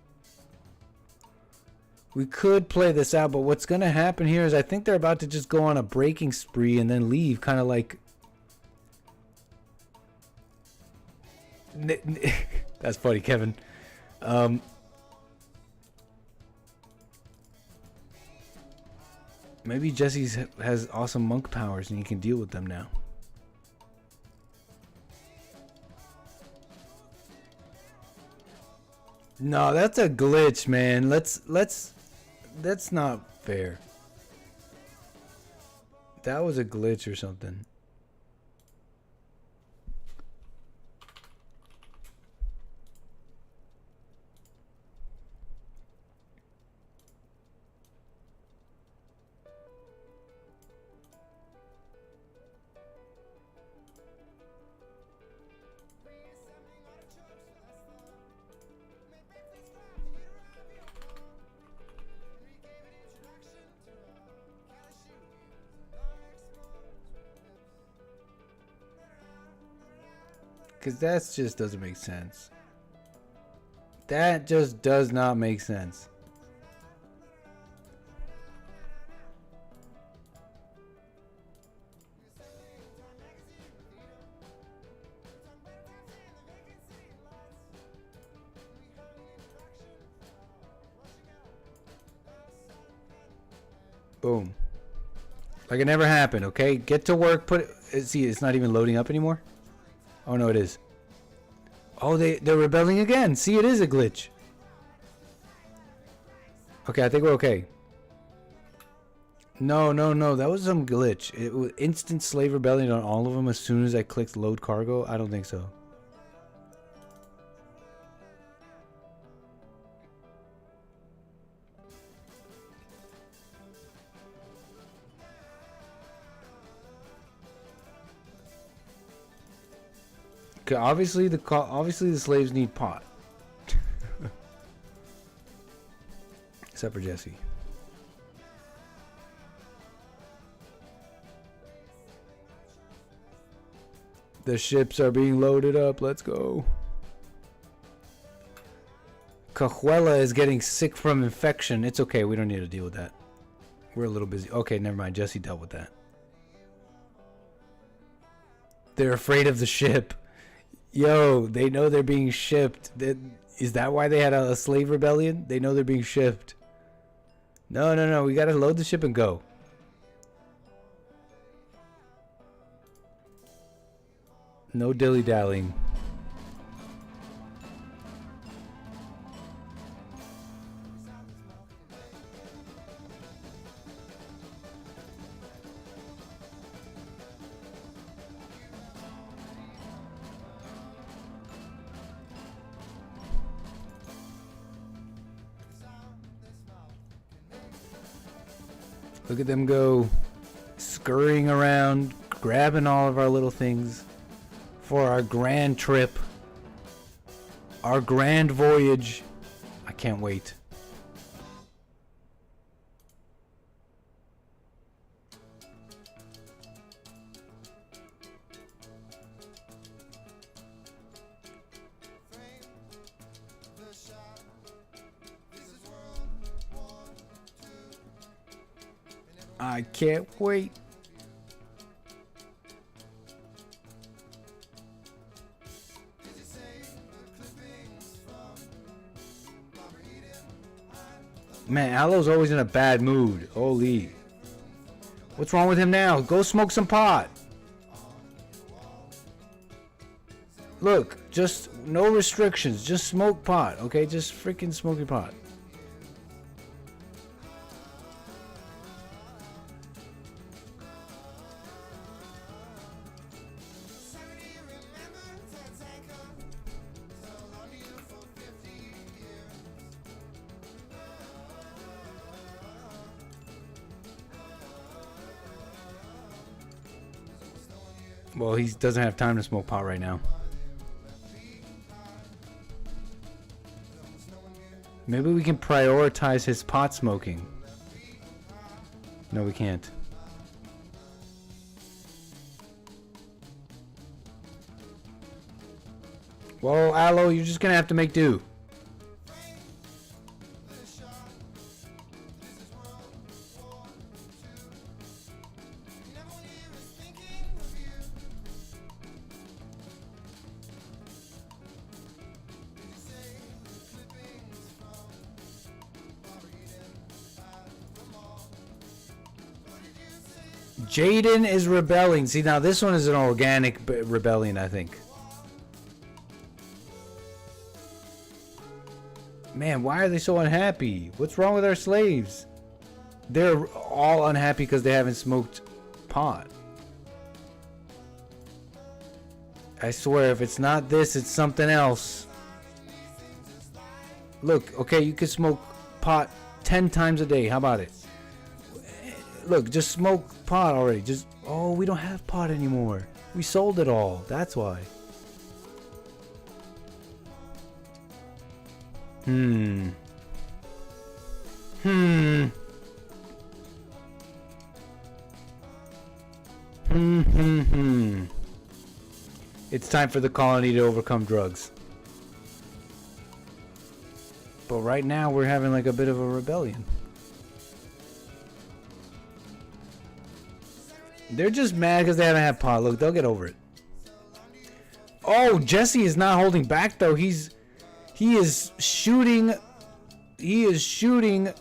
We could play this out, but what's gonna happen here is I think they're about to just go on a breaking spree and then leave, kind of like. That's funny, Kevin. Maybe Jesse has awesome monk powers and he can deal with them now. No, that's a glitch, man. That's not fair. That was a glitch or something. Because that just doesn't make sense. That just does not make sense. Boom. Like it never happened, okay? Get to work, put it... See, it's not even loading up anymore? Oh, no, it is. Oh, they're rebelling again. See, it is a glitch. Okay, I think we're okay. No, that was some glitch. It was instant slave rebellion on all of them as soon as I clicked load cargo. I don't think so. Okay, obviously the slaves need pot. Except for Jesse. The ships are being loaded up. Let's go. 𝒂𝒊𝒂𝒍� is getting sick from infection. It's okay. We don't need to deal with that. We're a little busy. Okay, never mind. Jesse dealt with that. They're afraid of the ship. Yo, they know they're being shipped. Is that why they had a slave rebellion? They know they're being shipped. No. We gotta load the ship and go. No dilly-dallying. Look at them go, scurrying around, grabbing all of our little things for our grand trip, our grand voyage. I can't wait. I can't wait. Man, Aloe's always in a bad mood. Holy. What's wrong with him now? Go smoke some pot. Look, just no restrictions. Just smoke pot, okay? Just freaking smoke your pot. Well, he doesn't have time to smoke pot right now. Maybe we can prioritize his pot smoking. No, we can't. Well, Aloe, you're just gonna have to make do. Jaden is rebelling. See, now this one is an organic rebellion, I think. Man, why are they so unhappy? What's wrong with our slaves? They're all unhappy because they haven't smoked pot. I swear, if it's not this, it's something else. Look, okay, you can smoke pot 10 times a day. How about it? Look, just smoke pot already. Just, oh, we don't have pot anymore. We sold it all. That's why. It's time for the colony to overcome drugs. But right now we're having like a bit of a rebellion. They're just mad because they haven't had pot. Look, they'll get over it. Oh, Jesse is not holding back though. He is shooting. He is shooting.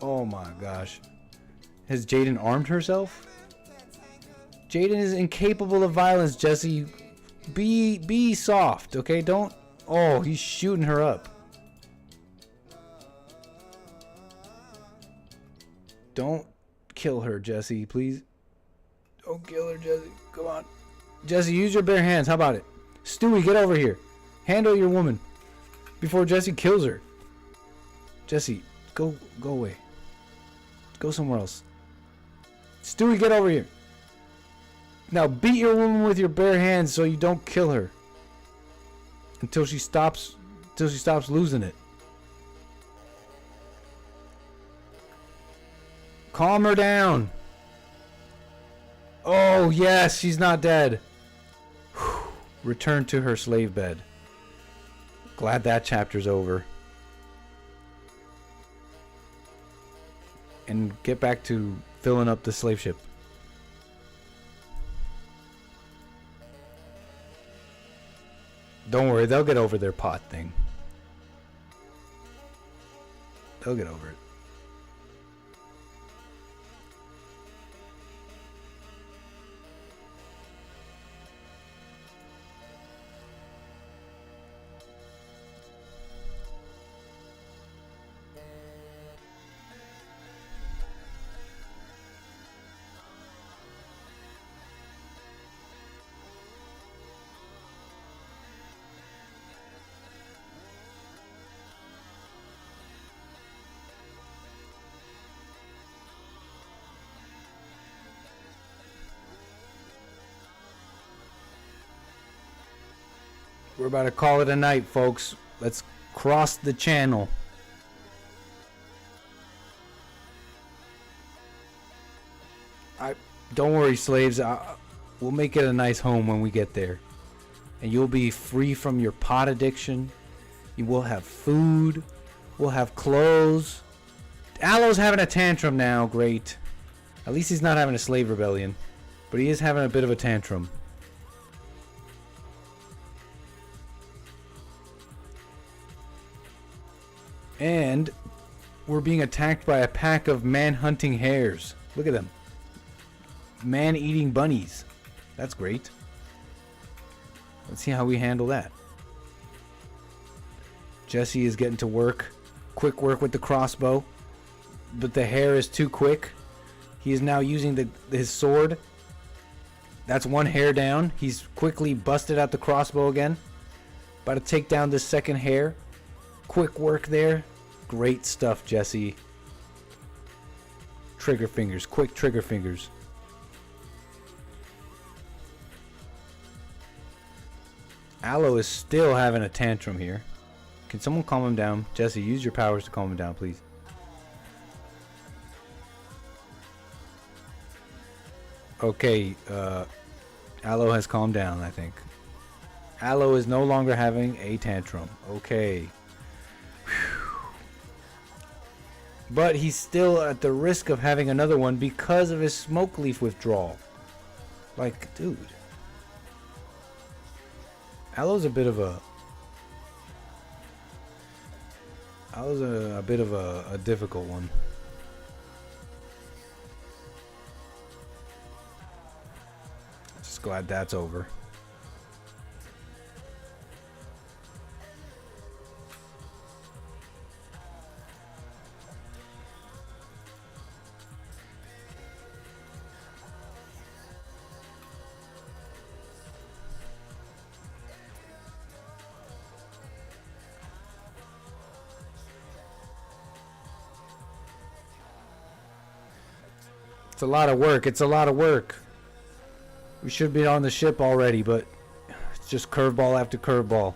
Oh my gosh. Has Jaden armed herself? Jaden is incapable of violence, Jesse. Be soft, okay? Don't. Oh, he's shooting her up. Don't kill her, Jesse, please. Don't kill her, Jesse. Come on. Jesse, use your bare hands. How about it? Stewie, get over here. Handle your woman before Jesse kills her. Jesse, go away. Go somewhere else. Stewie, get over here. Now beat your woman with your bare hands so you don't kill her. Until she stops losing it. Calm her down. Oh, yes, she's not dead. Whew. Return to her slave bed. Glad that chapter's over. And get back to filling up the slave ship. Don't worry, they'll get over their pot thing. They'll get over it. We're about to call it a night, folks. Let's cross the channel. Don't worry, slaves. We'll make it a nice home when we get there. And you'll be free from your pot addiction. You will have food. We'll have clothes. Aloe's having a tantrum now. Great. At least he's not having a slave rebellion. But he is having a bit of a tantrum. And we're being attacked by a pack of man-hunting hares. Look at them. Man-eating bunnies. That's great. Let's see how we handle that. Jesse is getting to work. Quick work with the crossbow. But the hare is too quick. He is now using his sword. That's one hare down. He's quickly busted out the crossbow again. About to take down this second hare. Quick work there. Great stuff, Jesse. Trigger fingers. Quick trigger fingers. Aloe is still having a tantrum here. Can someone calm him down? Jesse, use your powers to calm him down, please. Okay, Aloe has calmed down, I think. Aloe is no longer having a tantrum. Okay. Whew. But he's still at the risk of having another one because of his smoke leaf withdrawal. Like, dude. Aloe's a bit of a... Aloe's a bit of a difficult one. Just glad that's over. It's a lot of work. It's a lot of work. We should be on the ship already, but it's just curveball after curveball.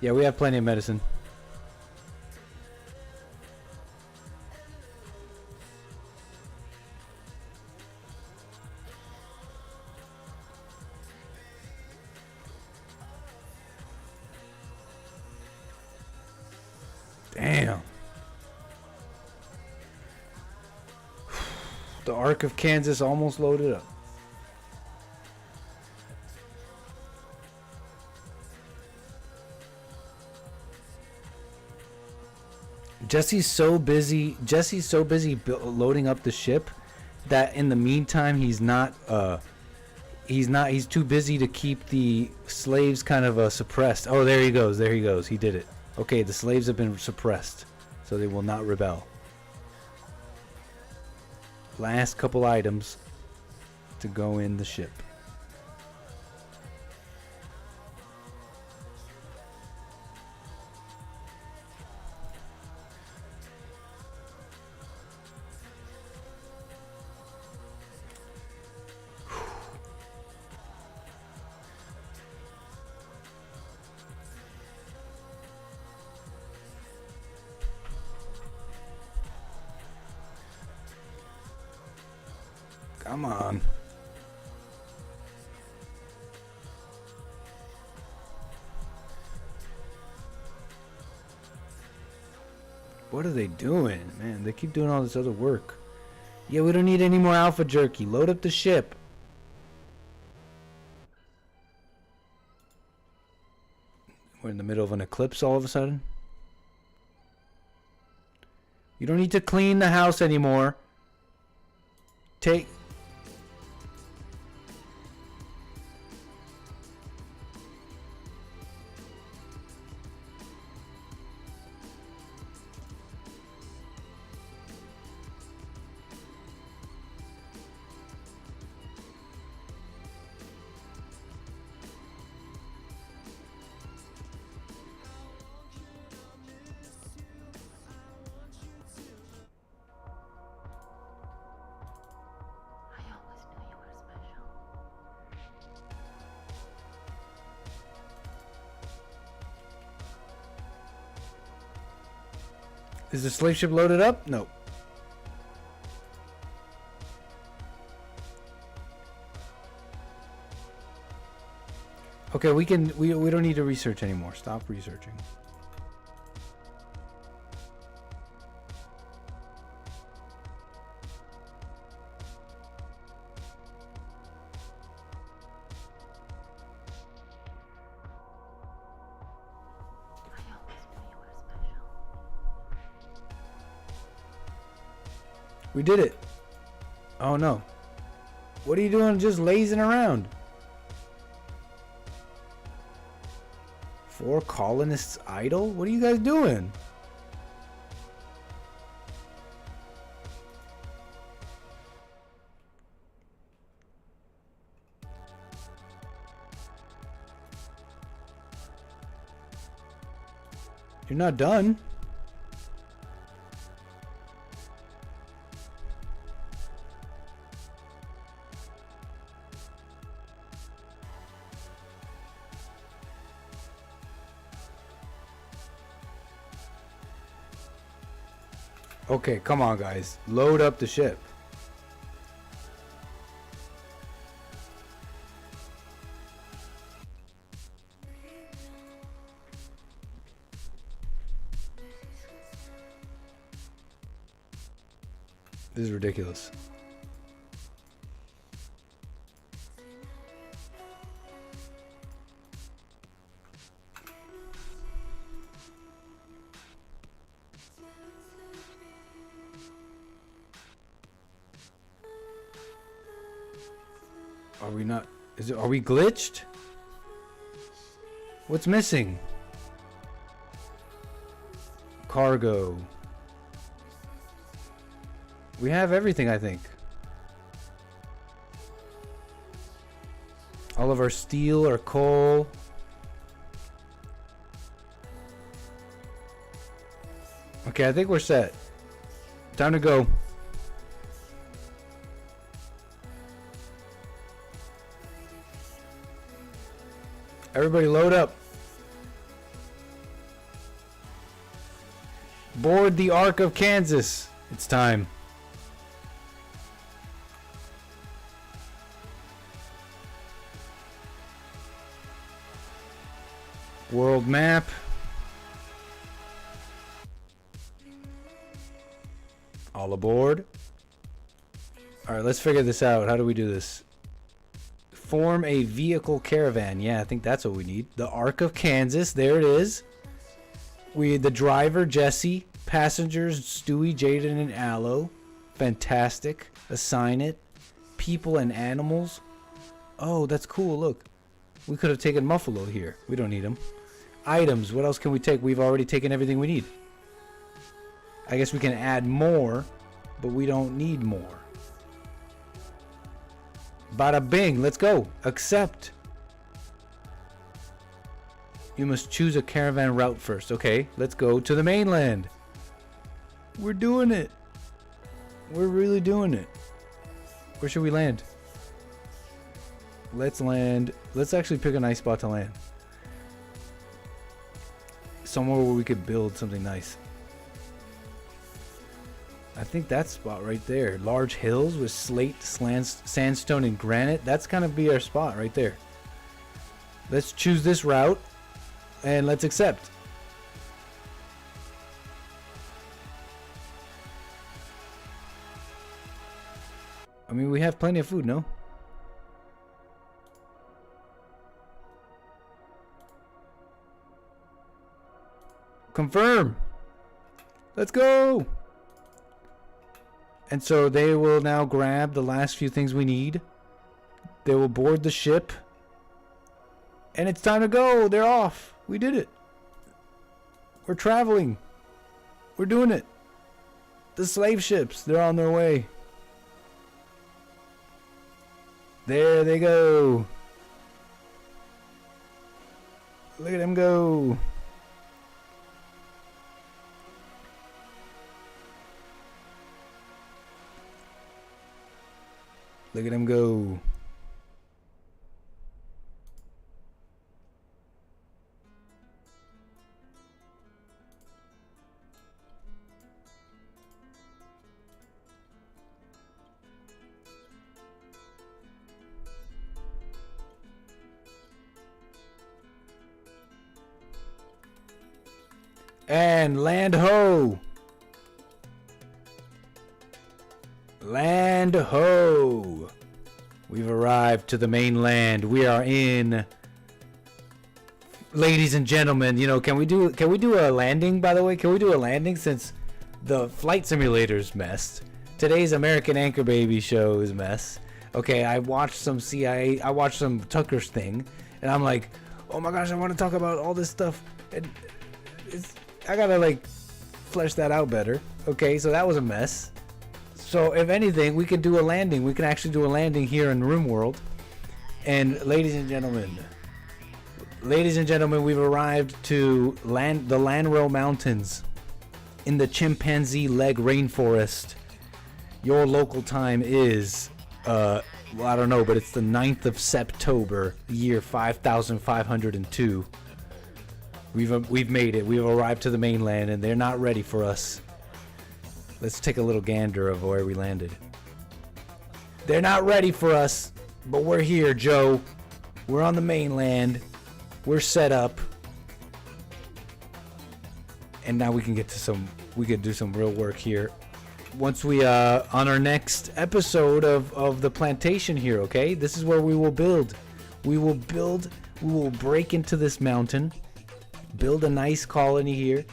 Yeah, we have plenty of medicine. The Ark of Kansas almost loaded up. Jesse's so busy loading up the ship that in the meantime he's too busy to keep the slaves kind of suppressed. Oh, there he goes. He did it. Okay, the slaves have been suppressed, so they will not rebel. Last couple items to go in the ship. Come on. What are they doing? Man, they keep doing all this other work. Yeah, we don't need any more alpha jerky. Load up the ship. We're in the middle of an eclipse all of a sudden. You don't need to clean the house anymore. Take... Is the slave ship loaded up? No. Okay, we don't need to research anymore. Stop researching. We did it. Oh no. What are you doing just lazing around? 4 colonists idle? What are you guys doing? You're not done. Okay, come on, guys. Load up the ship. This is ridiculous. Are we not? Are we glitched? What's missing? Cargo. We have everything, I think. All of our steel, our coal. Okay, I think we're set. Time to go. Everybody load up. Board the Ark of Kansas. It's time. World map. All aboard. All right, let's figure this out. How do we do this? Form a vehicle caravan. Yeah, I think that's what we need. The Ark of Kansas. There it is. The driver, Jesse. Passengers, Stewie, Jaden, and Aloe. Fantastic. Assign it. People and animals. Oh, that's cool. Look. We could have taken Muffalo here. We don't need him. Items. What else can we take? We've already taken everything we need. I guess we can add more, but we don't need more. Bada bing. Let's go. Accept. You must choose a caravan route first. Okay, let's go to the mainland. We're doing it. We're really doing it. Where should we land? Let's land. Let's actually pick a nice spot to land. Somewhere where we could build something nice. I think that spot right there. Large hills with slate, sandstone, and granite. That's gonna be our spot right there. Let's choose this route. And let's accept. I mean, we have plenty of food, no? Confirm. Let's go. And so they will now grab the last few things we need. They will board the ship. And it's time to go. They're off. We did it. We're traveling. We're doing it. The slave ships, they're on their way. There they go. Look at them go. Look at them go. And land ho! Land ho! We've arrived to the mainland. We are in. Ladies and gentlemen, you know, can we do a landing, by the way? Can we do a landing since the flight simulator's messed? Today's American Anchor Baby show is mess. Okay, I watched some CIA, I watched some Tucker's thing, and I'm like, oh my gosh, I want to talk about all this stuff. And I gotta like flesh that out better. Okay, so that was a mess. So if anything, we can do a landing. We can actually do a landing here in RimWorld. And ladies and gentlemen, we've arrived to the Lanro Mountains in the Chimpanzee Leg Rainforest. Your local time is, well, I don't know, but it's the 9th of September, year 5502. We've made it. We've arrived to the mainland, and they're not ready for us. Let's take a little gander of where we landed. They're not ready for us, but we're here, Joe. We're on the mainland. We're set up. And now we can get to we could do some real work here. Once we, on our next episode of the plantation here, okay? This is where we will build. We will break into this mountain. Build a nice colony here.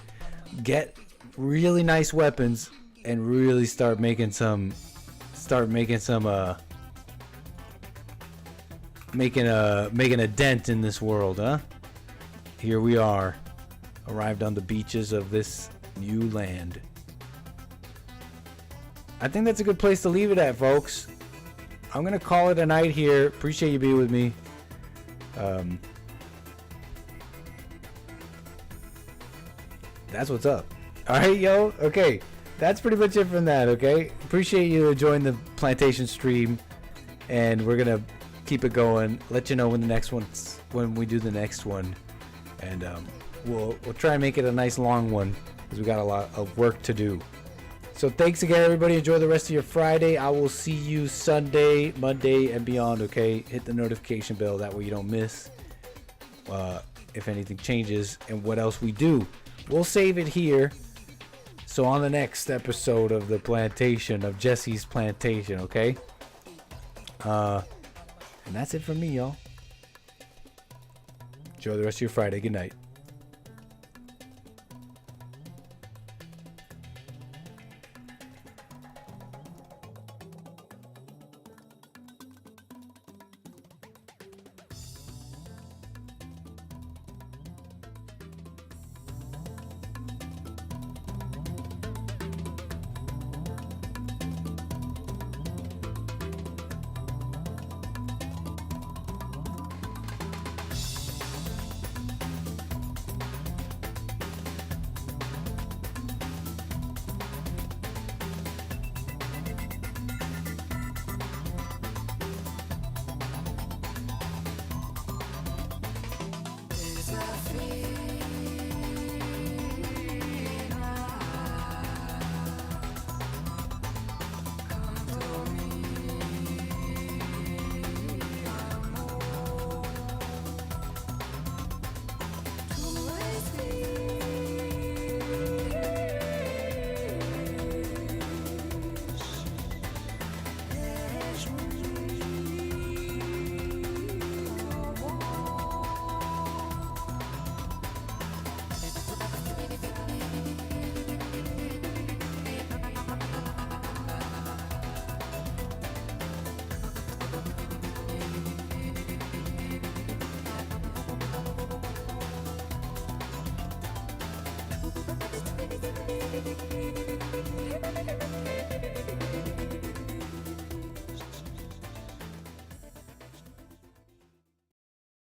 Get really nice weapons. And really start making a dent in this world, huh? Here we are, arrived on the beaches of this new land. I think that's a good place to leave it at, folks. I'm gonna call it a night here. Appreciate you being with me. That's what's up. All right, yo. Okay. That's pretty much it from that, okay? Appreciate you joining the plantation stream, and we're gonna keep it going. Let you know when we do the next one, and we'll try and make it a nice long one because we got a lot of work to do. So thanks again, everybody. Enjoy the rest of your Friday. I will see you Sunday, Monday, and beyond. Okay, hit the notification bell that way you don't miss if anything changes and what else we do. We'll save it here. So on the next episode of the plantation, of Jesse's plantation, okay? And that's it from me, y'all. Enjoy the rest of your Friday. Good night.